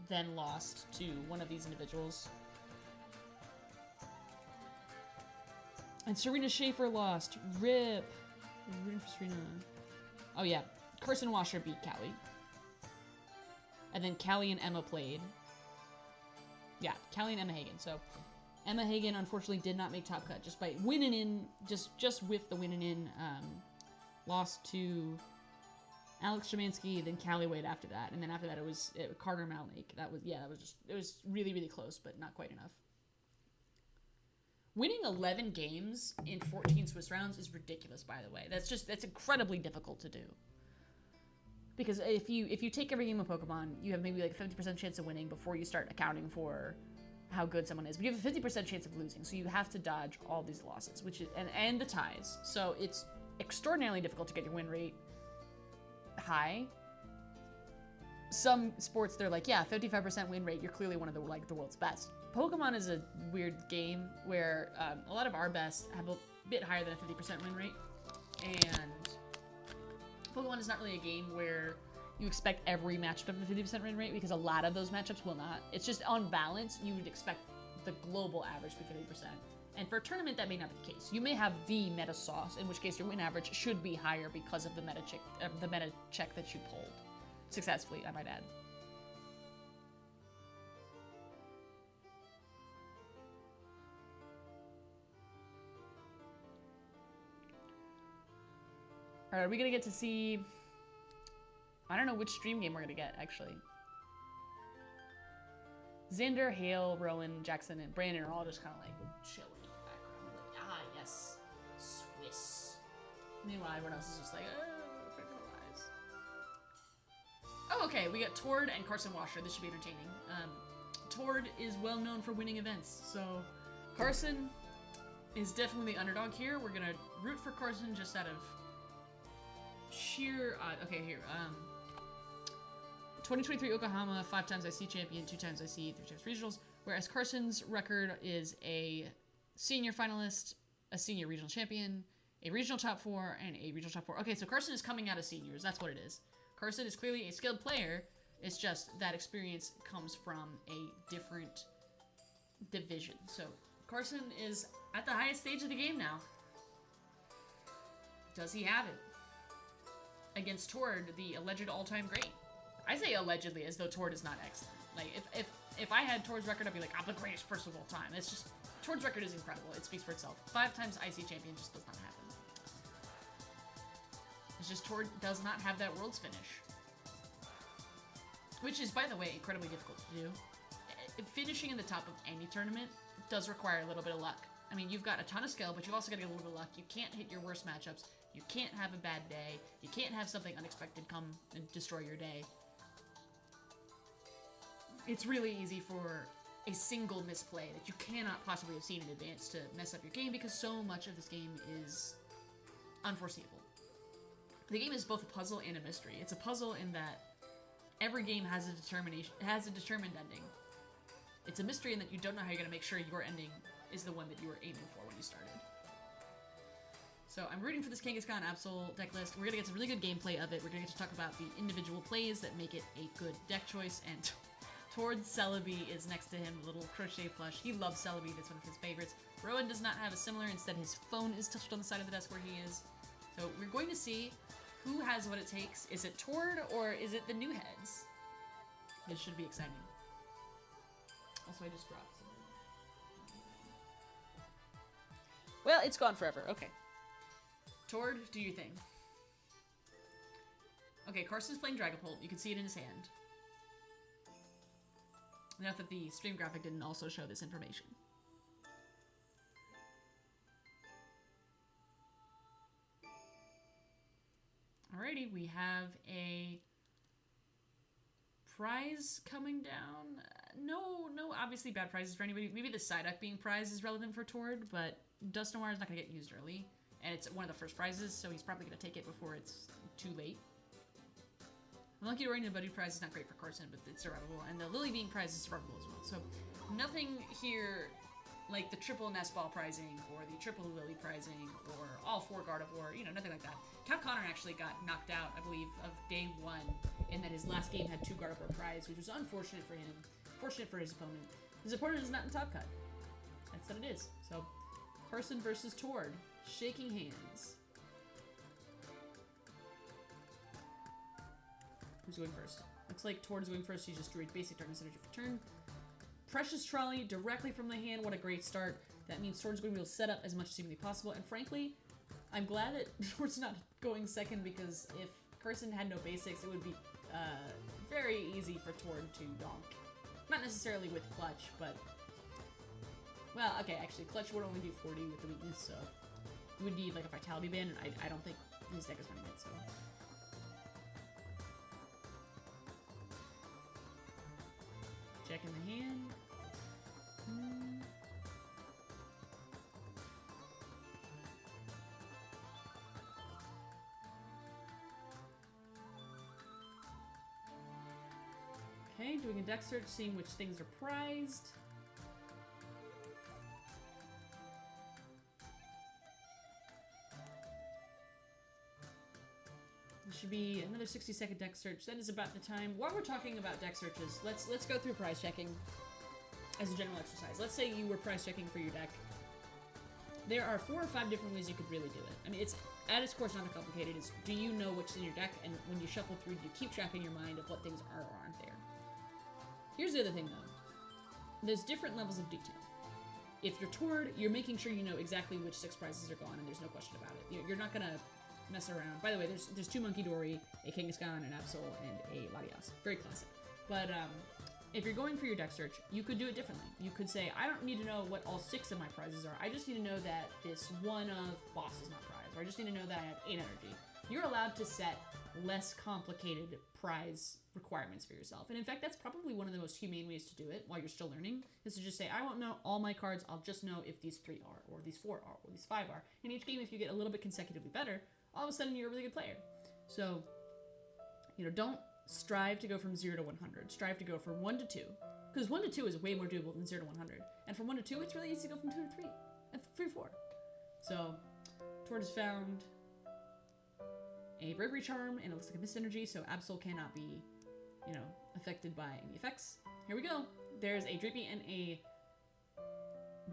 A: then lost to one of these individuals. And Serena Schaefer lost. Rip. I'm rooting for Serena. Oh yeah, Carson Washer beat Callie. And then Callie and Emma played. Yeah, Callie and Emma Hagen. So Emma Hagen unfortunately did not make top cut just by winning in, just with the winning in, lost to Alex Shemansky, then Callie Wade after that. And then after that it was Carter Malnick. It was really, really close, but not quite enough. Winning 11 games in 14 Swiss rounds is ridiculous, by the way. That's incredibly difficult to do. Because if you take every game of Pokemon, you have maybe like a 50% chance of winning before you start accounting for how good someone is. But you have a 50% chance of losing, so you have to dodge all these losses, which is and the ties. So it's extraordinarily difficult to get your win rate high. Some sports they're like, yeah, 55% win rate, you're clearly one of the world's best. Pokemon is a weird game where a lot of our best have a bit higher than a 50% win rate, and Pokemon is not really a game where you expect every matchup to have a 50% win rate, because a lot of those matchups will not. It's just on balance, you would expect the global average to be 50%. And for a tournament, that may not be the case. You may have the meta sauce, in which case your win average should be higher because of the meta check that you pulled. Successfully, I might add. Alright, are we gonna get to see... I don't know which stream game we're gonna get, actually. Xander, Hale, Rowan, Jackson, and Brandon are all just kind of like chilling in the background. Like, ah, yes, Swiss. Meanwhile, everyone else is just like, eyes. Oh, okay, we got Tord and Carson Washer. This should be entertaining. Tord is well known for winning events, so Carson is definitely the underdog here. We're gonna root for Carson just out of sheer, okay, here, 2023 Yokohama, 5 times IC champion, 2 times IC, 3 times regionals, whereas Carson's record is a senior finalist, a senior regional champion, a regional top 4, and a regional top 4. Okay, so Carson is coming out of seniors, that's what it is. Carson is clearly a skilled player, it's just that experience comes from a different division. So Carson is at the highest stage of the game now. Does he have it? Against Tord, the alleged all-time great. I say allegedly as though Tord is not excellent. Like, if I had Tord's record, I'd be like, I'm the greatest person of all time. It's just, Tord's record is incredible. It speaks for itself. 5 times IC champion just does not happen. It's just Tord does not have that Worlds finish. Which is, by the way, incredibly difficult to do. Finishing in the top of any tournament does require a little bit of luck. I mean, you've got a ton of skill, but you've also got to get a little bit of luck. You can't hit your worst matchups. You can't have a bad day. You can't have something unexpected come and destroy your day. It's really easy for a single misplay that you cannot possibly have seen in advance to mess up your game, because so much of this game is unforeseeable. The game is both a puzzle and a mystery. It's a puzzle in that every game has a determined ending. It's a mystery in that you don't know how you're going to make sure your ending is the one that you were aiming for when you started. So I'm rooting for this Kangaskhan Absol deck list. We're going to get some really good gameplay of it. We're going to get to talk about the individual plays that make it a good deck choice. And Tord Celebi is next to him, a little crochet plush. He loves Celebi. That's one of his favorites. Rowan does not have a similar. Instead, his phone is touched on the side of the desk where he is. So we're going to see who has what it takes. Is it Tord or is it the new heads? This should be exciting. Also, I just dropped something. Well, it's gone forever. Okay. Tord, do your thing. Okay, Carson's playing Dragapult. You can see it in his hand. Note that the stream graphic didn't also show this information. Alrighty, we have a prize coming down. No obviously bad prizes for anybody. Maybe the Psyduck being prized is relevant for Tord, but Dusknoir is not going to get used early. And it's one of the first prizes, so he's probably going to take it before it's too late. Unlucky Dory and the Buddy prize is not great for Carson, but it's survivable. And the Lily Bean prize is survivable as well. So nothing here like the triple Nest Ball prizing or the triple Lily prizing or all 4 Gardevoir, you know, nothing like that. Count Connor actually got knocked out, I believe, of day 1 in that his last game had 2 Gardevoir prize, which was unfortunate for him, fortunate for his opponent. His opponent is not in Top Cut. That's what it is. So Carson versus Tord, shaking hands. Who's going first? Looks like Tord's going first. He just drew a basic darkness energy for turn. Precious Trolley directly from the hand. What a great start. That means Tord's going to be able to set up as much as humanly possible. And frankly, I'm glad that Tord's not going second, because if Carson had no basics, it would be very easy for Tord to donk. Not necessarily with Clutch, but... Well, okay, actually, Clutch would only do 40 with the weakness, so... It would need, like, a Vitality Band, and I don't think his deck is running it, so... Checking the hand. Okay, doing a deck search, seeing which things are prized. There should be another 60-second deck search. That is about the time. While we're talking about deck searches, let's go through prize checking as a general exercise. Let's say you were prize checking for your deck. There are 4 or 5 different ways you could really do it. I mean, it's at its core, it's not that complicated. It's, do you know what's in your deck, and when you shuffle through, do you keep track in your mind of what things are or aren't there? Here's the other thing, though. There's different levels of detail. If you're Tord, you're making sure you know exactly which 6 prizes are gone, and there's no question about it. You're not gonna mess around. By the way, there's 2 Monkey Dory, a Kangaskhan, an Absol, and a Latias. Very classic. But if you're going for your deck search, you could do it differently. You could say, I don't need to know what all 6 of my prizes are. I just need to know that this one of boss is my prize, or I just need to know that I have 8 energy. You're allowed to set less complicated prize requirements for yourself. And in fact, that's probably one of the most humane ways to do it while you're still learning, is to just say, I won't know all my cards, I'll just know if these 3 are, or these 4 are, or these 5 are. In each game, if you get a little bit consecutively better, all of a sudden you're a really good player. So, you know, don't strive to go from 0 to 100. Strive to go from 1 to 2. Because 1 to 2 is way more doable than 0 to 100. And from 1 to 2, it's really easy to go from 2 to 3. And 3 to 4. So, Tord has found a Bravery Charm, and it looks like a Mist Energy, so Absol cannot be, you know, affected by any effects. Here we go. There's a Drippy and a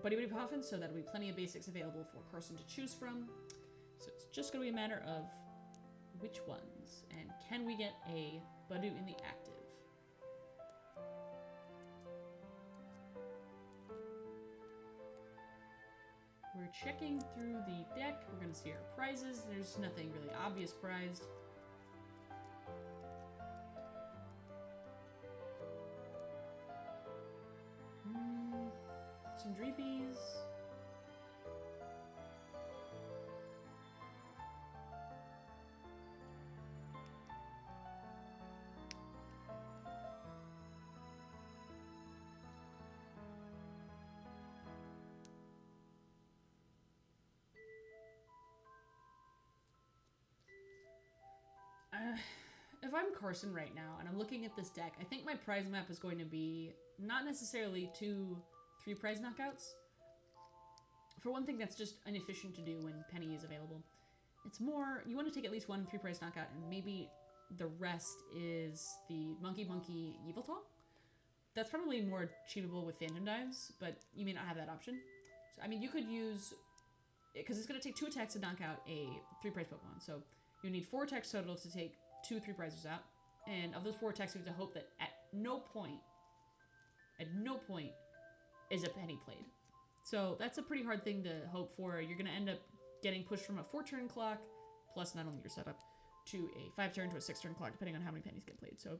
A: Buddy Buddy Poffin, so that'll be plenty of basics available for Carson to choose from. So it's just going to be a matter of which ones, and can we get a Badoo in the active? We're checking through the deck. We're going to see our prizes. There's nothing really obvious prized. Some Dreepies. If I'm Carson right now and I'm looking at this deck, I think my prize map is going to be not necessarily 2-3 prize knockouts. For one thing, that's just inefficient to do when Penny is available. It's more, you want to take at least 1 3 prize knockout, and maybe the rest is the Monkey Monkey Yveltal. That's probably more achievable with Phantom Dives, but you may not have that option. So, I mean, you could use, because it's going to take 2 attacks to knock out a 3 prize Pokemon. So you need 4 attacks total to take 2 3 prizes out, and of those 4 attacks, you have to hope that at no point is a Penny played. So that's a pretty hard thing to hope for. You're going to end up getting pushed from a 4-turn clock, plus not only your setup, to a 5-turn to a 6-turn clock, depending on how many pennies get played. So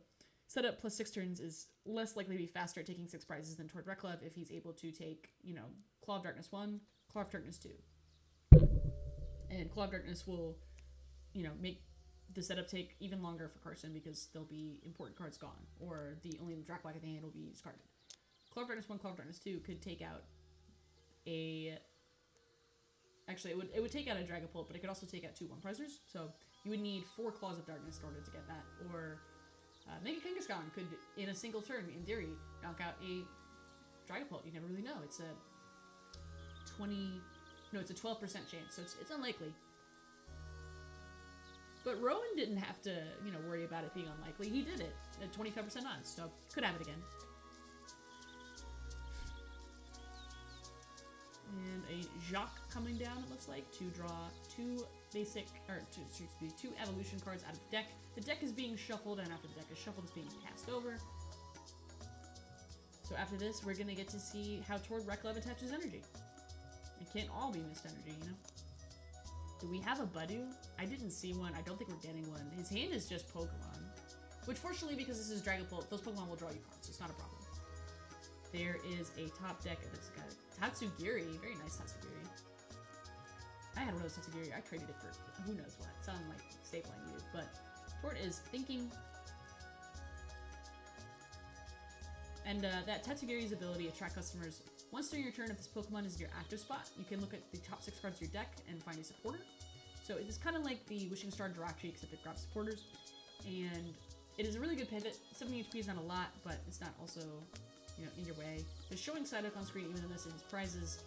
A: Setup plus 6 turns is less likely to be faster at taking 6 prizes than Tord Reklev if he's able to take, Claw of Darkness 1, Claw of Darkness 2. And Claw of Darkness will, make the setup take even longer for Carson because there'll be important cards gone, or the only Draklak at the hand will be discarded. Claw of Darkness 1, Claw of Darkness 2 could take out Actually, it would take out a Dragapult, but it could also take out 2 1-prizers. So you would need 4 Claws of Darkness in order to get that. Or Mega Kangaskhan could, in a single turn, in theory, knock out a Dragapult. You never really know. It's a 12% chance, so it's unlikely. But Rowan didn't have to, worry about it being unlikely. He did it at 25% odds, so could have it again. And a Jacques coming down, it looks like, to draw 2 evolution cards out of the deck. The deck is being shuffled, and after the deck is shuffled, it's being passed over. So after this, we're going to get to see how Tord Reklev attaches energy. It can't all be missed energy, Do we have a Budu? I didn't see one. I don't think we're getting one. His hand is just Pokemon. Which, fortunately, because this is Dragapult, those Pokemon will draw you cards, so it's not a problem. There is a top deck that's got Tatsugiri. Very nice Tatsugiri. I had one of those Tatsugiri. I traded it for who knows what. Some, staple I needed. But Tord is thinking. And that Tatsugiri's ability attract customers. Once during your turn, if this Pokemon is your active spot, you can look at the top 6 cards of your deck and find a supporter. So it is kind of like the Wishing Star Jirachi, except it grabs supporters. And it is a really good pivot. 70 HP is not a lot, but it's not also, in your way. There's showing Psyduck on screen, even though this is his prizes.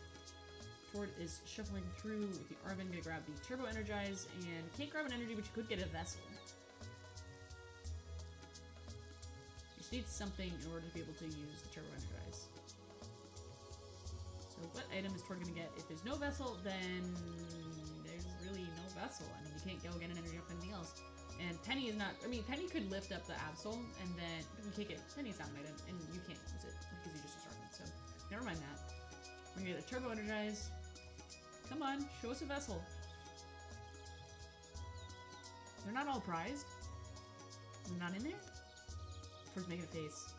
A: Tord is shuffling through with the Arven, gonna grab the Turbo Energize, and can't grab an energy, but you could get a Vessel. You just need something in order to be able to use the Turbo Energize. So what item is Tord gonna get? If there's no Vessel, then there's really no Vessel. I mean, you can't go get an energy off anything else. And Penny is not, Penny could lift up the Absol, and then you can't get, Penny's not an item, and you can't use it because you just discarded it, so never mind that. We're gonna get a Turbo Energize. Come on, show us a Vessel. They're not all prized. They're not in there? Tord's making a face.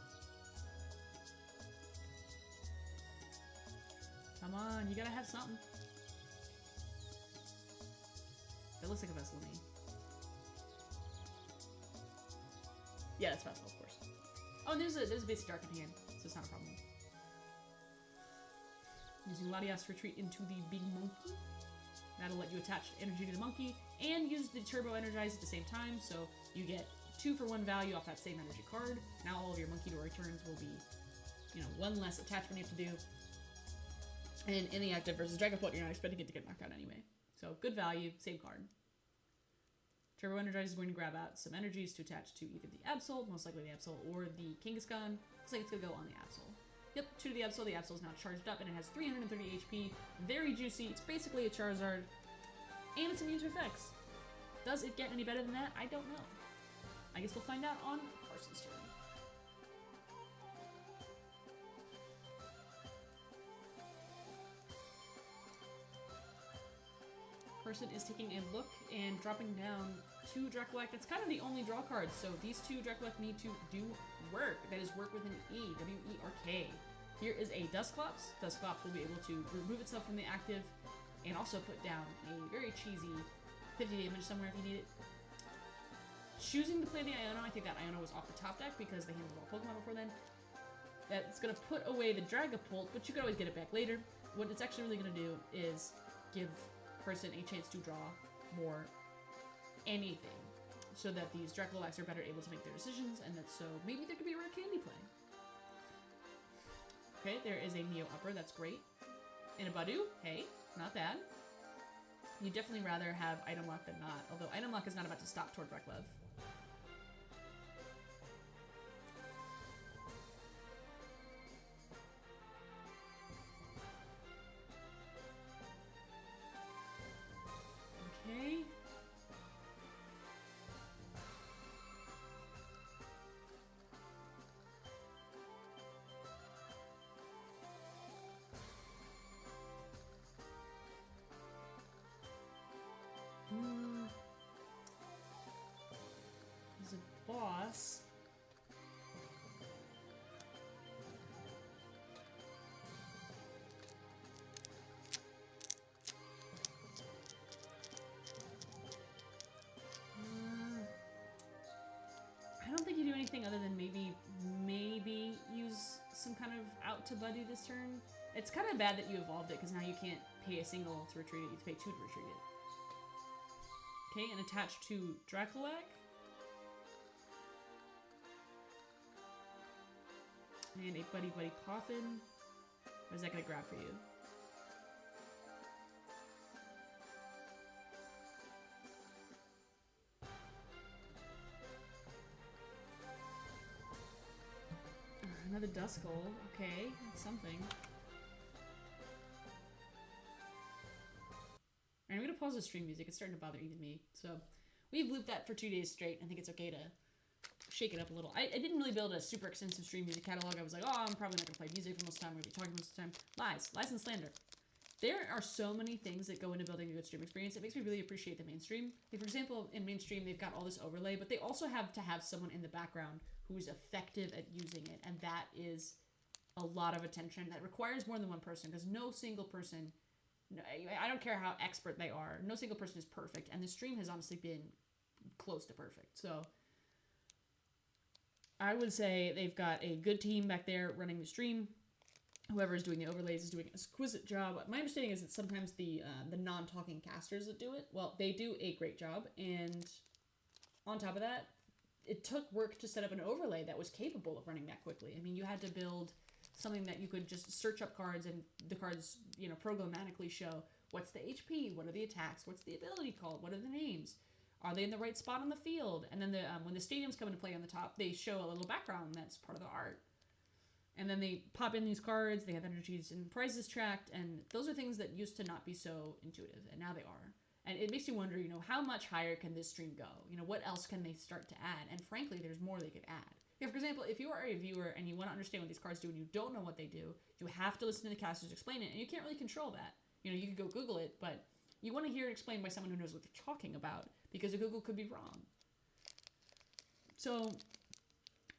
A: Come on, you gotta have something. That looks like a Vessel to me. Yeah, that's Vessel, of course. Oh, and there's a basic Dark in hand, so it's not a problem. Using Latias Retreat into the Big Monkey. That'll let you attach energy to the monkey and use the Turbo Energize at the same time, so you get 2 for 1 value off that same energy card. Now all of your monkey door returns will be, 1 less attachment you have to do. And in the active versus Dragapult, you're not expecting it to get knocked out anyway. So good value, same card. Turbo Energize is going to grab out some energies to attach to either the Absol, most likely the Absol, or the Kangaskhan. Looks like it's going to go on the Absol. Yep, 2 to the Absol. The Absol is now charged up, and it has 330 HP. Very juicy. It's basically a Charizard, and it's immune to effects. Does it get any better than that? I don't know. I guess we'll find out on Carson's turn. Carson is taking a look and dropping down 2 Draculak. That's kind of the only draw cards, so these 2 Draculak need to do work. That is work with an E, W-E-R-K. Here is a Dusclops. Dusclops will be able to remove itself from the active and also put down a very cheesy 50 damage somewhere if you need it. Choosing to play the Iono, I think that Iono was off the top deck because they handled all Pokemon before then. That's going to put away the Dragapult, but you could always get it back later. What it's actually really going to do is give Person a chance to draw more anything, so that these Draculaks are better able to make their decisions, and that so maybe there could be a rare candy play. Okay, there is a Neo Upper, that's great. And a Budu, hey, not bad. You'd definitely rather have Item Lock than not, although Item Lock is not about to stop Tord Reklev. Okay. anything other than maybe use some kind of out to buddy this turn. It's kind of bad that you evolved it, because now you can't pay a single to retreat it, you have to pay 2 to retreat it. Okay, and attached to Draculac. And a Buddy Buddy Coffin. What is that going to grab for you? Another Duskull. Okay, that's something. I'm going to pause the stream music. It's starting to bother even me. So, we've looped that for 2 days straight. I think it's okay to shake it up a little. I didn't really build a super extensive stream music catalog. I was like, oh, I'm probably not going to play music for most of the time. I'm going to be talking most of the time. Lies and slander. There are so many things that go into building a good stream experience. It makes me really appreciate the mainstream. Like, for example, in mainstream, they've got all this overlay, but they also have to have someone in the background who's effective at using it. And that is a lot of attention. That requires more than one person, because no single person, I don't care how expert they are, no single person is perfect. And the stream has honestly been close to perfect. So I would say they've got a good team back there running the stream. Whoever is doing the overlays is doing an exquisite job. My understanding is that sometimes the non-talking casters that do it, well, they do a great job. And on top of that, it took work to set up an overlay that was capable of running that quickly. I mean, you had to build something that you could just search up cards, and the cards, programmatically show what's the HP, what are the attacks, what's the ability called, what are the names, are they in the right spot on the field? And then when the stadiums come into play on the top, they show a little background that's part of the art. And then they pop in these cards, they have energies and prizes tracked, and those are things that used to not be so intuitive, and now they are. And it makes you wonder, how much higher can this stream go? What else can they start to add? And frankly, there's more they could add. For example, if you are a viewer and you want to understand what these cards do and you don't know what they do, you have to listen to the casters explain it, and you can't really control that. You could go Google it, but you want to hear it explained by someone who knows what they're talking about, because a Google could be wrong. So,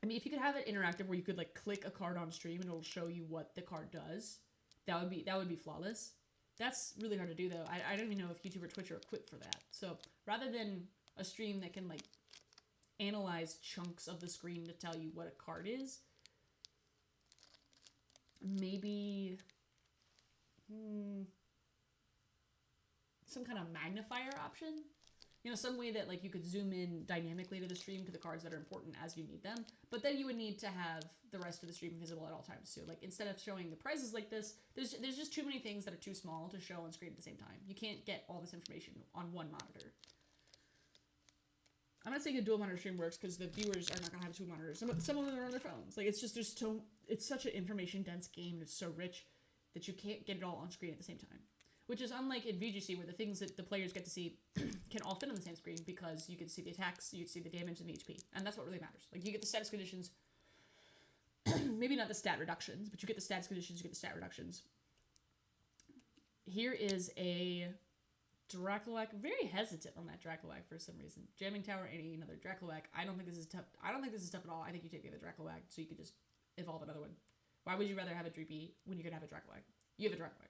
A: I mean, if you could have it interactive where you could click a card on stream and it'll show you what the card does, that would be flawless. That's really hard to do though. I don't even know if YouTube or Twitch are equipped for that. So rather than a stream that can analyze chunks of the screen to tell you what a card is, maybe some kind of magnifier option. Some way that you could zoom in dynamically to the stream to the cards that are important as you need them. But then you would need to have the rest of the stream visible at all times too. Instead of showing the prizes like this, there's just too many things that are too small to show on screen at the same time. You can't get all this information on one monitor. I'm not saying a dual monitor stream works, because the viewers are not gonna have two monitors. Some of them are on their phones. It's such an information dense game, and it's so rich that you can't get it all on screen at the same time. Which is unlike in VGC, where the things that the players get to see can all fit on the same screen, because you can see the attacks, you can see the damage, and the HP. And that's what really matters. You get the status conditions, maybe not the stat reductions, but you get the status conditions, you get the stat reductions. Here is a Draculac. Very hesitant on that Draculac for some reason. Jamming Tower, another Draculac. I don't think this is tough. I don't think this is tough at all. I think you take the other Draculac, so you could just evolve another one. Why would you rather have a Dreepy when you could have a Draculac? You have a Draculac.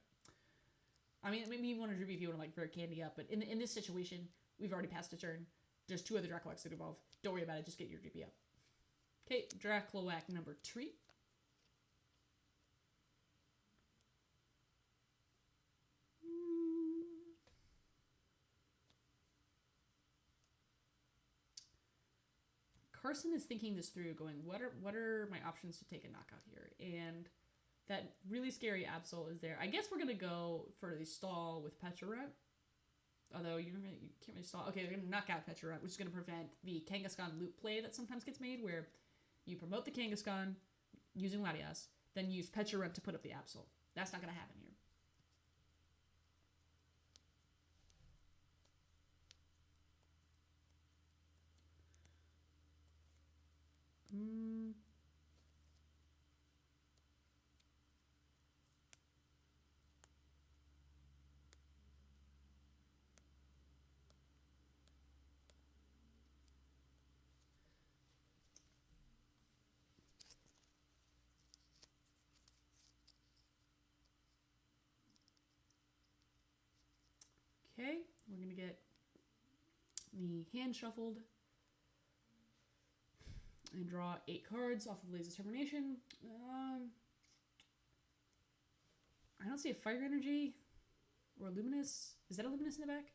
A: I mean, maybe you want to Droopy if you want to very candy up, but in this situation, we've already passed a turn. There's 2 other Draculacs that evolve. Don't worry about it, just get your Droopy up. Okay, Draculac number 3. Carson is thinking this through, going, what are my options to take a knockout here? And that really scary Absol is there. I guess we're going to go for the stall with Pecharunt. Although you can't really stall. Okay, we're going to knock out Pecharunt, which is going to prevent the Kangaskhan loop play that sometimes gets made, where you promote the Kangaskhan using Latias, then use Pecharunt to put up the Absol. That's not going to happen here. Okay, we're going to get the hand shuffled. And draw 8 cards off of Blaze's Termination. I don't see a Fire Energy or a Luminous. Is that a Luminous in the back?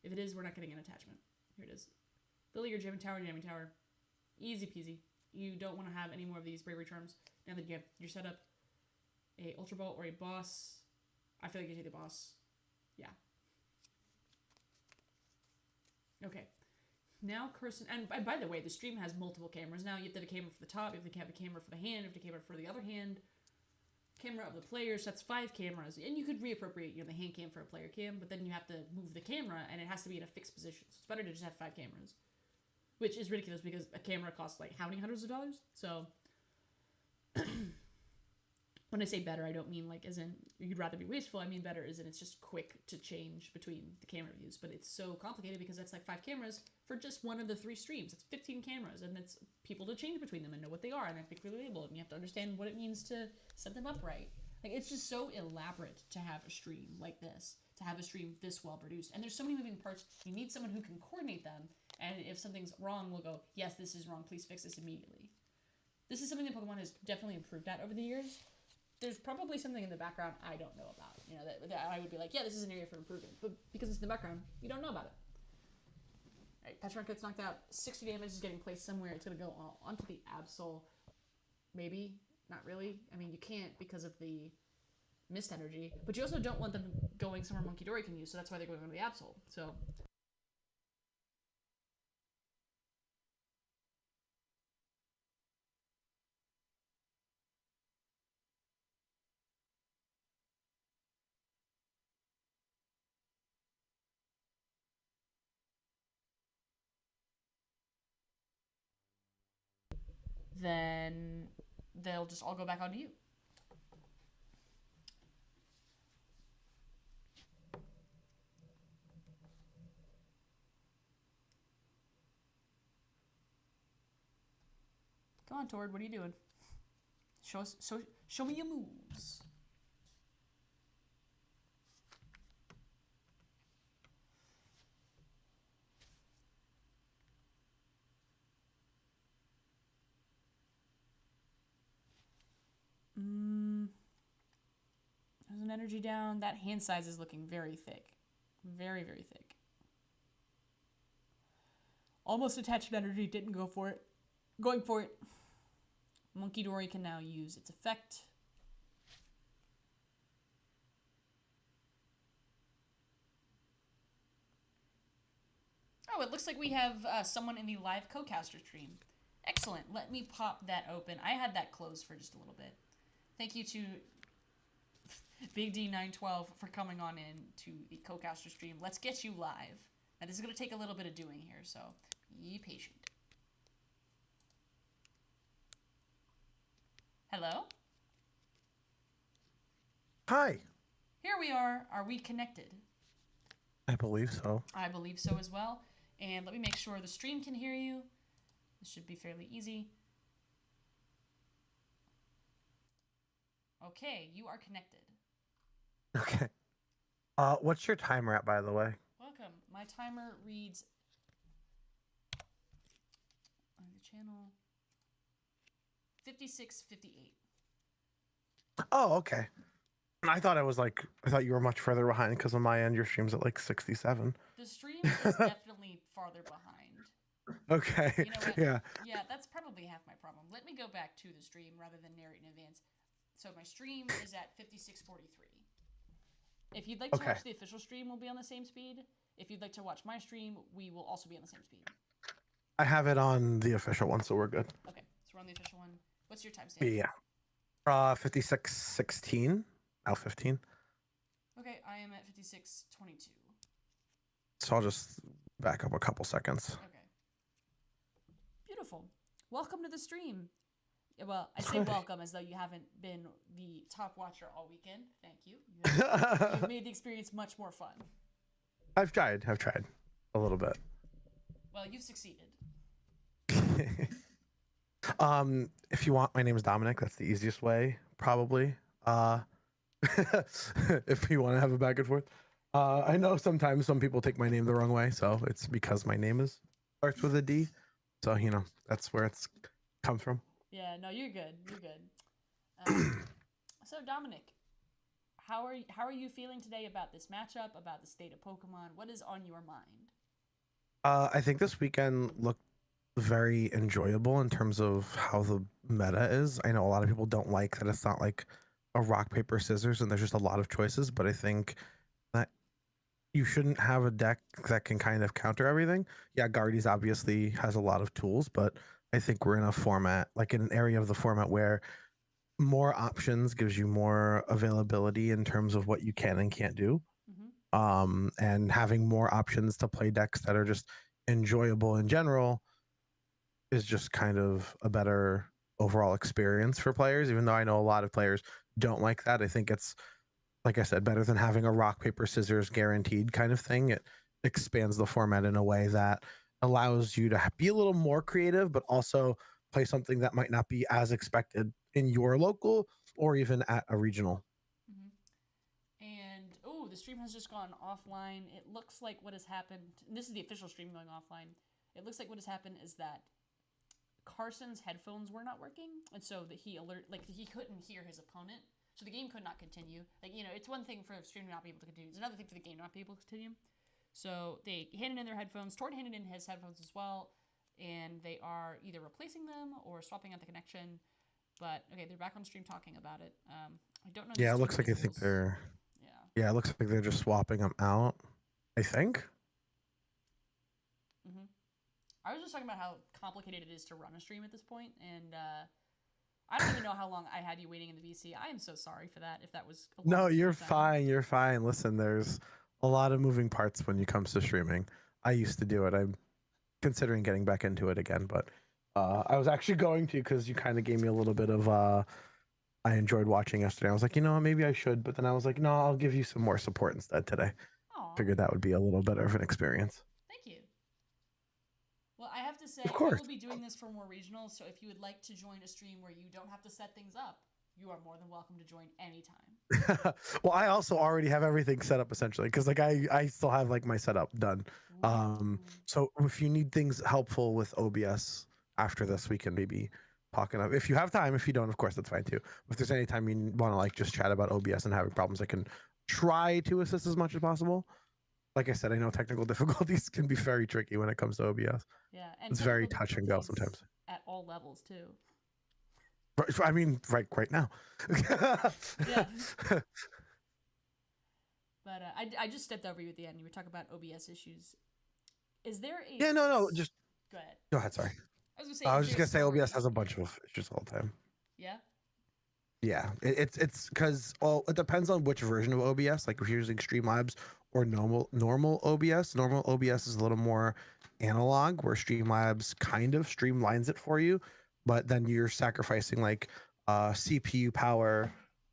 A: If it is, we're not getting an attachment. Here it is. Billy, your jamming tower, jamming tower. Easy peasy. You don't want to have any more of these Bravery Charms. Now that you have your setup, a Ultra Ball or a Boss. I feel like you take the Boss. Yeah. Okay. Now Kirsten, and by the way, the stream has multiple cameras now. You have to have a camera for the top, you have to have a camera for the hand, you have to have a camera for the other hand. Camera of the players, that's 5 cameras. And you could reappropriate, the hand cam for a player cam, but then you have to move the camera, and it has to be in a fixed position. So it's better to just have 5 cameras. Which is ridiculous, because a camera costs, like, how many hundreds of dollars? So, when I say better, I don't mean, like, as in, you'd rather be wasteful. I mean better as in it's just quick to change between the camera views. But it's so complicated, because that's, like, 5 cameras for just one of the 3 streams. It's 15 cameras, and it's people to change between them and know what they are, and they have to be clearly labeled, and you have to understand what it means to set them up right. Like, it's just so elaborate to have a stream like this, to have a stream this well produced. And there's so many moving parts. You need someone who can coordinate them, and if something's wrong, we'll go, yes, this is wrong, please fix this immediately. This is something that Pokemon has definitely improved at over the years. There's probably something in the background I don't know about, that I would be like, yeah, this is an area for improvement. But because it's in the background, you don't know about it. All right, Petron gets knocked out. 60 damage is getting placed somewhere. It's going to go onto the Absol. Maybe. Not really. I mean, you can't because of the mist energy. But you also don't want them going somewhere Monkey Dory can use, so that's why they're going on to the Absol. So... then they'll just all go back onto you. Come on, Tord, what are you doing? Show me your moves. There's an energy down. That hand size is looking very thick. Very, very thick. Almost attached energy. Didn't go for it. Going for it. Monkey Dory can now use its effect. Oh, it looks like we have someone in the live co-caster stream. Excellent. Let me pop that open. I had that closed for just a little bit. Thank you to Big D912 for coming on in to the co-caster stream. Let's get you live. Now, this is going to take a little bit of doing here, so be patient. Hello?
B: Hi.
A: Here we are. Are we connected?
B: I believe so.
A: I believe so as well. And let me make sure the stream can hear you. This should be fairly easy. Okay, you are connected.
B: Okay. What's your timer at, by the way?
A: Welcome. My timer reads on the channel 56:58.
B: Oh, okay. I thought you were much further behind because on my end your stream's at like 67.
A: The stream is definitely farther behind.
B: Okay.
A: You know what?
B: Yeah.
A: Yeah, that's probably half my problem. Let me go back to the stream rather than narrate in advance. So my stream is at 56:43. If you'd like to watch the official stream, we'll be on the same speed. If you'd like to watch my stream, we will also be on the same speed.
B: I have it on the official one, so we're good.
A: Okay, so we're on the official one. What's your timestamp?
B: Yeah. 56:16. Now 15.
A: Okay, I am at 56:22.
B: So I'll just back up a couple seconds.
A: Okay. Beautiful. Welcome to the stream. Well, I say welcome as though you haven't been the top watcher all weekend. Thank you. You've made the experience much more fun.
B: I've tried a little bit.
A: Well, you've succeeded.
B: If you want, my name is Dominic. That's the easiest way, probably. If you want to have a back and forth. I know sometimes some people take my name the wrong way, so it's because my name starts with a D. So that's where it's comes from.
A: Yeah, no, you're good. You're good. Um, so Dominic, how are you feeling today about this matchup, about the state of Pokemon? What is on your mind?
B: I think this weekend looked very enjoyable in terms of how the meta is. I know a lot of people don't like that it's not like a rock paper scissors and there's just a lot of choices, but I think that you shouldn't have a deck that can kind of counter everything. Yeah, Guardies obviously has a lot of tools, but I think we're in a format, like in an area of the format where more options gives you more availability in terms of what you can and can't do.
A: Mm-hmm.
B: And having more options to play decks that are just enjoyable in general is just kind of a better overall experience for players, even though I know a lot of players don't like that. I think it's, like I said, better than having a rock paper scissors guaranteed kind of thing. It expands the format in a way that allows you to be a little more creative, but also play something that might not be as expected in your local or even at a regional.
A: Mm-hmm. And oh, the stream has just gone offline. It looks like what has happened. And this is the official stream going offline. It looks like what has happened is that Carson's headphones were not working, and so that he couldn't hear his opponent, so the game could not continue. It's one thing for a stream to not be able to continue; it's another thing for the game not be able to continue. So they handed in their headphones. Tord handed in his headphones as well, and they are either replacing them or swapping out the connection. But okay, they're back on stream talking about it. I don't know these
B: Yeah, it
A: two
B: looks like I think
A: individuals.
B: they're
A: Yeah.
B: yeah, it looks like they're just swapping them out. I think.
A: Mm-hmm. I was just talking about how complicated it is to run a stream at this point, and I don't even know how long I had you waiting in the VC. I am so sorry for that. If that was a long
B: No,
A: wait for
B: you're
A: your time.
B: fine. You're fine. Listen, there's a lot of moving parts when it comes to streaming. I used to do it. I'm considering getting back into it again, but I was actually going to because you kind of gave me a little bit of I enjoyed watching yesterday. I was like, maybe I should, but then I was like, no, I'll give you some more support instead today.
A: Aw,
B: Figured that would be a little better of an experience.
A: thank you. Well, I have to
B: Of
A: say, I
B: course.
A: will be doing this for more regionals, so if you would like to join a stream where you don't have to set things up, you are more than welcome to join anytime.
B: Well, I also already have everything set up essentially because like I still have like my setup done.
A: Ooh.
B: So if you need things helpful with OBS after this, we can maybe talk enough. If you have time, if you don't, of course that's fine too. If there's any time you want to like just chat about OBS and having problems, I can try to assist as much as possible. Like I said, I know technical difficulties can be very tricky when it comes to OBS.
A: Yeah, and
B: It's very
A: technical
B: touch and go
A: difficulties
B: sometimes.
A: at all levels, too.
B: I mean, right now.
A: Yeah. But I just stepped over you at the end. You were talking about OBS issues. Is there a...
B: Yeah, no, just
A: Go ahead.
B: go ahead. Sorry.
A: I was going to say,
B: I
A: is
B: was
A: there
B: just
A: a
B: gonna say
A: story?
B: OBS has a bunch of issues all the time.
A: Yeah?
B: Yeah, it's because it depends on which version of OBS. Like if you're using Streamlabs or normal OBS, normal OBS is a little more analog, where Streamlabs kind of streamlines it for you, but then you're sacrificing like CPU power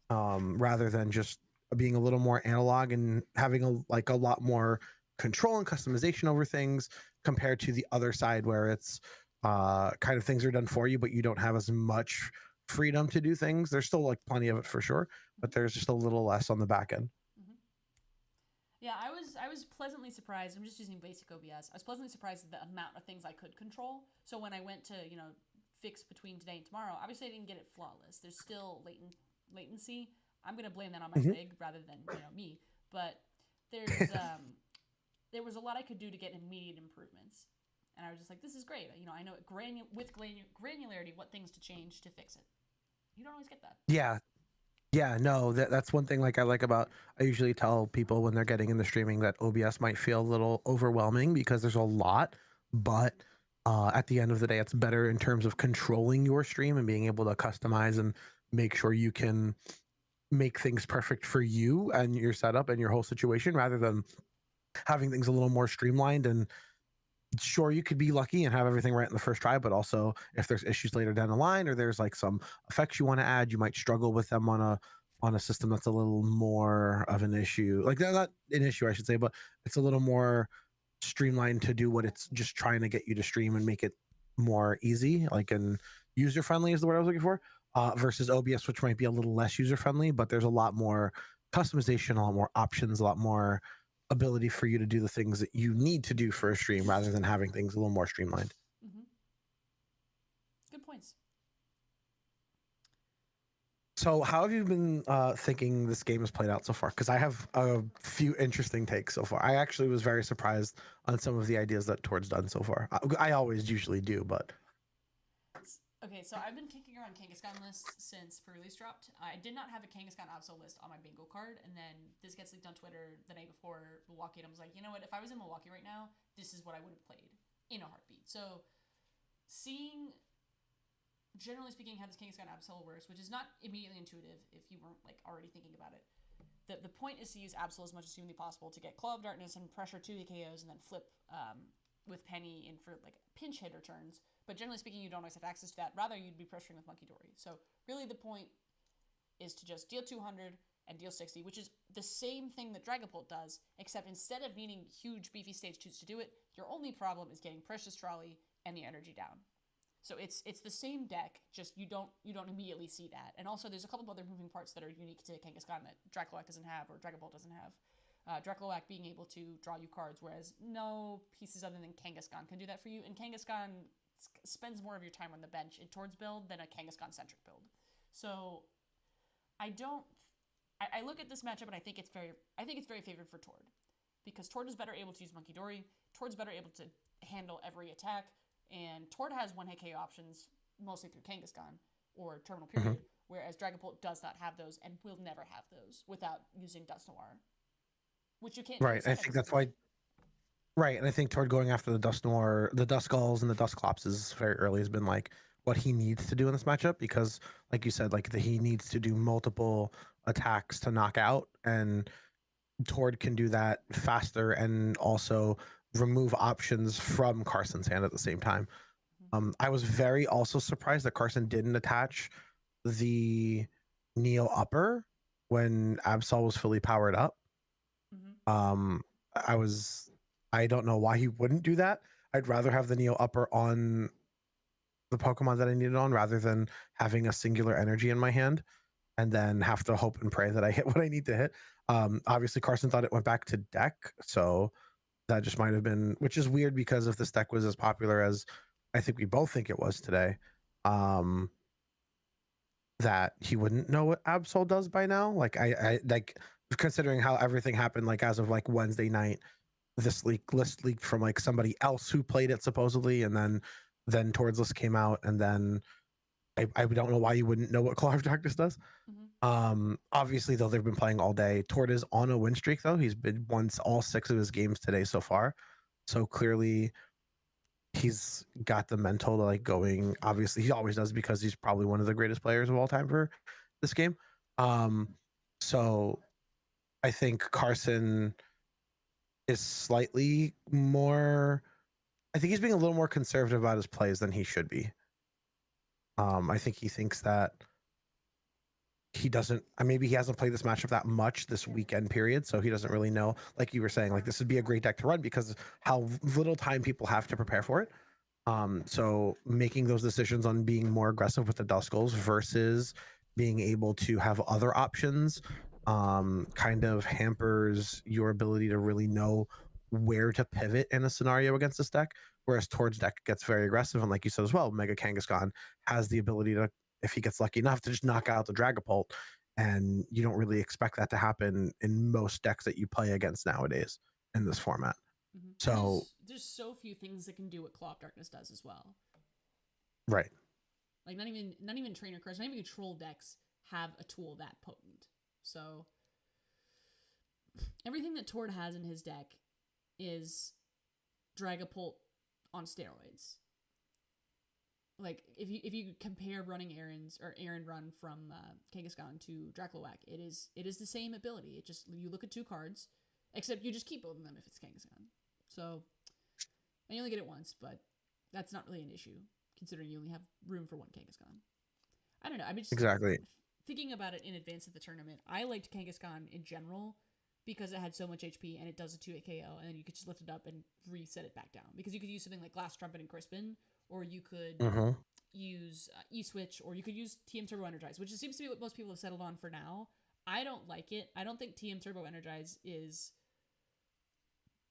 B: rather than just being a little more analog and having a lot more control and customization over things compared to the other side where it's kind of things are done for you, but you don't have as much freedom to do things. There's still like plenty of it for sure, but there's just a little less on the back end.
A: Mm-hmm. Yeah, I was pleasantly surprised. I'm just using basic OBS. I was pleasantly surprised at the amount of things I could control. So when I went to fix between today and tomorrow, obviously I didn't get it flawless. There's still latency. I'm gonna blame that on my rig rather than me. But there's there was a lot I could do to get immediate improvements, and I was just like, this is great. I know with granularity what things to change to fix it. You don't always get that.
B: Yeah, no, that's one thing like I like about I usually tell people when they're getting into streaming that OBS might feel a little overwhelming because there's a lot, but at the end of the day, it's better in terms of controlling your stream and being able to customize and make sure you can make things perfect for you and your setup and your whole situation rather than having things a little more streamlined. And sure, you could be lucky and have everything right in the first try, but also if there's issues later down the line or there's like some effects you want to add, you might struggle with them on a system that's a little more of an issue. Like they're not an issue, I should say, but it's a little more streamlined to do what it's just trying to get you to stream and make it more easy, like and user friendly is the word I was looking for. Versus OBS, which might be a little less user friendly, but there's a lot more customization, a lot more options, a lot more ability for you to do the things that you need to do for a stream rather than having things a little more streamlined.
A: Mm-hmm.
B: So, how have you been thinking this game has played out so far? Because I have a few interesting takes so far. I actually was very surprised on some of the ideas that Tord's done so far. I always usually do, but
A: Okay, so I've been kicking around Kangaskhan lists since pre-release dropped. I did not have a Kangaskhan Absol list on my bingo card, and then this gets leaked on Twitter the night before Milwaukee, and I was like, you know what? If I was in Milwaukee right now, this is what I would have played in a heartbeat. So, seeing, generally speaking, how this Kangaskhan Absol works, which is not immediately intuitive if you weren't like already thinking about it. The point is to use Absol as much as humanly possible to get Claw of Darkness and pressure 2 KOs, and then flip with Penny in for like pinch hitter turns. But generally speaking, you don't always have access to that. Rather, you'd be pressuring with Monkey Dory. So really, the point is to just deal 200 and deal 60, which is the same thing that Dragapult does, except instead of needing huge beefy stage 2s to do it, your only problem is getting Precious Trolley and the energy down. So it's the same deck, just you don't immediately see that. And also, there's a couple of other moving parts that are unique to Kangaskhan that Draculac doesn't have or Dragapult doesn't have. Draculac being able to draw you cards, whereas no pieces other than Kangaskhan can do that for you. And Kangaskhan spends more of your time on the bench in Tord's build than a Kangaskhan-centric build. So I don't. I look at this matchup and I think it's very favored for Tord, because Tord is better able to use Monkey Dory. Tord's better able to handle every attack, and Tord has one hit KO options mostly through Kangaskhan or Terminal Period, whereas Dragapult does not have those and will never have those without using Dust Noir, which you can't do
B: right.
A: with
B: I
A: Sun
B: think
A: Devils,
B: that's why. Right, and I think Tord going after the Dust Noir, the Dust Skulls, and the Dust Clopses very early has been like what he needs to do in this matchup because, like you said, like he needs to do multiple attacks to knock out, and Tord can do that faster and also remove options from Carson's hand at the same time. I was very also surprised that Carson didn't attach the Neo Upper when Absol was fully powered up.
A: Mm-hmm.
B: Um, I was, I don't know why he wouldn't do that. I'd rather have the Neo Upper on the Pokemon that I needed on rather than having a singular energy in my hand and then have to hope and pray that I hit what I need to hit. Obviously, Carson thought it went back to deck, so that just might have been, which is weird because if this deck was as popular as I think we both think it was today, um, that he wouldn't know what Absol does by now. Like I like considering how everything happened, like as of like Wednesday night, this list leaked from like somebody else who played it supposedly, and then Tord's list came out, and then I don't know why you wouldn't know what Claw of Darkness does.
A: Mm-hmm.
B: Obviously though they've been playing all day. Tord is on a win streak though. He's been won all 6 of his games today so far. So clearly he's got the mental to like going. Obviously he always does because he's probably one of the greatest players of all time for this game. So I think Carson is slightly more, I think he's being a little more conservative about his plays than he should be. I think he thinks that he doesn't, maybe he hasn't played this matchup that much this weekend period, so he doesn't really know. Like you were saying, like this would be a great deck to run because how little time people have to prepare for it. So making those decisions on being more aggressive with the Duskulls versus being able to have other options kind of hampers your ability to really know where to pivot in a scenario against this deck. Whereas Tord's deck gets very aggressive, and like you said as well, Mega Kangaskhan has the ability to, if he gets lucky enough, to just knock out the Dragapult, and you don't really expect that to happen in most decks that you play against nowadays in this format.
A: Mm-hmm.
B: So
A: There's so few things that can do what Claw of Darkness does as well.
B: right.
A: Like not even trainer cards, not even control decks have a tool that potent. So everything that Tord has in his deck is Dragapult on steroids. Like if you compare running errands or errand run from Kangaskhan to Draculac, it is the same ability. It just, you look at 2 cards, except you just keep both of them if it's Kangaskhan. So and you only get it once, but that's not really an issue considering you only have room for 1 Kangaskhan. I don't know. I'm just
B: Exactly.
A: thinking about it in advance of the tournament. I liked Kangaskhan in general because it had so much HP and it does a 2 KO, and then you could just lift it up and reset it back down. Because you could use something like Glass Trumpet and Crispin, or you could use E-Switch, or you could use TM Turbo Energize, which seems to be what most people have settled on for now. I don't like it. I don't think TM Turbo Energize is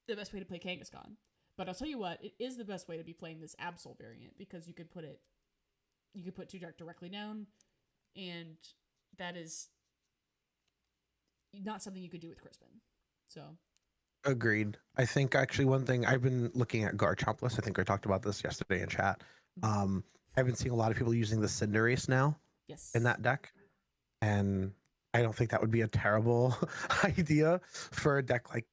A: the best way to play Kangaskhan. But I'll tell you what, it is the best way to be playing this Absol variant, because you could put 2 Dark directly down, and that is not something you could do with Crispin. So
B: Agreed. I think actually one thing I've been looking at Garchomp list. I think I talked about this yesterday in chat. Um, I've been seeing a lot of people using the Cinderace now in
A: yes,
B: that deck, and I don't think that would be a terrible idea for a deck like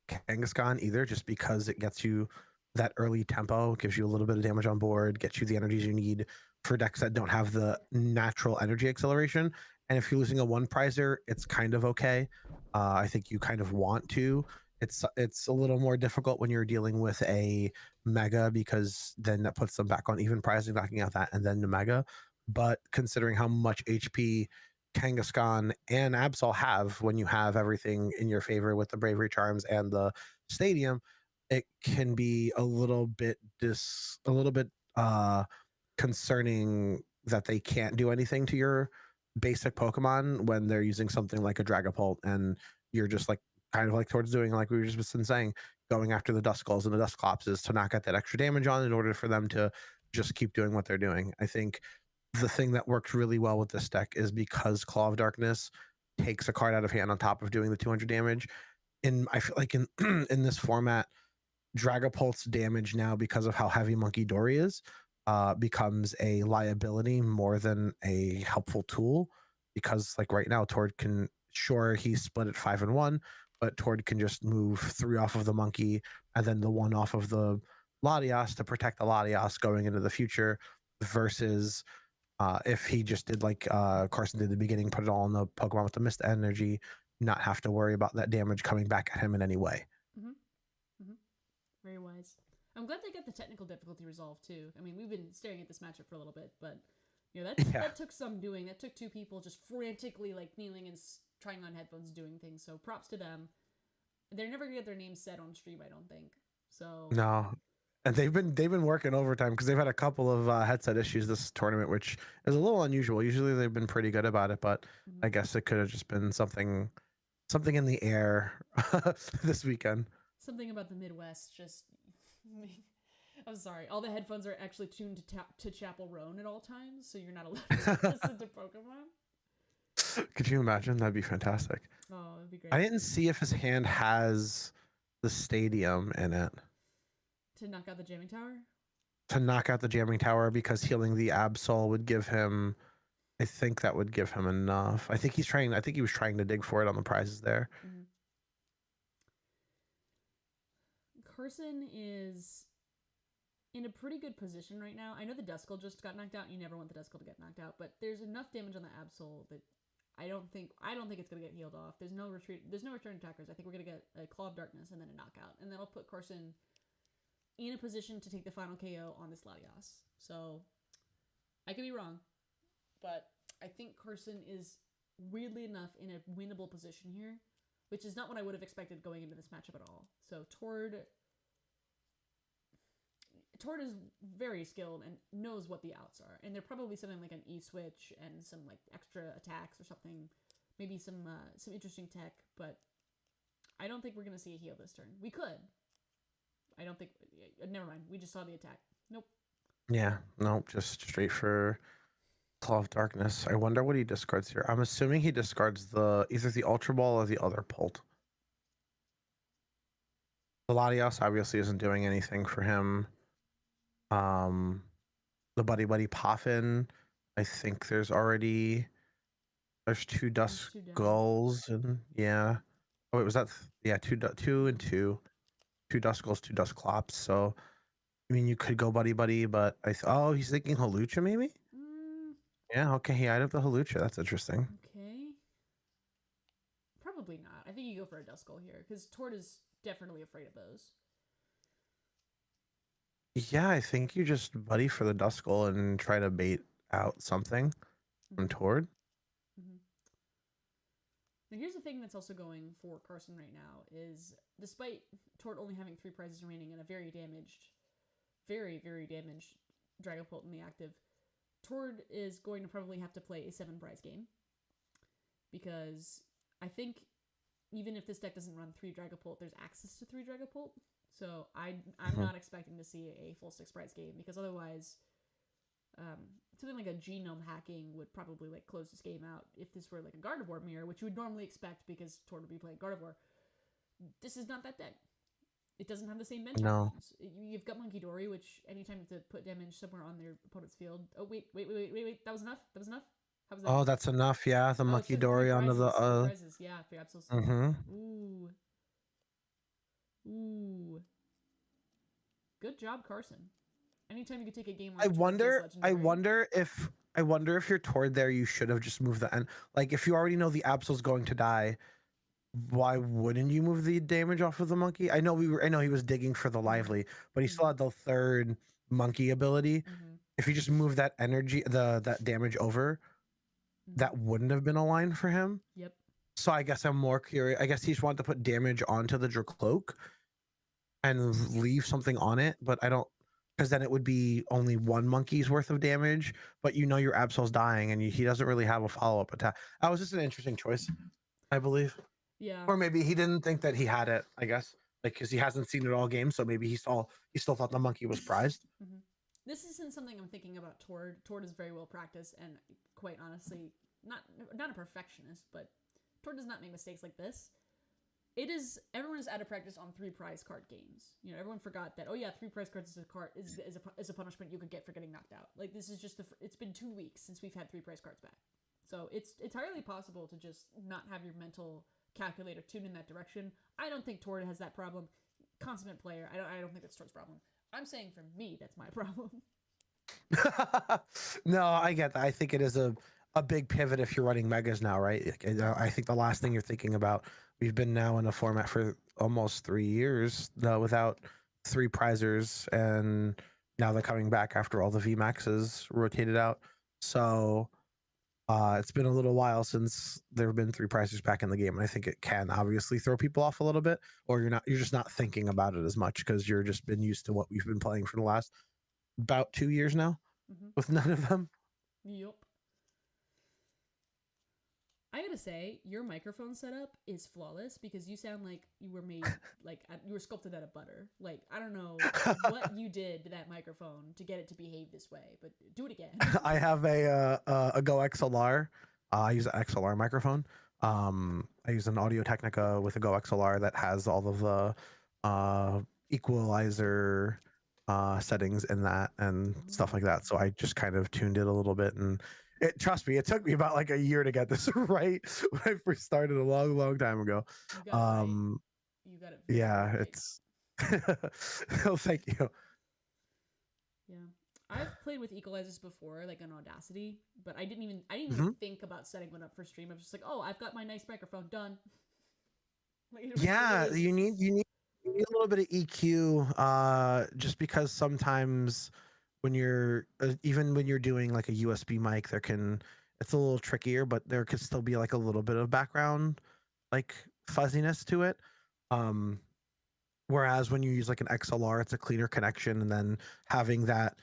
B: Kangaskhan either, just because it gets you that early tempo, gives you a little bit of damage on board, gets you the energies you need for decks that don't have the natural energy acceleration. And if you're losing a one prizer, it's kind of okay. I think you kind of want to. It's a little more difficult when you're dealing with a mega, because then that puts them back on even pricing, knocking out that and then the mega. But considering how much HP Kangaskhan and Absol have when you have everything in your favor with the Bravery Charms and the Stadium, it can be a little bit concerning that they can't do anything to your basic Pokemon when they're using something like a Dragapult, and you're just like kind of like towards doing like we were just been saying, going after the Duskulls and the Dusclopses to not get that extra damage on in order for them to just keep doing what they're doing. I think the thing that works really well with this deck is because Claw of Darkness takes a card out of hand on top of doing the 200 damage. And I feel like in in this format, Dragapult's damage now, because of how heavy Monkey Dory is, becomes a liability more than a helpful tool. Because like right now, Tord can, sure, he's split at 5-1, but Tord can just move 3 off of the monkey and then the 1 off of the Latias to protect the Latias going into the future, versus if he just did like Carson did at the beginning, put it all in the Pokemon with the Mist Energy, not have to worry about that damage coming back at him in any way.
A: mm-hmm. Mm-hmm. Very wise. I'm glad they got the technical difficulty resolved too. I mean, we've been staring at this matchup for a little bit, but that took some doing. That took 2 people just frantically like kneeling and trying on headphones, doing things. So props to them. They're never gonna get their names said on stream, I don't think. So
B: No, and they've been working overtime because they've had a couple of headset issues this tournament, which is a little unusual. Usually they've been pretty good about it, but I guess it could have just been something in the air this weekend.
A: Something about the Midwest just. I'm sorry. All the headphones are actually tuned to Chapel Roan at all times, so you're not allowed to listen to Pokemon.
B: Could you imagine? That'd be fantastic.
A: Oh, that'd be great.
B: I didn't see if his hand has the Stadium in it
A: to knock out the jamming tower.
B: To knock out the jamming tower, because healing the Absol would give him. I think that would give him enough. I think he was trying to dig for it on the prizes there.
A: Mm-hmm. Carson is in a pretty good position right now. I know the Duskull just got knocked out. You never want the Duskull to get knocked out, but there's enough damage on the Absol that I don't think it's gonna get healed off. There's no retreat. There's no return attackers. I think we're gonna get a Claw of Darkness and then a knockout, and that'll put Carson in a position to take the final KO on this Latias. So I could be wrong, but I think Carson is weirdly enough in a winnable position here, which is not what I would have expected going into this matchup at all. So Tord is very skilled and knows what the outs are, and they're probably something like an E-switch and some like extra attacks or something, maybe some interesting tech. But I don't think we're gonna see a heal this turn. We could. I don't think. Never mind. We just saw the attack. Nope.
B: Yeah. Nope. Just straight for Claw of Darkness. I wonder what he discards here. I'm assuming he discards either the Ultra Ball or the other Pult. The Latias obviously isn't doing anything for him. The Buddy Buddy Poffin, I think there's 2 Duskulls, and yeah. Oh wait, was that two and two? 2 Duskulls, 2 Dusclops. So I mean, you could go Buddy Buddy, but he's thinking Hawlucha maybe. Yeah, okay, he eyed up the Hawlucha. That's interesting.
A: Okay. Probably not. I think you go for a Duskull here, because Tord is definitely afraid of those.
B: Yeah, I think you just buddy for the Duskull and try to bait out something from Tord.
A: Mm-hmm. Now here's the thing that's also going for Carson right now is, despite Tord only having 3 prizes remaining and a very, very damaged Dragapult in the active, Tord is going to probably have to play a 7 prize game, because I think even if this deck doesn't run 3 Dragapult, there's access to 3 Dragapult. So I'm not expecting to see a full 6 prize game, because otherwise something like a genome hacking would probably like close this game out if this were like a Gardevoir mirror, which you would normally expect because Tord would be playing Gardevoir. This is not that deck. It doesn't have the same mental
B: No.
A: wounds. You've got Monkey Dory, which anytime you have to put damage somewhere on their opponent's field. Oh wait. That was enough. That was enough. How was that?
B: Oh, that's enough. Yeah, the
A: Oh,
B: Monkey
A: so three
B: Dory onto
A: prizes.
B: the
A: Three prizes. Yeah, for absolutely.
B: Mm-hmm.
A: Ooh. Ooh. Good job, Carson. Anytime you could take a game
B: I
A: off towards this
B: I
A: legendary.
B: wonder if you're toward there, you should have just moved the end. Like if you already know the Absol's going to die, why wouldn't you move the damage off of the monkey? I know he was digging for the lively, but he still had the third monkey ability.
A: Mm-hmm.
B: If you just move that energy, that damage over, that wouldn't have been a line for him.
A: Yep.
B: So I guess I'm more curious. I guess he just wanted to put damage onto the Dracloak and leave something on it, but I don't, because then it would be only one monkey's worth of damage, but you know your Absol's dying and he doesn't really have a follow-up attack. That was just an interesting choice, I believe.
A: Yeah.
B: Or maybe he didn't think that he had it, I guess, like because he hasn't seen it all game, so maybe he still thought the monkey was prized.
A: Mm-hmm. This isn't something I'm thinking about Tord. Tord is very well practiced and quite honestly not a perfectionist, but Tord does not make mistakes like this. It is everyone is out of practice on 3 prize card games. You know, everyone forgot that. Oh yeah, 3 prize cards is a punishment you could get for getting knocked out. Like this is just it's been 2 weeks since we've had 3 prize cards back, so it's entirely possible to just not have your mental calculator tuned in that direction. I don't think Tord has that problem. Consummate player. I don't think that's Tord's problem. I'm saying for me, that's my problem.
B: No, I get that. I think it is a big pivot if you're running megas now, right? I think the last thing you're thinking about, we've been now in a format for almost 3 years without 3 prizers, and now they're coming back after all the VMAXs rotated out. So it's been a little while since there have been 3 prizers back in the game, and I think it can obviously throw people off a little bit, or you're just not thinking about it as much because you're just been used to what we've been playing for the last about 2 years now with none of them.
A: Yup. I gotta say, your microphone setup is flawless because you sound like you were made like you were sculpted out of butter. Like I don't know what you did to that microphone to get it to behave this way, but do it again.
B: I have a Go XLR. I use an XLR microphone. I use an Audio Technica with a Go XLR that has all of the equalizer settings in that and stuff like that. So I just kind of tuned it a little bit, and trust me, it took me about like a year to get this right when I first started a long time ago.
A: You got it right. You got it.
B: Yeah,
A: right.
B: it's. Oh, thank you.
A: Yeah, I've played with equalizers before, like on Audacity, but I didn't even think about setting one up for stream. I was just like, oh, I've got my nice microphone done.
B: Like, yeah, you need a little bit of EQ, just because sometimes when you're even when you're doing like a USB mic, it's a little trickier, but there could still be like a little bit of background like fuzziness to it. Whereas when you use like an XLR, it's a cleaner connection, and then having that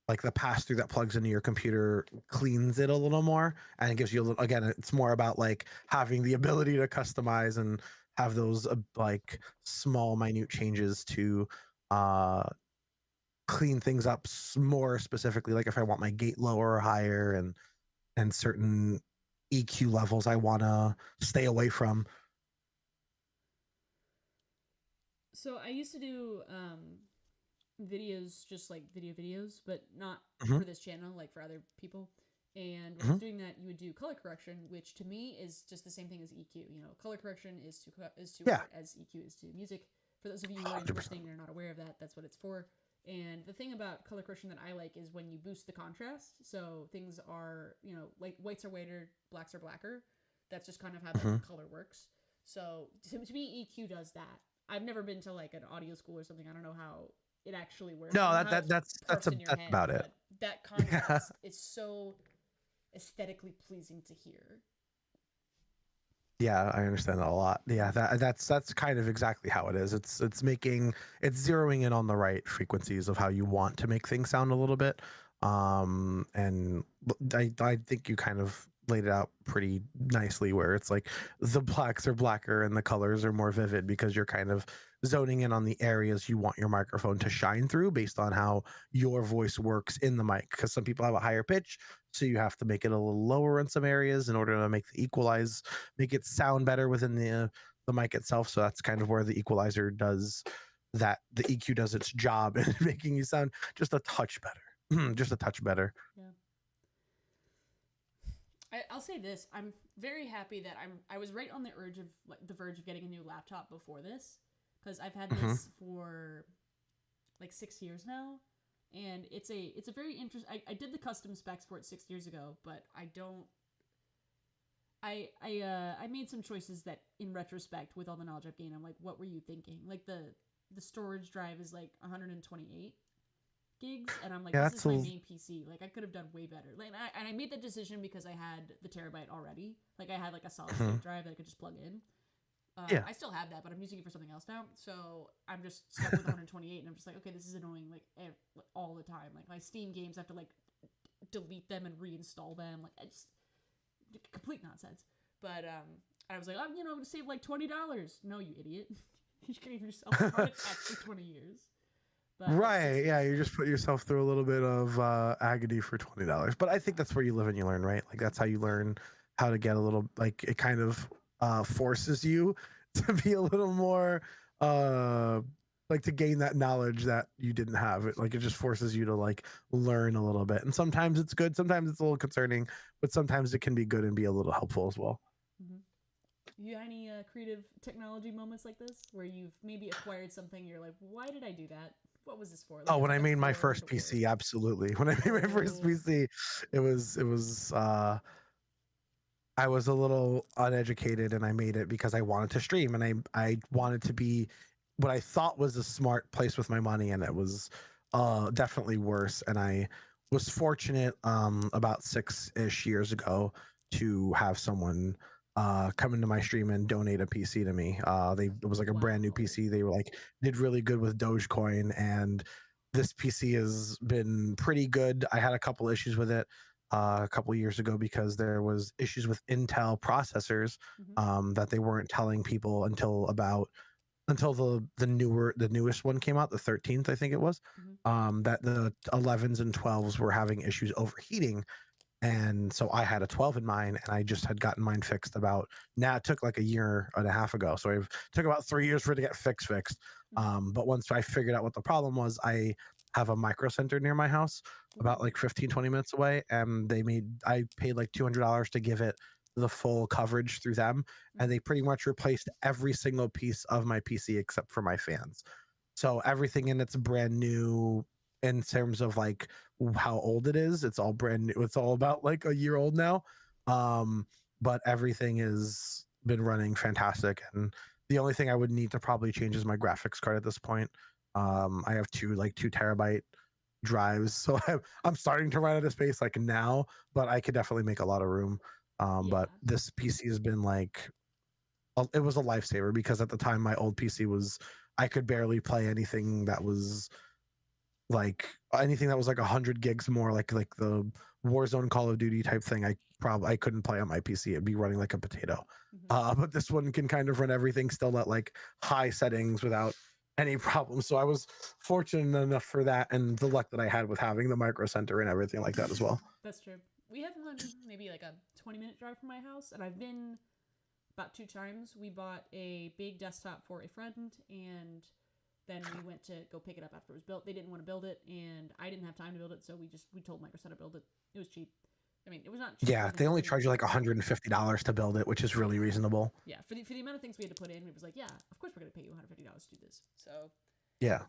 B: like the pass through that plugs into your computer cleans it a little more, and it gives you a little, again, it's more about like having the ability to customize and have those like small minute changes to clean things up more specifically, like if I want my gate lower or higher, and certain EQ levels I want to stay away from.
A: So I used to do videos, just like videos, but not for this channel, like for other people. And when I was doing that, you would do color correction, which to me is just the same thing as EQ. You know, color correction is to art as EQ is to music. For those of you who are listening and are not aware of that, that's what it's for. And the thing about color correction that I like is when you boost the contrast. So things are, you know, like whites are whiter, blacks are blacker. That's just kind of how the color works. So to me, EQ does that. I've never been to like an audio school or something. I don't know how it actually works.
B: No, that's about it.
A: That contrast is so aesthetically pleasing to hear.
B: Yeah, I understand that a lot. Yeah, that's kind of exactly how it is. It's zeroing in on the right frequencies of how you want to make things sound a little bit. And I think you kind of laid it out pretty nicely, where it's like the blacks are blacker and the colors are more vivid because you're kind of zoning in on the areas you want your microphone to shine through based on how your voice works in the mic. Because some people have a higher pitch, so you have to make it a little lower in some areas in order to make it sound better within the mic itself. So that's kind of where the equalizer does that. The EQ does its job in making you sound just a touch better, just a touch better.
A: Yeah. I'll say this: I'm very happy that I was right on the verge of getting a new laptop before this, because I've had
B: Hmm.
A: this for like 6 years now, and it's a very interesting. I did the custom specs for it 6 years ago, but I don't. I made some choices that, in retrospect, with all the knowledge I've gained, I'm like, what were you thinking? Like the storage drive is like 128 gigs, and I'm like,
B: Yeah,
A: this
B: that's
A: is
B: a
A: my main PC. Like, I could have done way better. Like, and I made that decision because I had the terabyte already. Like, I had like a solid
B: mhm.
A: state drive that I could just plug in.
B: Yeah.
A: I still have that, but I'm using it for something else now. So I'm just stuck with 128, and I'm just like, okay, this is annoying. Like all the time. Like my Steam games, I have to like delete them and reinstall them. Like I just complete nonsense. But I was like, I'm gonna save like $20. No, you idiot. You gave yourself a heart attack for 20 years. But like
B: Right. Yeah, you
A: 6 years.
B: just put yourself through a little bit of agony for $20. But I think that's where you live and you learn, right? Like that's how you learn how to get a little like it kind of forces you to be a little more uh like to gain that knowledge that you didn't have. It just forces you to like learn a little bit. And sometimes it's good, sometimes it's a little concerning, but sometimes it can be good and be a little helpful as well.
A: Mm-hmm. You got any creative technology moments like this where you've maybe acquired something, you're like, why did I do that? What was this for? Like
B: Oh, when I
A: a
B: made my
A: cord
B: first
A: or
B: PC, absolutely. When I made my first
A: oh.
B: PC, it was I was a little uneducated and I made it because I wanted to stream and I wanted to be what I thought was a smart place with my money, and it was definitely worse. And I was fortunate about 6-ish years ago to have someone come into my stream and donate a PC to me. It was like a brand new
A: Wow.
B: PC. They were like did really good with Dogecoin, and this PC has been pretty good. I had a couple issues with it a couple years ago because there was issues with Intel processors
A: Mm-hmm.
B: that they weren't telling people until the newest one came out, the 13th, I think it was,
A: Mm-hmm.
B: that the 11s and 12s were having issues overheating. And so I had a 12 in mine, and I just had gotten mine fixed about now. It took like a year and a half ago, so it took about 3 years for it to get fixed.
A: Mm-hmm.
B: But once I figured out what the problem was, I have a micro center near my house, about
A: Ooh.
B: like 15-20 minutes away, and I paid like $200 to give it the full coverage through them, and
A: Mm-hmm.
B: they pretty much replaced every single piece of my PC except for my fans. So everything in it's brand new in terms of like how old it is. It's all brand new. It's all about like a year old now. Um, but everything has been running fantastic. And the only thing I would need to probably change is my graphics card at this point. I have two terabyte drives, so I'm starting to run out of space like now, but I could definitely make a lot of room.
A: Yeah.
B: But this PC has been like it was a lifesaver because at the time my old PC was I could barely play anything that was like 100 gigs more, like the Warzone Call of Duty type thing. I couldn't play on my PC. It'd be running like a potato.
A: Mm-hmm.
B: But this one can kind of run everything still at like high settings without any problems. So I was fortunate enough for that, and the luck that I had with having the micro center and everything like that as well.
A: That's true. We have one maybe like a 20-minute drive from my house, and I've been about 2 times. We bought a big desktop for a friend, and then we went to go pick it up after it was built. They didn't want to build it, and I didn't have time to build it, so we told Microsoft to build it. It was cheap. I mean, it was not cheap. It
B: Yeah,
A: wasn't
B: they only
A: like
B: charge you like $150 to build it, which is really reasonable.
A: yeah, for the amount of things we had to put in, it was like, yeah, of course we're gonna pay you $150 to do this. So
B: Yeah.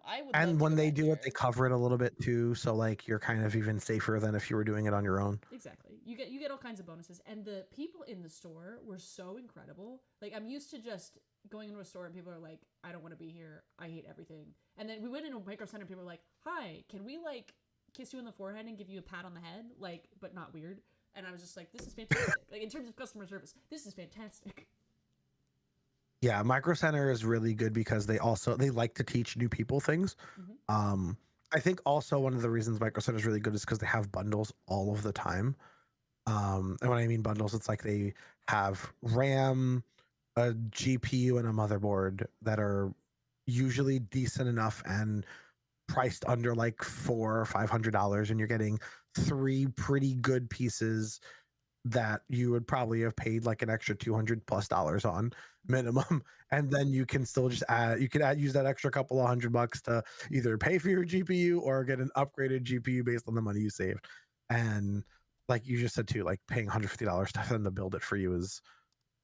A: I would love
B: And
A: to
B: when
A: go
B: they
A: back
B: do it, they
A: there.
B: cover it a little bit too, so like you're kind of even safer than if you were doing it on your own.
A: Exactly. You get all kinds of bonuses, and the people in the store were so incredible. Like I'm used to just going into a store and people are like, I don't want to be here. I hate everything. And then we went into a micro center and people were like, hi, can we like kiss you on the forehead and give you a pat on the head, like but not weird. And I was just like, this is fantastic. Like in terms of customer service, this is fantastic.
B: Yeah, Micro Center is really good because they like to teach new people things.
A: Mm-hmm.
B: Um, I think also one of the reasons Micro Center is really good is because they have bundles all of the time. And when I mean bundles, it's like they have RAM, a GPU and a motherboard that are usually decent enough and priced under like $400 or $500, and you're getting three pretty good pieces that you would probably have paid like an extra $200+ on minimum. And then you can still just use that extra couple of $100 to either pay for your GPU or get an upgraded GPU based on the money you saved. And like you just said too, like paying $150 to them to build it for you is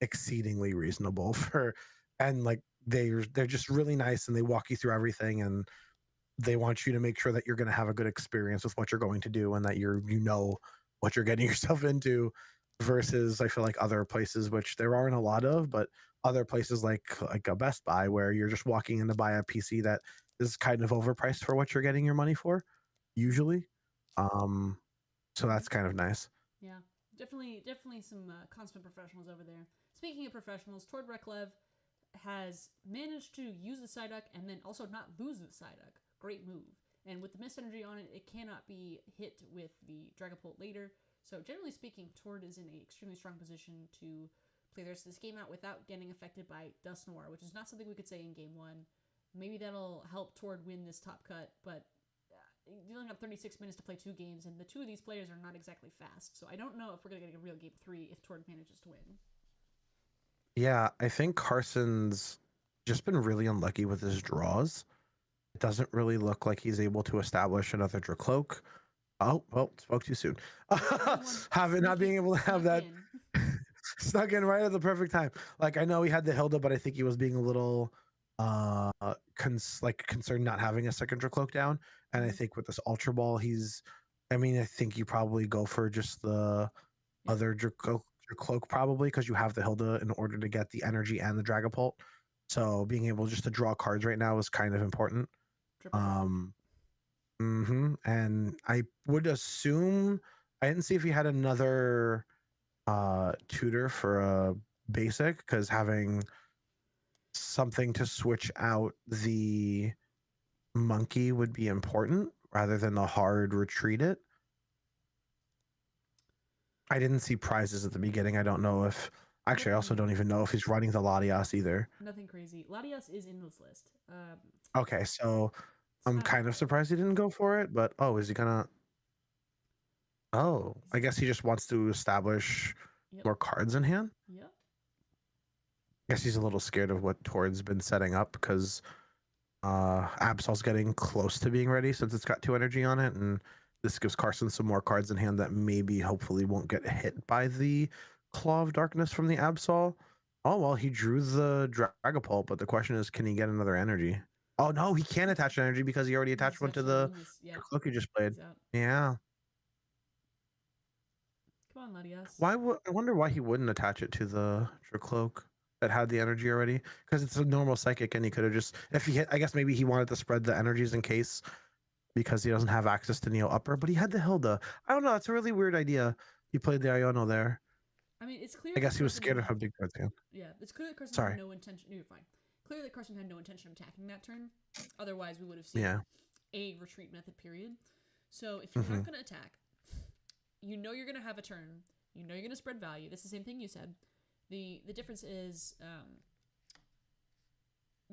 B: exceedingly reasonable for, and like they're just really nice, and they walk you through everything, and they want you to make sure that you're going to have a good experience with what you're going to do, and that you know what you're getting yourself into, versus I feel like other places, which there aren't a lot of, but other places like a Best Buy, where you're just walking in to buy a PC that is kind of overpriced for what you're getting your money for usually. um so
A: Yeah.
B: that's kind of nice.
A: Yeah. Definitely some consummate professionals over there. Speaking of professionals, Tord Reklev has managed to use the Psyduck and then also not lose the Psyduck. Great move. And with the Mist Energy on it, it cannot be hit with the Dragapult later. So generally speaking, Tord is in an extremely strong position to play the rest of this game out without getting affected by Dusknoir, which is not something we could say in Game 1. Maybe that'll help Tord win this top cut, but you only have 36 minutes to play 2 games, and the 2 of these players are not exactly fast. So I don't know if we're going to get a real Game 3 if Tord manages to win.
B: Yeah, I think Carson's just been really unlucky with his draws. It doesn't really look like he's able to establish another Dracloak. Oh, well, spoke too soon. Having not being able to have that snuck in right at the perfect time. Like I know he had the Hilda, but I think he was being a little concerned not having a second Dracloak down. And I think with this Ultra Ball, I think you probably go for just the other Dracloak probably, because you have the Hilda in order to get the energy and the Dragapult. So being able just to draw cards right now is kind of important. And I would assume, I didn't see if he had another tutor for a basic, because having something to switch out the monkey would be important rather than the hard retreat it. I didn't see prizes at the beginning. I don't know if actually I also don't even know if he's running the Latias either.
A: Nothing crazy. Latias is in this list.
B: Okay, so I'm kind of surprised he didn't go for it, but is he gonna? Oh, I guess he just wants to establish more cards in hand.
A: Yep.
B: I guess he's a little scared of what Tord's been setting up, because Absol's getting close to being ready since it's got 2 energy on it, and this gives Carson some more cards in hand that maybe hopefully won't get hit by the Claw of Darkness from the Absol. Oh, well, he drew the Dragapult, but the question is, can he get another energy? Oh, no, he can't attach an energy because he already attached one to the Dracloak he just played. Yeah.
A: Come on, Latias.
B: I wonder why he wouldn't attach it to the Dracloak that had the energy already, because it's a normal psychic, and he could have just, if he hit, I guess maybe he wanted to spread the energies in case, because he doesn't have access to Neo Upper, but he had the Hilda. I don't know, it's a really weird idea. He played the Iono there.
A: I mean, it's clear.
B: I guess he was scared of a big card hand.
A: Yeah, it's clear that Carson had no intention. You're fine. Clearly, Carson had no intention of attacking that turn. Otherwise, we would have seen a retreat method. Period. So if you're not going to attack, you know you're going to have a turn. You know you're going to spread value. That's the same thing you said. The difference is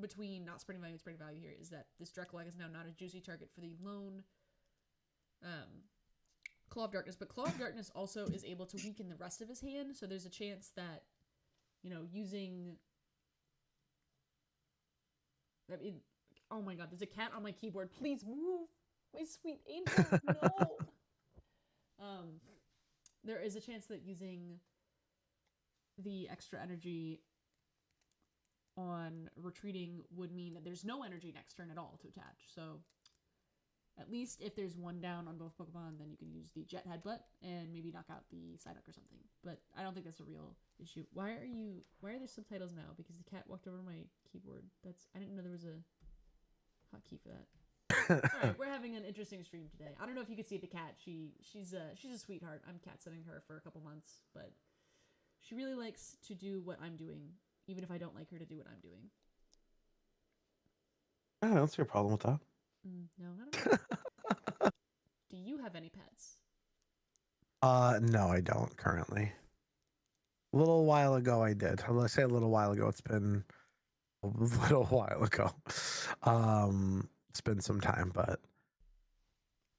A: between not spreading value and spreading value here is that this Dracloak is now not a juicy target for the lone Claw of Darkness, but Claw of Darkness also is able to weaken the rest of his hand, so there's a chance that, using... I mean, oh my god, there's a cat on my keyboard. Please move! My sweet angel, no! There is a chance that using the extra energy on retreating would mean that there's no energy next turn at all to attach, so... At least if there's one down on both Pokemon, then you can use the Jet Headbutt and maybe knock out the Psyduck or something. But I don't think that's a real issue. Why are there subtitles now? Because the cat walked over my keyboard. I didn't know there was a hotkey for that. Alright, we're having an interesting stream today. I don't know if you could see the cat. She's a sweetheart. I'm cat sitting her for a couple months, but she really likes to do what I'm doing, even if I don't like her to do what I'm doing.
B: I don't see a problem with that.
A: No, I don't know. Do you have any pets?
B: No, I don't currently. A little while ago, I did. When I say a little while ago, it's been a little while ago. It's been some time, but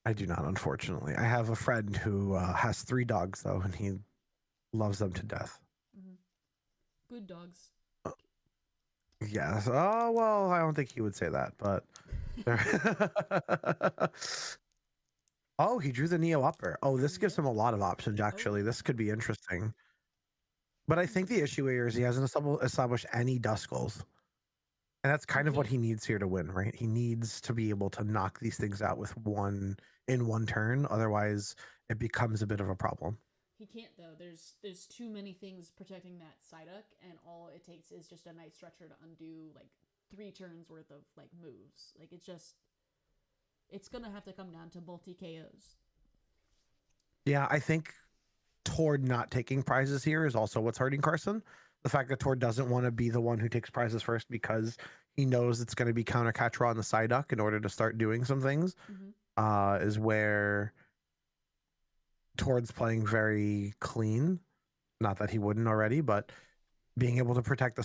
B: I do not, unfortunately. I have a friend who has 3 dogs, though, and he loves them to death.
A: Hmm. Good dogs.
B: Yes. Oh, well, I don't think he would say that, but. Oh, he drew the Neo Upper. Oh, this gives him a lot of options, actually.
A: Oh.
B: This could be interesting. But I think the issue here is he hasn't established any Duskulls. And that's
A: He
B: kind of what
A: can't.
B: he needs here to win, right? He needs to be able to knock these things out with one turn. Otherwise, it becomes a bit of a problem.
A: He can't though. There's too many things protecting that Psyduck, and all it takes is just a nice stretcher to undo like 3 turns worth of like moves. Like it's gonna have to come down to multi KOs.
B: Yeah, I think Tord not taking prizes here is also what's hurting Carson. The fact that Tord doesn't want to be the one who takes prizes first because he knows it's going to be counter catch raw on the Psyduck in order to start doing some things, is where Tord's playing very clean. Not that he wouldn't already, but being able to protect the